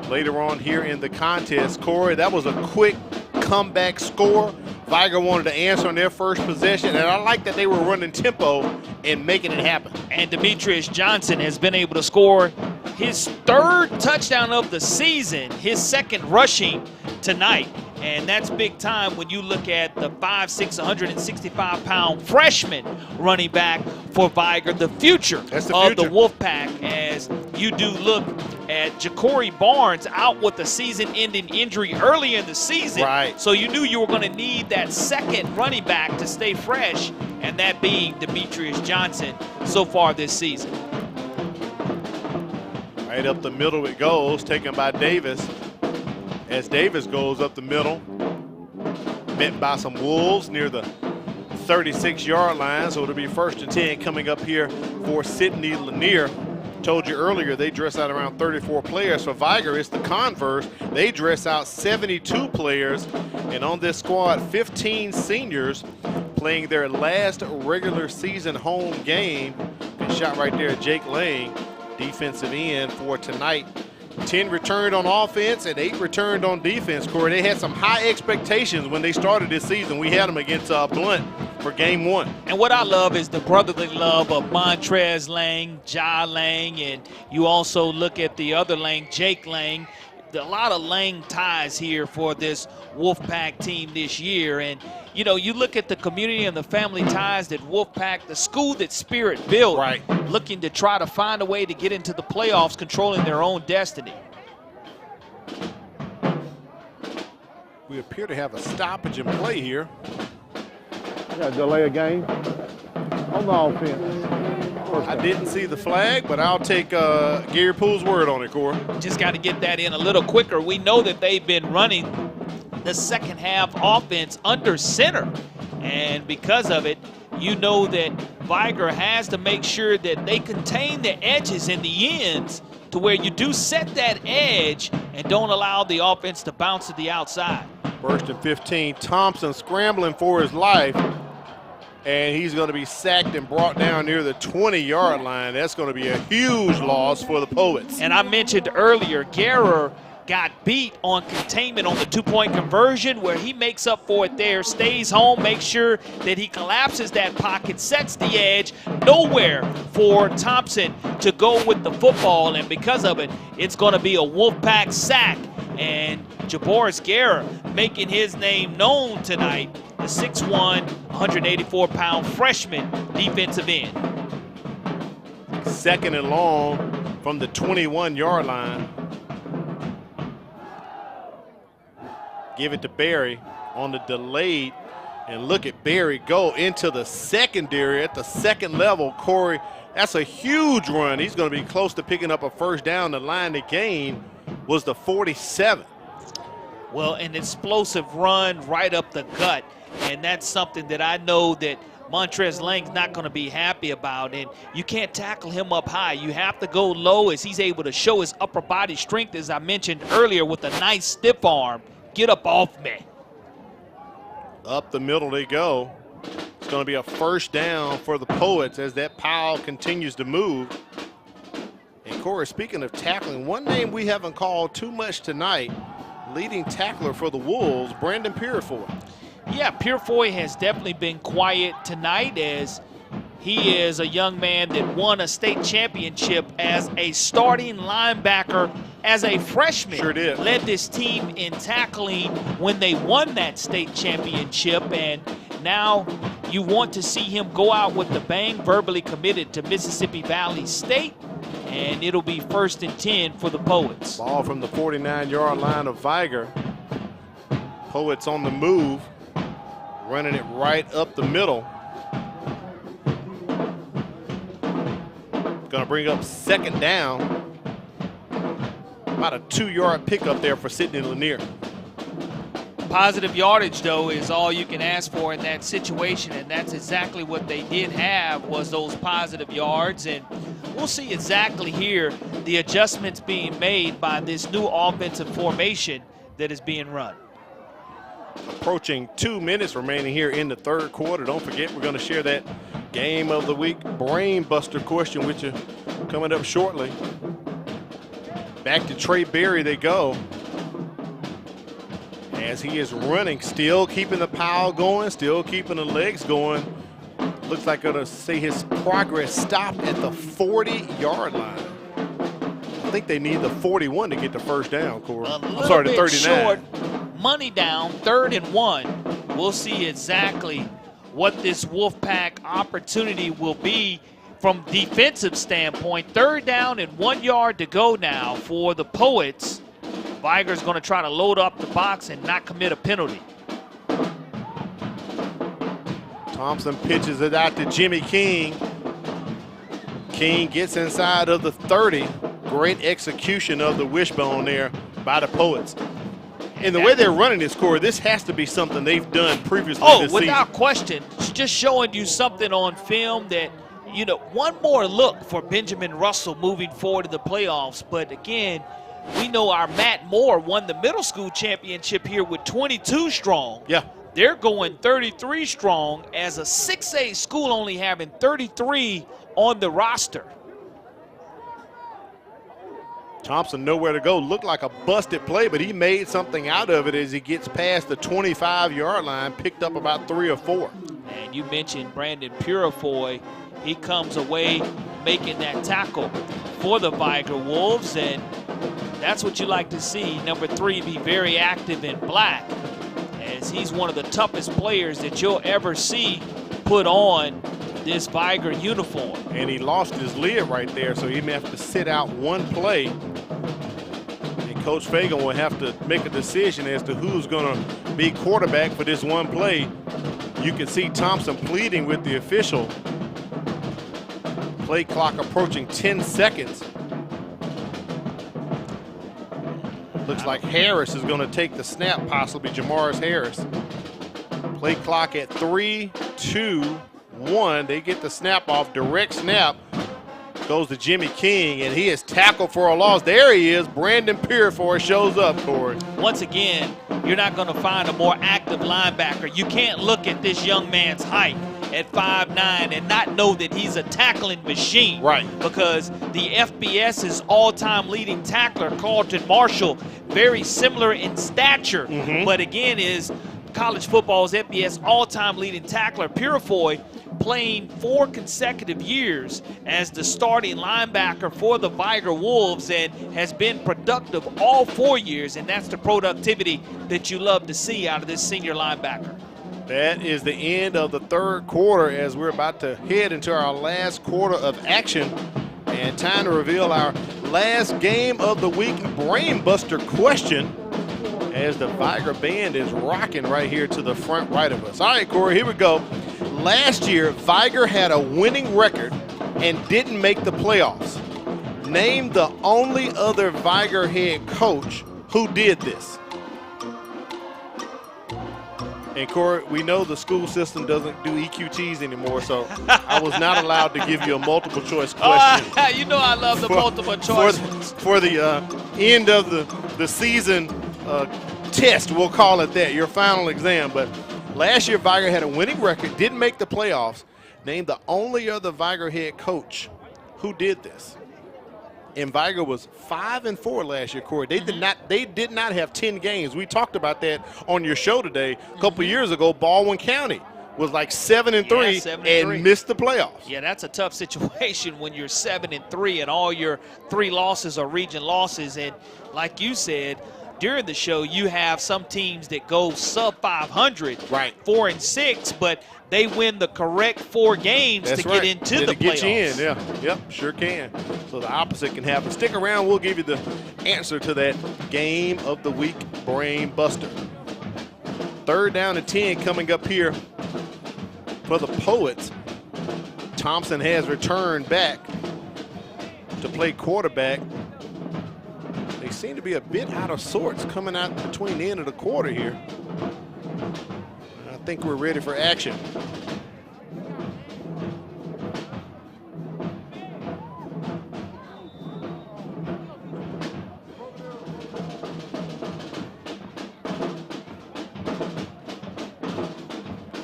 later on here in the contest. Corey, that was a quick comeback score. Viger wanted to answer on their first possession, and I like that they were running tempo and making it happen. And Demetrius Johnson has been able to score his third touchdown of the season, his second rushing tonight. And that's big time when you look at the 5'6", 165-pound freshman running back for Viger, the future of the Wolfpack, as you do look at Ja'Cory Barnes out with a season-ending injury early in the season. Right. So you knew you were going to need that second running back to stay fresh, and that being Demetrius Johnson so far this season. Right up the middle it goes, taken by Davis. As Davis goes up the middle, met by some Wolves near the 36-yard line, so it'll be 1st and 10 coming up here for Sidney Lanier. Told you earlier they dress out around 34 players. For Viger, it's the converse. They dress out 72 players, and on this squad, 15 seniors playing their last regular season home game. Good shot right there, Jake Lang, defensive end for tonight. 10 returned on offense and 8 returned on defense, Corey. They had some high expectations when they started this season. We had them against Blunt for game 1. And what I love is the brotherly love of Montrez Lang, Ja Lang, and you also look at the other Lang, Jake Lang. A lot of Lang ties here for this Wolfpack team this year. And, you know, you look at the community and the family ties that Wolfpack, the school that Spirit built, right, looking to try to find a way to get into the playoffs, controlling their own destiny. We appear to have a stoppage in play here. Got to delay a game on the offense. I didn't see the flag, but I'll take Gary Poole's word on it, Corey. Just got to get that in a little quicker. We know that they've been running the second half offense under center, and because of it, you know that Viger has to make sure that they contain the edges and the ends to where you do set that edge and don't allow the offense to bounce to the outside. 1st and 15, Thompson scrambling for his life, and he's going to be sacked and brought down near the 20-yard line. That's going to be a huge loss for the Poets. And I mentioned earlier, Guerrer got beat on containment on the 2-point conversion, where he makes up for it there, stays home, makes sure that he collapses that pocket, sets the edge, nowhere for Thompson to go with the football, and because of it, it's going to be a Wolfpack sack, and Jaboris Guerrer making his name known tonight, the 6'1", 184-pound freshman defensive end. 2nd and long from the 21-yard line. Give it to Barry on the delayed, and look at Barry go into the secondary at the second level. Corey, that's a huge run. He's going to be close to picking up a first down. The line to gain was the 47. Well, an explosive run right up the gut, and that's something that I know that Montrez Lang's not going to be happy about, and you can't tackle him up high. You have to go low as he's able to show his upper body strength, as I mentioned earlier, with a nice stiff arm. Get up off me. Up the middle they go. It's going to be a first down for the Poets as that pile continues to move. And Corey, speaking of tackling, one name we haven't called too much tonight, leading tackler for the Wolves, Brandon Purefoy. Yeah, Purefoy has definitely been quiet tonight, as He is a young man that won a state championship as a starting linebacker as a freshman. Sure did. Led this team in tackling when they won that state championship, and now you want to see him go out with the bang, verbally committed to Mississippi Valley State, and it'll be 1st and 10 for the Poets. Ball from the 49-yard line of Viger. Poets on the move, running it right up the middle. Going to bring up 2nd down. About a 2-yard pickup there for Sidney Lanier. Positive yardage, though, is all you can ask for in that situation, and that's exactly what they did have, was those positive yards. And we'll see exactly here the adjustments being made by this new offensive formation that is being run. Approaching 2 minutes remaining here in the 3rd quarter. Don't forget, we're going to share that Game of the Week brain buster question with you coming up shortly. Back to Trey Berry they go, as he is running, still keeping the power going, still keeping the legs going. Looks like going to see his progress stop at the 40-yard line. I think they need the 41 to get the 1st down, Corey. I'm sorry, the 39. Short, money down, 3rd and 1. We'll see exactly what this Wolfpack opportunity will be from defensive standpoint. 3rd down and 1 yard to go now for the Poets. Viger's going to try to load up the box and not commit a penalty. Thompson pitches it out to Jimmy King. King gets inside of the 30. Great execution of the wishbone there by the Poets. And the way they're running this, Corey, this has to be something they've done previously this season. Without question. It's just showing you something on film that, you know, one more look for Benjamin Russell moving forward to the playoffs. But again, we know our Matt Moore won the middle school championship here with 22 strong. Yeah. They're going 33 strong as a 6A school, only having 33 on the roster. Thompson nowhere to go. Looked like a busted play, but he made something out of it as he gets past the 25-yard line, picked up about 3 or 4. And you mentioned Brandon Purifoy. He comes away making that tackle for the Viger Wolves, and that's what you like to see. Number 3 be very active in black, as he's one of the toughest players that you'll ever see put on this Viger uniform. And he lost his lid right there, so he may have to sit out one play. And Coach Fagan will have to make a decision as to who's going to be quarterback for this one play. You can see Thompson pleading with the official. Play clock approaching 10 seconds. Looks like Harris is going to take the snap, possibly Jamaris Harris. Play clock at 3, 2, 1. They get the snap off. Direct snap goes to Jimmy King, and he is tackled for a loss. There he is. Brandon Purifoy shows up, Corey. Once again, you're not going to find a more active linebacker. You can't look at this young man's height at 5'9" and not know that he's a tackling machine. Right. Because the FBS's all-time leading tackler, Carlton Marshall, very similar in stature, but again is college football's FBS all-time leading tackler. Purifoy playing 4 consecutive years as the starting linebacker for the Viger Wolves and has been productive all 4 years, and that's the productivity that you love to see out of this senior linebacker. That is the end of the 3rd quarter as we're about to head into our last quarter of action, and time to reveal our last game of the week brain buster question, as the Viger band is rocking right here to the front right of us. All right, Corey, here we go. Last year, Viger had a winning record and didn't make the playoffs. Name the only other Viger head coach who did this. And Corey, we know the school system doesn't do EQTs anymore, so I was not allowed to give you a multiple choice question. You know I love the multiple choice. For the end of the season test, we'll call it that, your final exam. But last year, Viger had a winning record, didn't make the playoffs. Named the only other Viger head coach who did this. And Viger was 5-4 last year, Corey. They did not have 10 games. We talked about that on your show today. A couple years ago, Baldwin County was like 7-3 and missed the playoffs. Yeah, that's a tough situation when you're 7-3 and all your 3 losses are region losses. And like you said during the show, you have some teams that go sub 500, right, 4-6, but they win the correct 4 games to get into the playoffs. Get you in, yeah. Yep, sure can. So the opposite can happen. Stick around. We'll give you the answer to that game of the week brain buster. 3rd down and 10 coming up here for the Poets. Thompson has returned back to play quarterback. They seem to be a bit out of sorts coming out between the end of the quarter here. I think we're ready for action.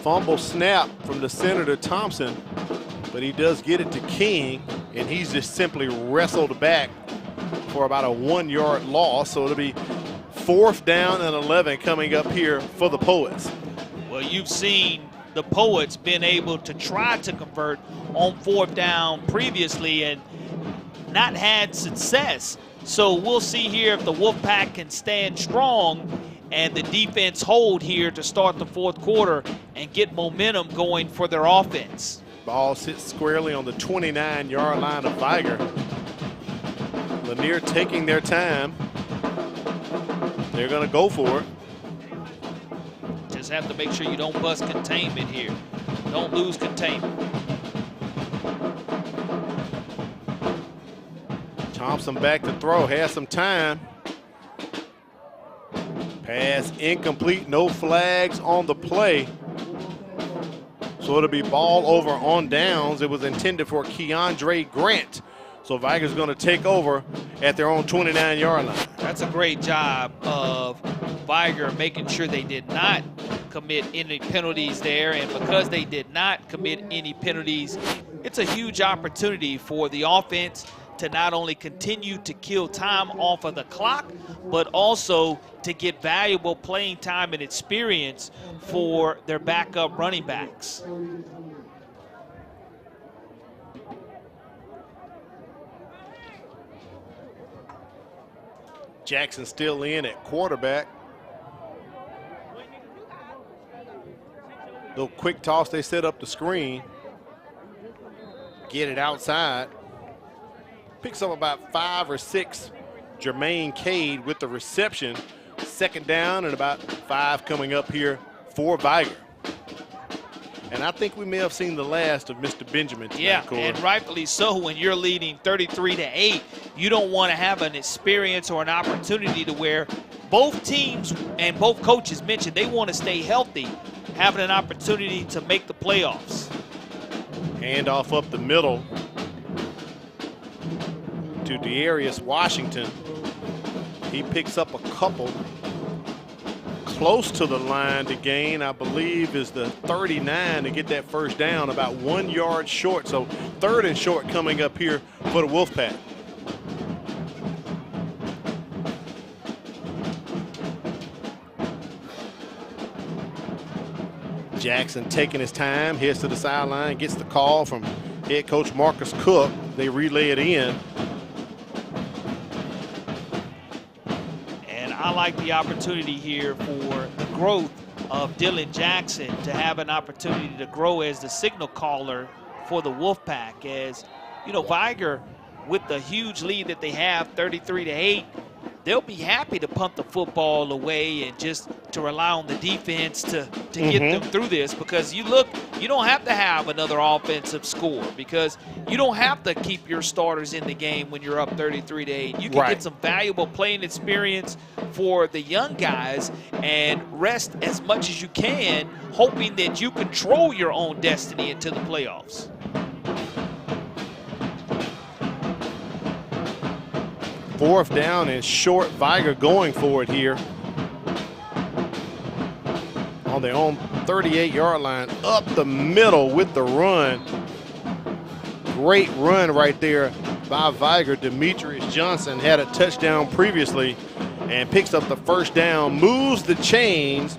Fumble snap from the center to Thompson, but he does get it to King, and he's just simply wrestled back for about a 1-yard loss. So it'll be 4th down and 11 coming up here for the Poets. Well, you've seen the Poets been able to try to convert on 4th down previously and not had success. So we'll see here if the Wolfpack can stand strong and the defense hold here to start the 4th quarter and get momentum going for their offense. Ball sits squarely on the 29-yard line of Viger. Lanier taking their time. They're going to go for it. Just have to make sure you don't bust containment here. Don't lose containment. Thompson back to throw, has some time. Pass incomplete, no flags on the play. So it'll be ball over on downs. It was intended for Keandre Grant. So Viger's going to take over at their own 29-yard line. That's a great job of Viger making sure they did not commit any penalties there. And because they did not commit any penalties, it's a huge opportunity for the offense to not only continue to kill time off of the clock, but also to get valuable playing time and experience for their backup running backs. Jackson still in at quarterback. Little quick toss, they set up the screen. Get it outside. Picks up about 5 or 6. Jermaine Cade with the reception. 2nd down and about 5 coming up here for Viger. And I think we may have seen the last of Mr. Benjamin tonight, yeah, Corey. And rightfully so. When you're leading 33-8, you don't want to have an experience or an opportunity to where both teams and both coaches mentioned they want to stay healthy, having an opportunity to make the playoffs. Handoff up the middle to Dearius Washington. He picks up a couple. Close to the line to gain, I believe, is the 39 to get that 1st down, about 1 yard short. So 3rd and short coming up here for the Wolfpack. Jackson taking his time, heads to the sideline, gets the call from head coach Marcus Cook. They relay it in. I like the opportunity here for the growth of Dylan Jackson to have an opportunity to grow as the signal caller for the Wolfpack. As you know, Viger, with the huge lead that they have, 33-8, they'll be happy to punt the football away and just to rely on the defense to get them through this, because you don't have to have another offensive score, because you don't have to keep your starters in the game when you're up 33-8. You can get some valuable playing experience for the young guys and rest as much as you can, hoping that you control your own destiny into the playoffs. Fourth down and short. Viger going for it here on their own 38-yard line, up the middle with the run. Great run right there by Viger. Demetrius Johnson had a touchdown previously and picks up the first down, moves the chains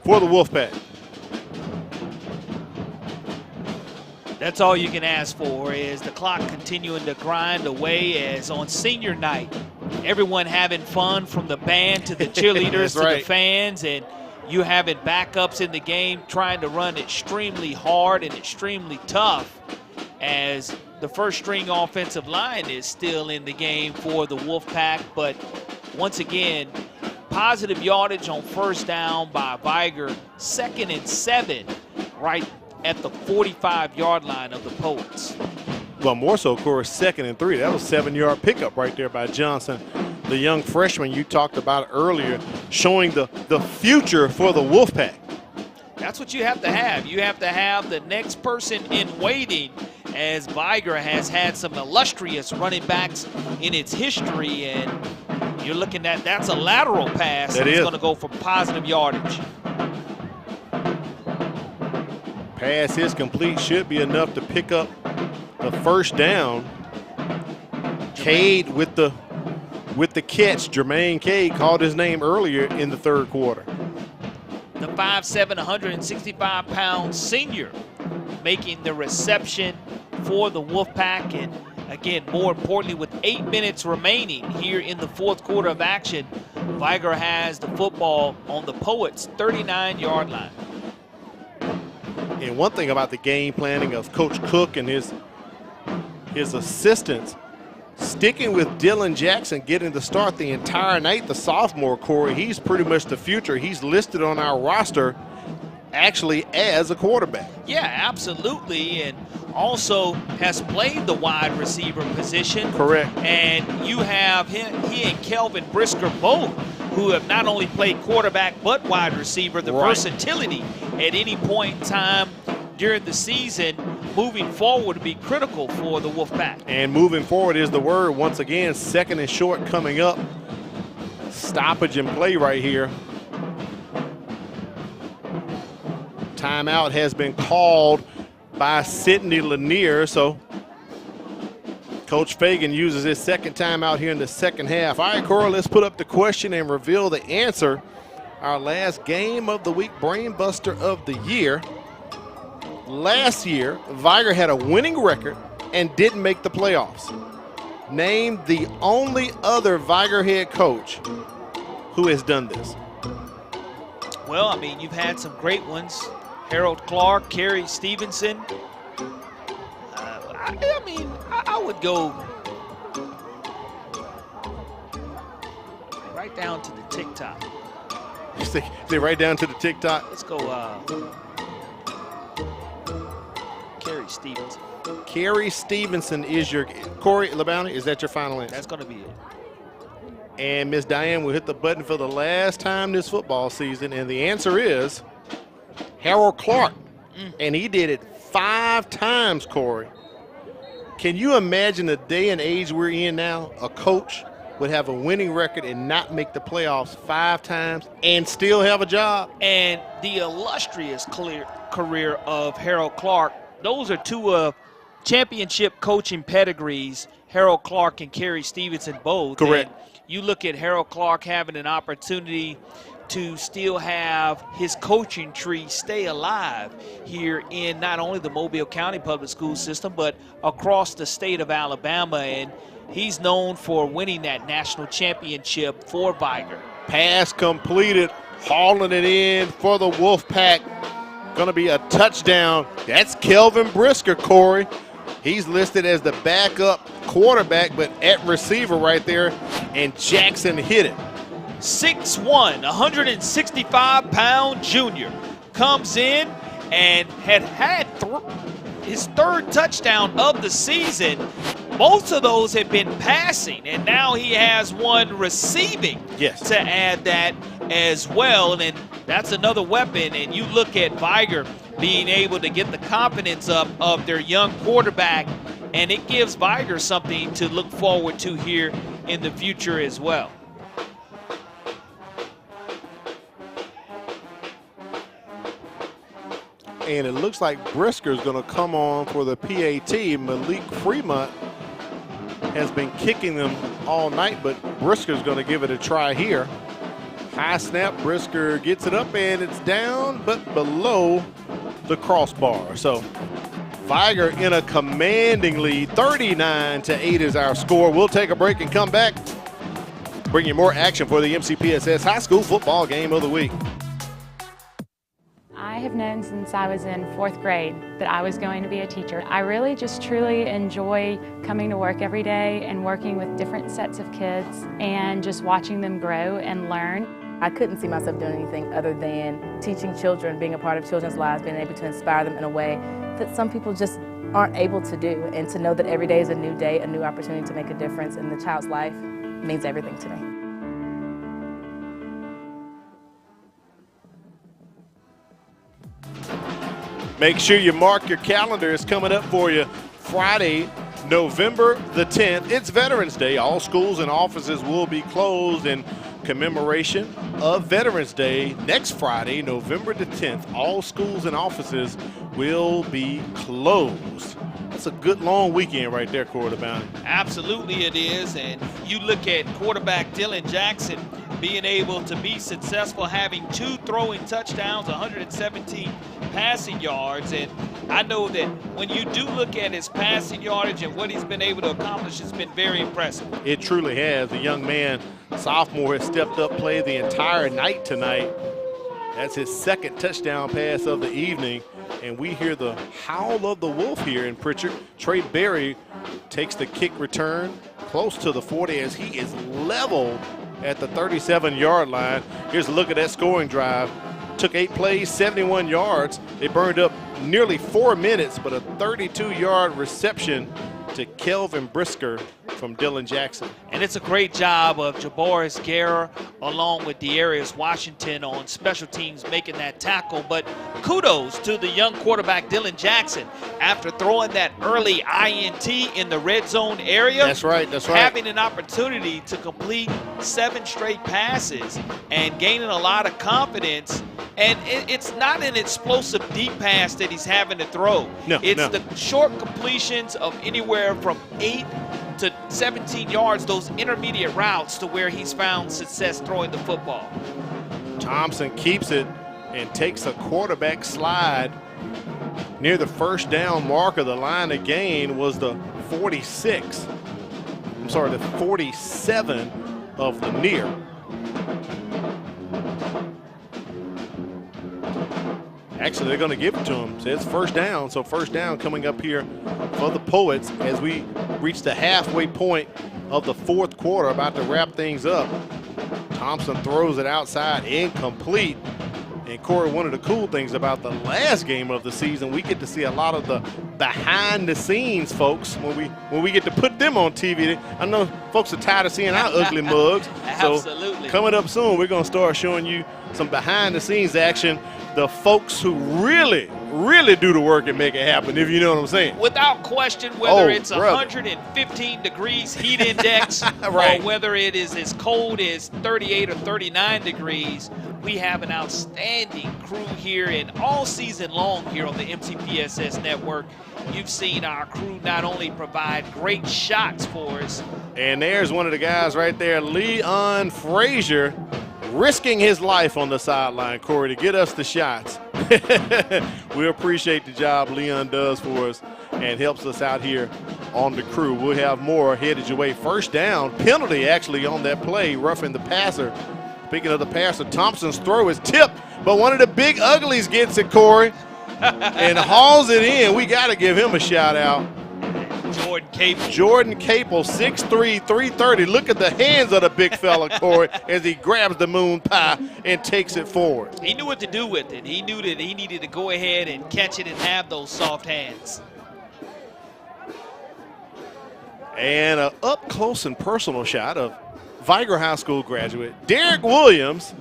for the Wolfpack. That's all you can ask for, is the clock continuing to grind away, as on senior night, everyone having fun, from the band to the cheerleaders to the fans, and you having backups in the game trying to run extremely hard and extremely tough, as the first string offensive line is still in the game for the Wolfpack. But once again, positive yardage on first down by Viger, 2nd and 7, right at the 45-yard line of the Poets. Well, more so, Corey, 2nd and 3. That was a 7-yard pickup right there by Johnson, the young freshman you talked about earlier, showing the future for the Wolfpack. That's what you have to have. You have to have the next person in waiting, as Viger has had some illustrious running backs in its history, and you're looking at, that's a lateral pass. It's going to go for positive yardage. Pass is complete, should be enough to pick up the first down. Cade with the catch. Jermaine Cade called his name earlier in the third quarter. The 5'7", 165-pound senior making the reception for the Wolfpack. And again, more importantly, with 8 minutes remaining here in the fourth quarter of action, Viger has the football on the Poets' 39-yard line. And one thing about the game planning of Coach Cook and his assistants, sticking with Dylan Jackson, getting to start the entire night, the sophomore, Corey, he's pretty much the future. He's listed on our roster actually as a quarterback. Yeah, absolutely, and also has played the wide receiver position. Correct. And you have he and Kelvin Brisker both, who have not only played quarterback but wide receiver. The versatility at any point in time during the season moving forward to be critical for the Wolfpack. And moving forward is the word. Once again, 2nd and short coming up. Stoppage and play right here. Timeout has been called by Sidney Lanier, so Coach Fagan uses his second timeout here in the second half. All right, Cora, let's put up the question and reveal the answer. Our last game of the week, brain buster of the year. Last year, Viger had a winning record and didn't make the playoffs. Name the only other Viger head coach who has done this. Well, I mean, you've had some great ones. Harold Clark, Kerry Stevenson. I would go right down to the TikTok. You say right down to the TikTok? Let's go Kerry Stevenson. Kerry Stevenson is your, Corey LeBounty, is that your final answer? That's going to be it. And Miss Diane will hit the button for the last time this football season, and the answer is Harold Clark. And he did it 5 times, Corey. Can you imagine the day and age we're in now? A coach would have a winning record and not make the playoffs 5 times and still have a job? And the illustrious career of Harold Clark, those are 2 championship coaching pedigrees, Harold Clark and Kerry Stevenson both. Correct. And you look at Harold Clark having an opportunity to still have his coaching tree stay alive here in not only the Mobile County Public School system, but across the state of Alabama. And he's known for winning that national championship for Viger. Pass completed, hauling it in for the Wolfpack. Going to be a touchdown. That's Kelvin Brisker, Corey. He's listed as the backup quarterback, but at receiver right there, and Jackson hit it. 6'1", 165-pound junior comes in and had his 3rd touchdown of the season. Most of those have been passing, and now he has one receiving to add that as well. And that's another weapon. And you look at Viger being able to get the confidence up of their young quarterback, and it gives Viger something to look forward to here in the future as well. And it looks like Brisker's going to come on for the PAT. Malik Fremont has been kicking them all night, but Brisker's going to give it a try here. High snap, Brisker gets it up, and it's down, but below the crossbar. So Viger in a commanding lead, 39-8 is our score. We'll take a break and come back. Bring you more action for the MCPSS High School Football Game of the Week. I have known since I was in 4th grade that I was going to be a teacher. I really just truly enjoy coming to work every day and working with different sets of kids and just watching them grow and learn. I couldn't see myself doing anything other than teaching children, being a part of children's lives, being able to inspire them in a way that some people just aren't able to do. And to know that every day is a new day, a new opportunity to make a difference in the child's life means everything to me. Make sure you mark your calendar. It's coming up for you Friday, November the 10th. It's Veterans Day. All schools and offices will be closed in commemoration of Veterans Day. Next Friday, November the 10th, all schools and offices will be closed. That's a good long weekend right there, quarterback. Absolutely it is. And you look at quarterback Dylan Jackson being able to be successful, having 2 throwing touchdowns, 117 passing yards. And I know that when you do look at his passing yardage and what he's been able to accomplish, it's been very impressive. It truly has. The young man, sophomore, has stepped up, played the entire night tonight. That's his 2nd touchdown pass of the evening. And we hear the howl of the wolf here in Pritchard. Trey Berry takes the kick return close to the 40 as he is leveled at the 37-yard line. Here's a look at that scoring drive. Took 8 plays, 71 yards. They burned up nearly 4 minutes, but a 32-yard reception to Kelvin Brisker from Dylan Jackson. And it's a great job of Jaboris Guerra along with Dearius Washington on special teams making that tackle. But kudos to the young quarterback Dylan Jackson after throwing that early INT in the red zone area. That's right, that's right. Having an opportunity to complete 7 straight passes and gaining a lot of confidence. And it's not an explosive deep pass that he's having to throw. No, it's the short completions of anywhere from 8 to 17 yards, those intermediate routes to where he's found success throwing the football. Thompson keeps it and takes a quarterback slide near the first down marker. The line of gain was the 46. I'm sorry, the 47 of Lanir. Actually, they're going to give it to him. So it's first down. So first down coming up here for the Poets as we reach the halfway point of the 4th quarter, about to wrap things up. Thompson throws it outside, incomplete. And Corey, one of the cool things about the last game of the season, we get to see a lot of the behind the scenes folks when we get to put them on TV. I know folks are tired of seeing our ugly mugs. Absolutely. So coming up soon, we're going to start showing you some behind the scenes action. The folks who really do the work and make it happen, if you know what I'm saying. Without question, whether it's 115 degrees heat index right. or whether it is as cold as 38 or 39 degrees, we have an outstanding crew here, and all season long here on the MCPSS network, you've seen our crew not only provide great shots for us. And there's one of the guys right there, Leon Frazier, risking his life on the sideline, Corey, to get us the shots. We appreciate the job Leon does for us and helps us out here on the crew. We'll have more headed your way. First down, penalty actually on that play, roughing the passer. Speaking of the passer, Thompson's throw is tipped, but one of the big uglies gets it, Corey, and hauls it in. We got to give him a shout out. Jordan Capel, 6'3", 330. Look at the hands of the big fella, Corey, as he grabs the moon pie and takes it forward. He knew what to do with it. He knew that he needed to go ahead and catch it and have those soft hands. And an up close and personal shot of Viger High School graduate Derek Williams,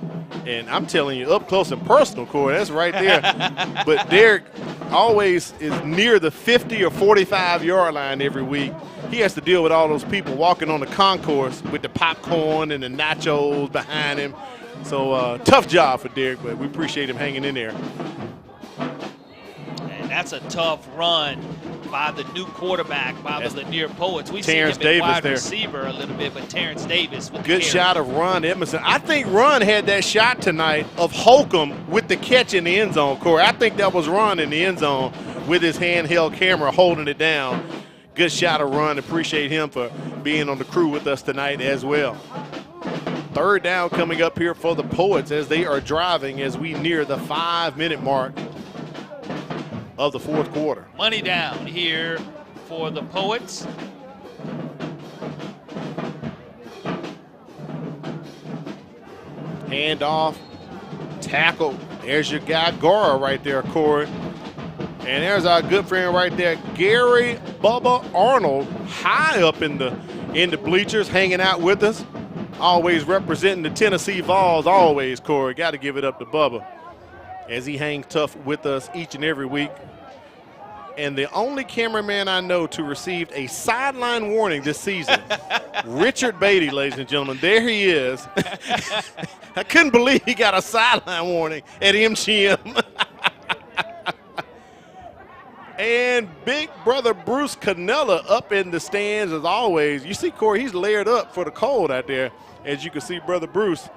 and I'm telling you, up close and personal, Corey, that's right there. But Derek always is near the 50 or 45-yard line every week. He has to deal with all those people walking on the concourse with the popcorn and the nachos behind him. So tough job for Derek, but we appreciate him hanging in there. And that's a tough run by the new quarterback, by the Lanier Poets. We see him Davis wide there. Receiver a little bit, but Terrence Davis with good the shot of Ron Edmondson. I think Ron had that shot tonight of Holcomb with the catch in the end zone, Corey. I think that was Ron in the end zone with his handheld camera holding it down. Good shot of run. Appreciate him for being on the crew with us tonight as well. Third down coming up here for the Poets as they are driving as we near the 5-minute mark of the fourth quarter. Money down here for the Poets. Handoff, tackle. There's your guy, Gora, right there, Corey. And there's our good friend right there, Gary Bubba Arnold, high up in the bleachers, hanging out with us. Always representing the Tennessee Vols, always, Corey. Got to give it up to Bubba as he hangs tough with us each and every week. And the only cameraman I know to receive a sideline warning this season, Richard Beatty, ladies and gentlemen. There he is. I couldn't believe he got a sideline warning at MGM. And big brother Bruce Canella up in the stands as always. You see, Corey, he's layered up for the cold out there. As you can see, brother Bruce.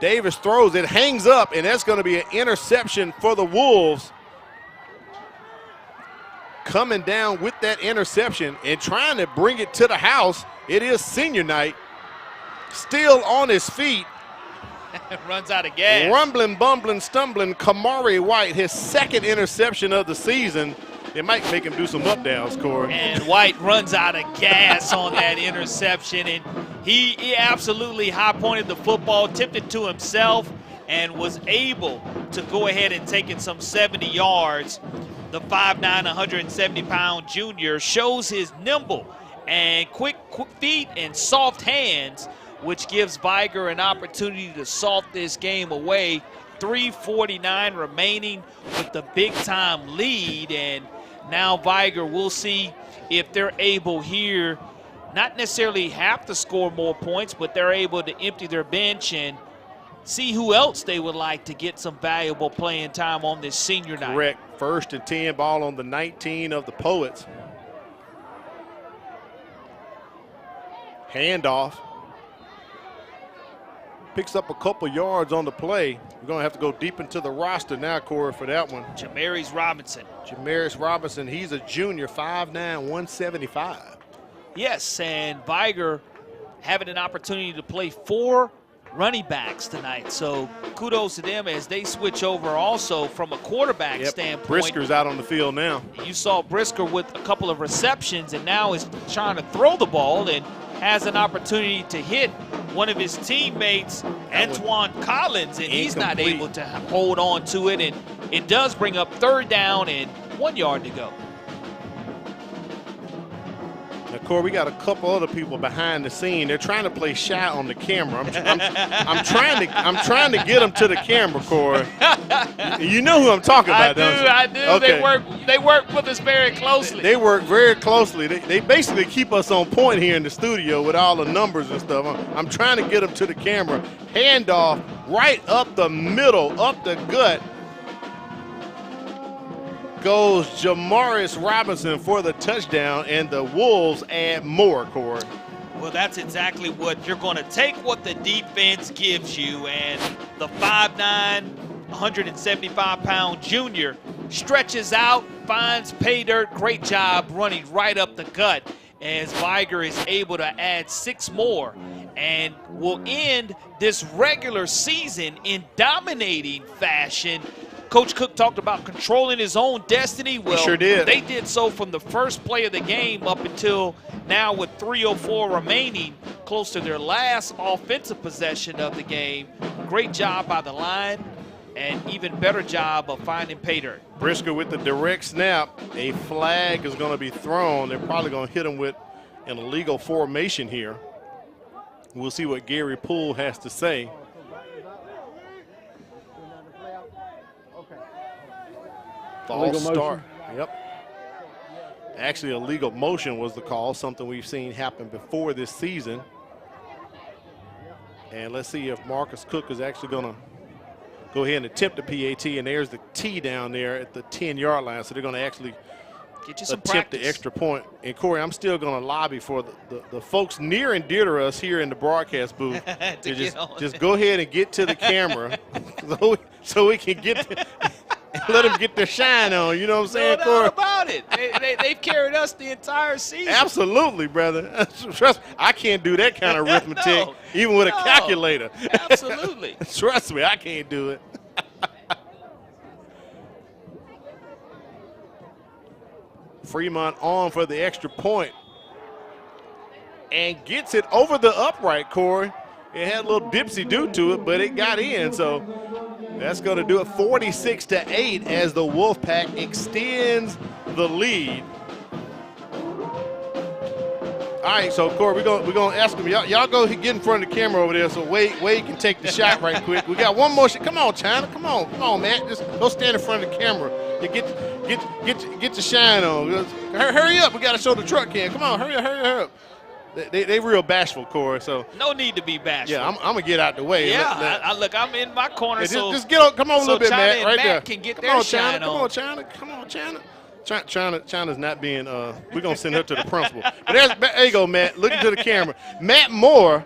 Davis throws it, hangs up, and that's going to be an interception for the Wolves. Coming down with that interception and trying to bring it to the house. It is senior night. Still on his feet. Runs out of gas. Rumbling, bumbling, stumbling, Kamari White, his second interception of the season. It might make him do some up downs, Corey. And White runs out of gas on that interception, and he absolutely high-pointed the football, tipped it to himself, and was able to go ahead and take it some 70 yards. The 5'9", 170-pound junior shows his nimble and quick feet and soft hands, which gives Viger an opportunity to salt this game away. 3:49 remaining with the big-time lead, and now Viger, we'll see if they're able here, not necessarily have to score more points, but they're able to empty their bench and see who else they would like to get some valuable playing time on this senior night. Correct. 1st and 10, ball on the 19 of the Poets. Handoff. Picks up a couple yards on the play. We're going to have to go deep into the roster now, Corey, for that one. Jamaris Robinson. Jamaris Robinson, he's a junior, 5'9", 175. Yes, and Viger having an opportunity to play 4 running backs tonight. So kudos to them as they switch over also from a quarterback standpoint. Brisker's out on the field now. You saw Brisker with a couple of receptions and now is trying to throw the ball and has an opportunity to hit one of his teammates, Antoine Collins, and he's not able to hold on to it, and it does bring up 3rd down and 1 yard to go. Now, Corey, we got a couple other people behind the scene. They're trying to play shy on the camera. I'm trying to get them to the camera, Corey. You know who I'm talking about, don't you? I do. Okay. They work with us very closely. They work very closely. They basically keep us on point here in the studio with all the numbers and stuff. I'm trying to get them to the camera. Handoff right up the middle, up the gut. Goes Jamaris Robinson for the touchdown, and the Wolves add more, Corey. Well, that's exactly what you're going to take what the defense gives you, and the 5'9", 175-pound junior stretches out, finds pay dirt. Great job running right up the gut as Viger is able to add 6 more and will end this regular season in dominating fashion. Coach Cook talked about controlling his own destiny. Well, he sure did. They did so from the first play of the game up until now with 3:04 remaining, close to their last offensive possession of the game. Great job by the line, and even better job of finding pay dirt. Brisker with the direct snap. A flag is going to be thrown. They're probably going to hit him with an illegal formation here. We'll see what Gary Poole has to say. False start. Yep. Actually, a legal motion was the call, something we've seen happen before this season. And let's see if Marcus Cook is actually going to go ahead and attempt the PAT. And there's the T down there at the 10-yard line. So they're going to actually get you some attempt practice. The extra point. And, Corey, I'm still going to lobby for the folks near and dear to us here in the broadcast booth to just go ahead and get to the camera so we can get Let them get their shine on. You know what I'm saying, No Corey? doubt about it. They've carried us the entire season. Absolutely, brother. Trust me, I can't do that kind of arithmetic, even with a calculator. Absolutely. Trust me, I can't do it. Fremont on for the extra point. And gets it over the upright, Corey. It had a little dipsy-do to it, but it got in, so that's going to do it 46-8 as the Wolfpack extends the lead. All right, so Corey, we're gonna ask them. Y'all go get in front of the camera over there, so Wade can take the shot right quick. We got one more shot. Come on, China. Come on, Matt. Just go stand in front of the camera. Get your shine on. Hurry up. We got to show the truck cam. Come on, hurry up. They real bashful, Corey. So no need to be bashful. Yeah, I'm gonna get out the way. Yeah, look, I'm in my corner. Just get on. Come on a little bit, China Matt. Right there. Can get their shine Come on, China. China's not being. We're gonna send her to the principal. But there you go, Matt. Looking to the camera. Matt Moore,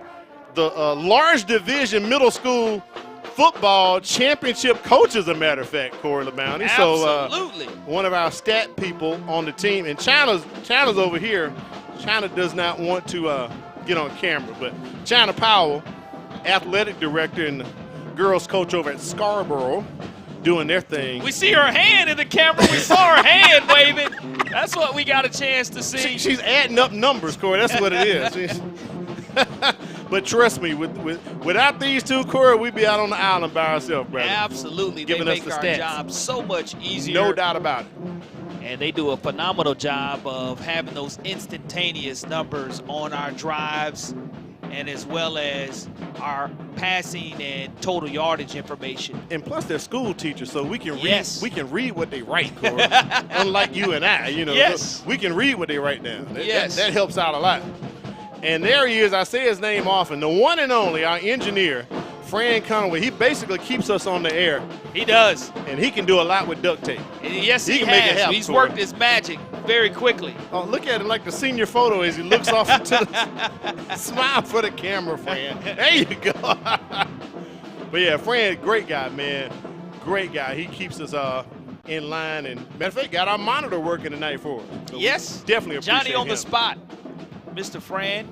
the large division middle school football championship coach, as a matter of fact, Corey LeBounty. Absolutely. So one of our stat people on the team, and China's over here. China does not want to get on camera, but China Powell, athletic director and the girls coach over at Scarborough, doing their thing. We see her hand in the camera. We saw her hand waving. That's what we got a chance to see. She's adding up numbers, Corey. That's what it is. But trust me, without these two, Corey, we'd be out on the island by ourselves, brother. Absolutely. Giving they us make the our stats. job so much easier. No doubt about it. And they do a phenomenal job of having those instantaneous numbers on our drives, and as well as our passing and total yardage information. And plus they're school teachers, so we can read. Yes. We can read what they write, Corey. Unlike you and I, Yes. we can read what they write down. Yes. That helps out a lot. And there he is. I say his name often. The one and only, our engineer, Fran Conway. He basically keeps us on the air. He does. And he can do a lot with duct tape. And yes, he can has. make it happen, He's Corey. worked his magic very quickly. Oh, look at him like the senior photo as he looks off into the smile for the camera, Fran. There you go. But yeah, Fran, great guy, man. Great guy. He keeps us in line, and matter of fact, got our monitor working tonight for us. So Yes. definitely appreciate Johnny on him. the spot. Mr. Fran.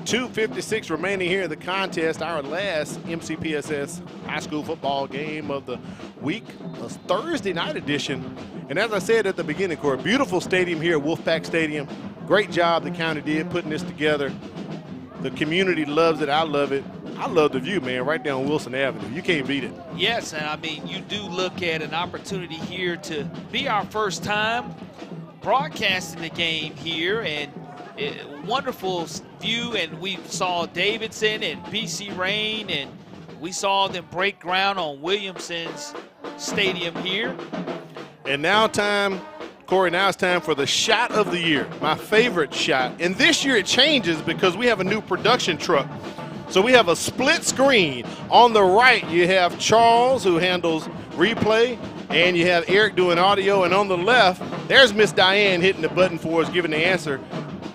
.256 remaining here in the contest. Our last MCPSS high school football game of the week, a Thursday night edition. And as I said at the beginning, Corey, beautiful stadium here at Wolfpack Stadium. Great job the county did putting this together. The community loves it. I love it. I love the view, man, right down Wilson Avenue. You can't beat it. Yes, and I mean, you do look at an opportunity here to be our first time broadcasting the game here, and wonderful view. And we saw Davidson and BC Rain, and we saw them break ground on Williamson's stadium here. And now Corey, now it's time for the shot of the year, my favorite shot. And this year it changes because we have a new production truck. So we have a split screen. On the right, you have Charles, who handles replay, and you have Eric doing audio. And on the left, there's Miss Diane hitting the button for us, giving the answer.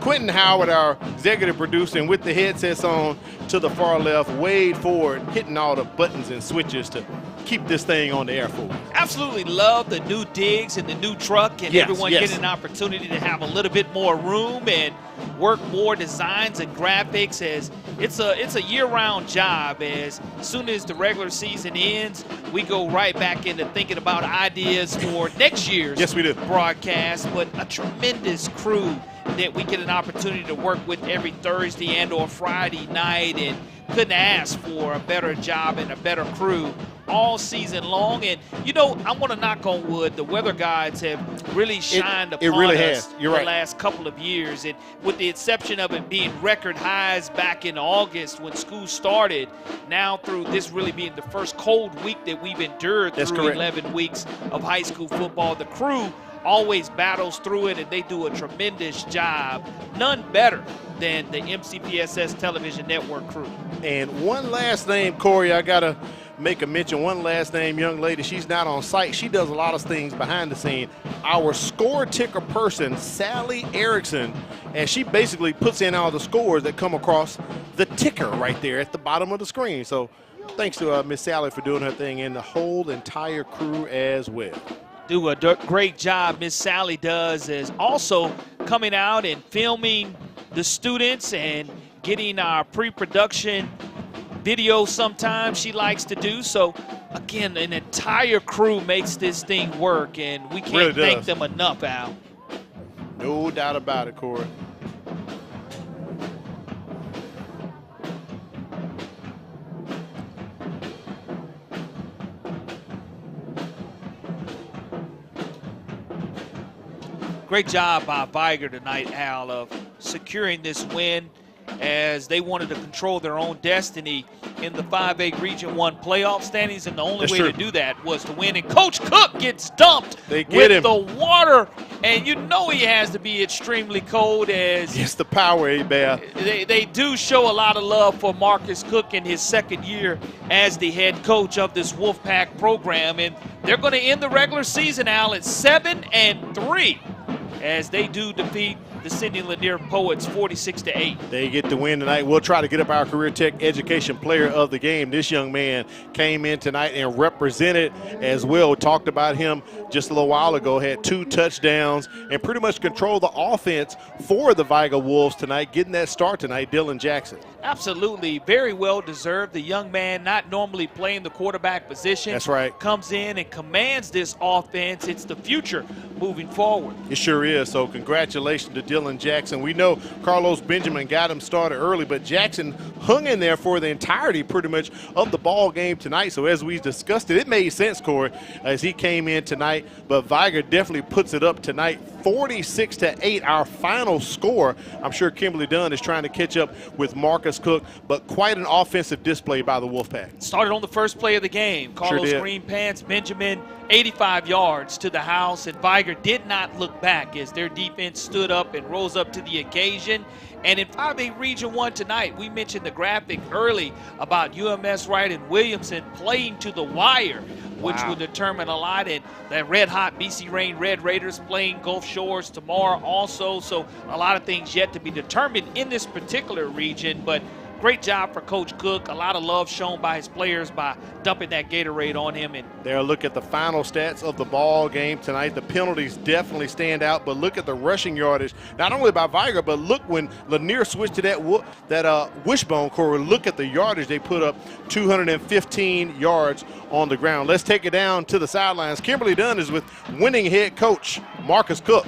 Quentin Howard, our executive producer, and with the headsets on to the far left, Wade Ford hitting all the buttons and switches to keep this thing on the air for us. Absolutely love the new digs and the new truck, and everyone getting an opportunity to have a little bit more room and work more designs and graphics. As it's a year-round job. As soon as the regular season ends, we go right back into thinking about ideas for next year's broadcast. But a tremendous crew that we get an opportunity to work with every Thursday and or Friday night, and couldn't ask for a better job and a better crew all season long. And I want to knock on wood, the weather gods have really shined upon us the last couple of years, and with the exception of it being record highs back in August when school started, now through this really being the first cold week that we've endured through 11 weeks of high school football, the crew always battles through it, and they do a tremendous job. None better than the MCPSS Television Network crew. And one last name, Corey, I got to make a mention. One last name, young lady. She's not on site. She does a lot of things behind the scene. Our score ticker person, Sally Erickson, and she basically puts in all the scores that come across the ticker right there at the bottom of the screen. So thanks to Miss Sally for doing her thing, and the whole entire crew as well. Do a great job, Miss Sally does, is also coming out and filming the students and getting our pre-production video sometimes she likes to do. So again, an entire crew makes this thing work, and we can't Really thank does. them enough, Al. No doubt about it, Corey. Great job by Viger tonight, Al, of securing this win as they wanted to control their own destiny in the 5A Region 1 playoff standings, and the only way to do that was to win. And Coach Cook gets dumped with the water, and you know he has to be extremely cold as it's the Powerade bath. They do show a lot of love for Marcus Cook in his second year as the head coach of this Wolfpack program, and they're going to end the regular season, Al, at 7-3 as they do defeat the Sidney Lanier Poets 46-8. They get the win tonight. We'll try to get up our Career Tech Education Player of the Game. This young man came in tonight and represented as well. Talked about him just a little while ago. Had 2 touchdowns and pretty much controlled the offense for the Viger Wolves tonight. Getting that start tonight, Dylan Jackson. Absolutely. Very well deserved. The young man not normally playing the quarterback position. That's right. Comes in and commands this offense. It's the future moving forward. It sure is. So congratulations to Dylan Jackson. We know Carlos Benjamin got him started early, but Jackson hung in there for the entirety pretty much of the ball game tonight. So as we discussed it made sense, Corey, as he came in tonight. But Viger definitely puts it up tonight, 46-8, our final score. I'm sure Kimberly Dunn is trying to catch up with Marcus Cook, but quite an offensive display by the Wolfpack. Started on the first play of the game. Carlos Green Pants Benjamin, 85 yards to the house, and Viger did not look back as their defense stood up and rose up to the occasion. And in 5A Region 1 tonight, we mentioned the graphic early about UMS Wright and Williamson playing to the wire, which will determine a lot. And that red-hot BC Rain Red Raiders playing Gulf Shores tomorrow also. So a lot of things yet to be determined in this particular region. But great job for Coach Cook. A lot of love shown by his players by dumping that Gatorade on him. And there, look at the final stats of the ball game tonight. The penalties definitely stand out, but look at the rushing yardage, not only by Viger, but look when Lanier switched to that wishbone core. Look at the yardage they put up, 215 yards on the ground. Let's take it down to the sidelines. Kimberly Dunn is with winning head coach Marcus Cook.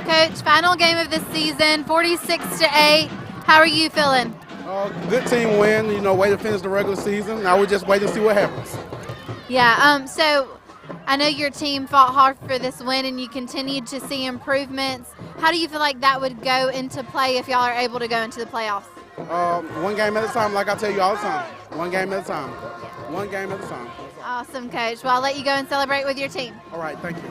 Coach, final game of the season, 46-8. How are you feeling? Good team win, way to finish the regular season. Now we just wait to see what happens. Yeah, so I know your team fought hard for this win and you continued to see improvements. How do you feel like that would go into play if y'all are able to go into the playoffs? One game at a time, like I tell you all the time. One game at a time. One game at a time. Awesome, Coach. Well, I'll let you go and celebrate with your team. All right, thank you.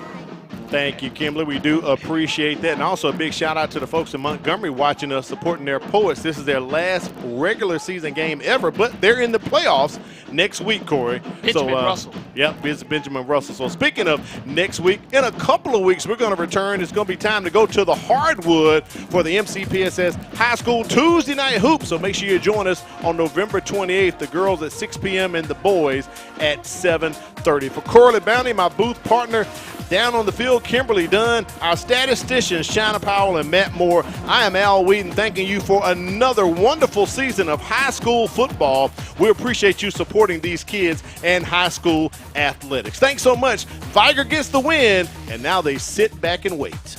Thank you, Kimberly. We do appreciate that. And also a big shout out to the folks in Montgomery watching us, supporting their Poets. This is their last regular season game ever, but they're in the playoffs next week, Corey. Benjamin Russell. Yep, it's Benjamin Russell. So speaking of next week, in a couple of weeks, we're going to return. It's going to be time to go to the hardwood for the MCPSS High School Tuesday Night Hoop. So make sure you join us on November 28th, the girls at 6 p.m. and the boys at 7:30. For Corley Bounty, my booth partner, down on the field, Kimberly Dunn, our statisticians, Shanna Powell and Matt Moore. I am Al Wheaton, thanking you for another wonderful season of high school football. We appreciate you supporting these kids and high school athletics. Thanks so much. Viger gets the win, and now they sit back and wait.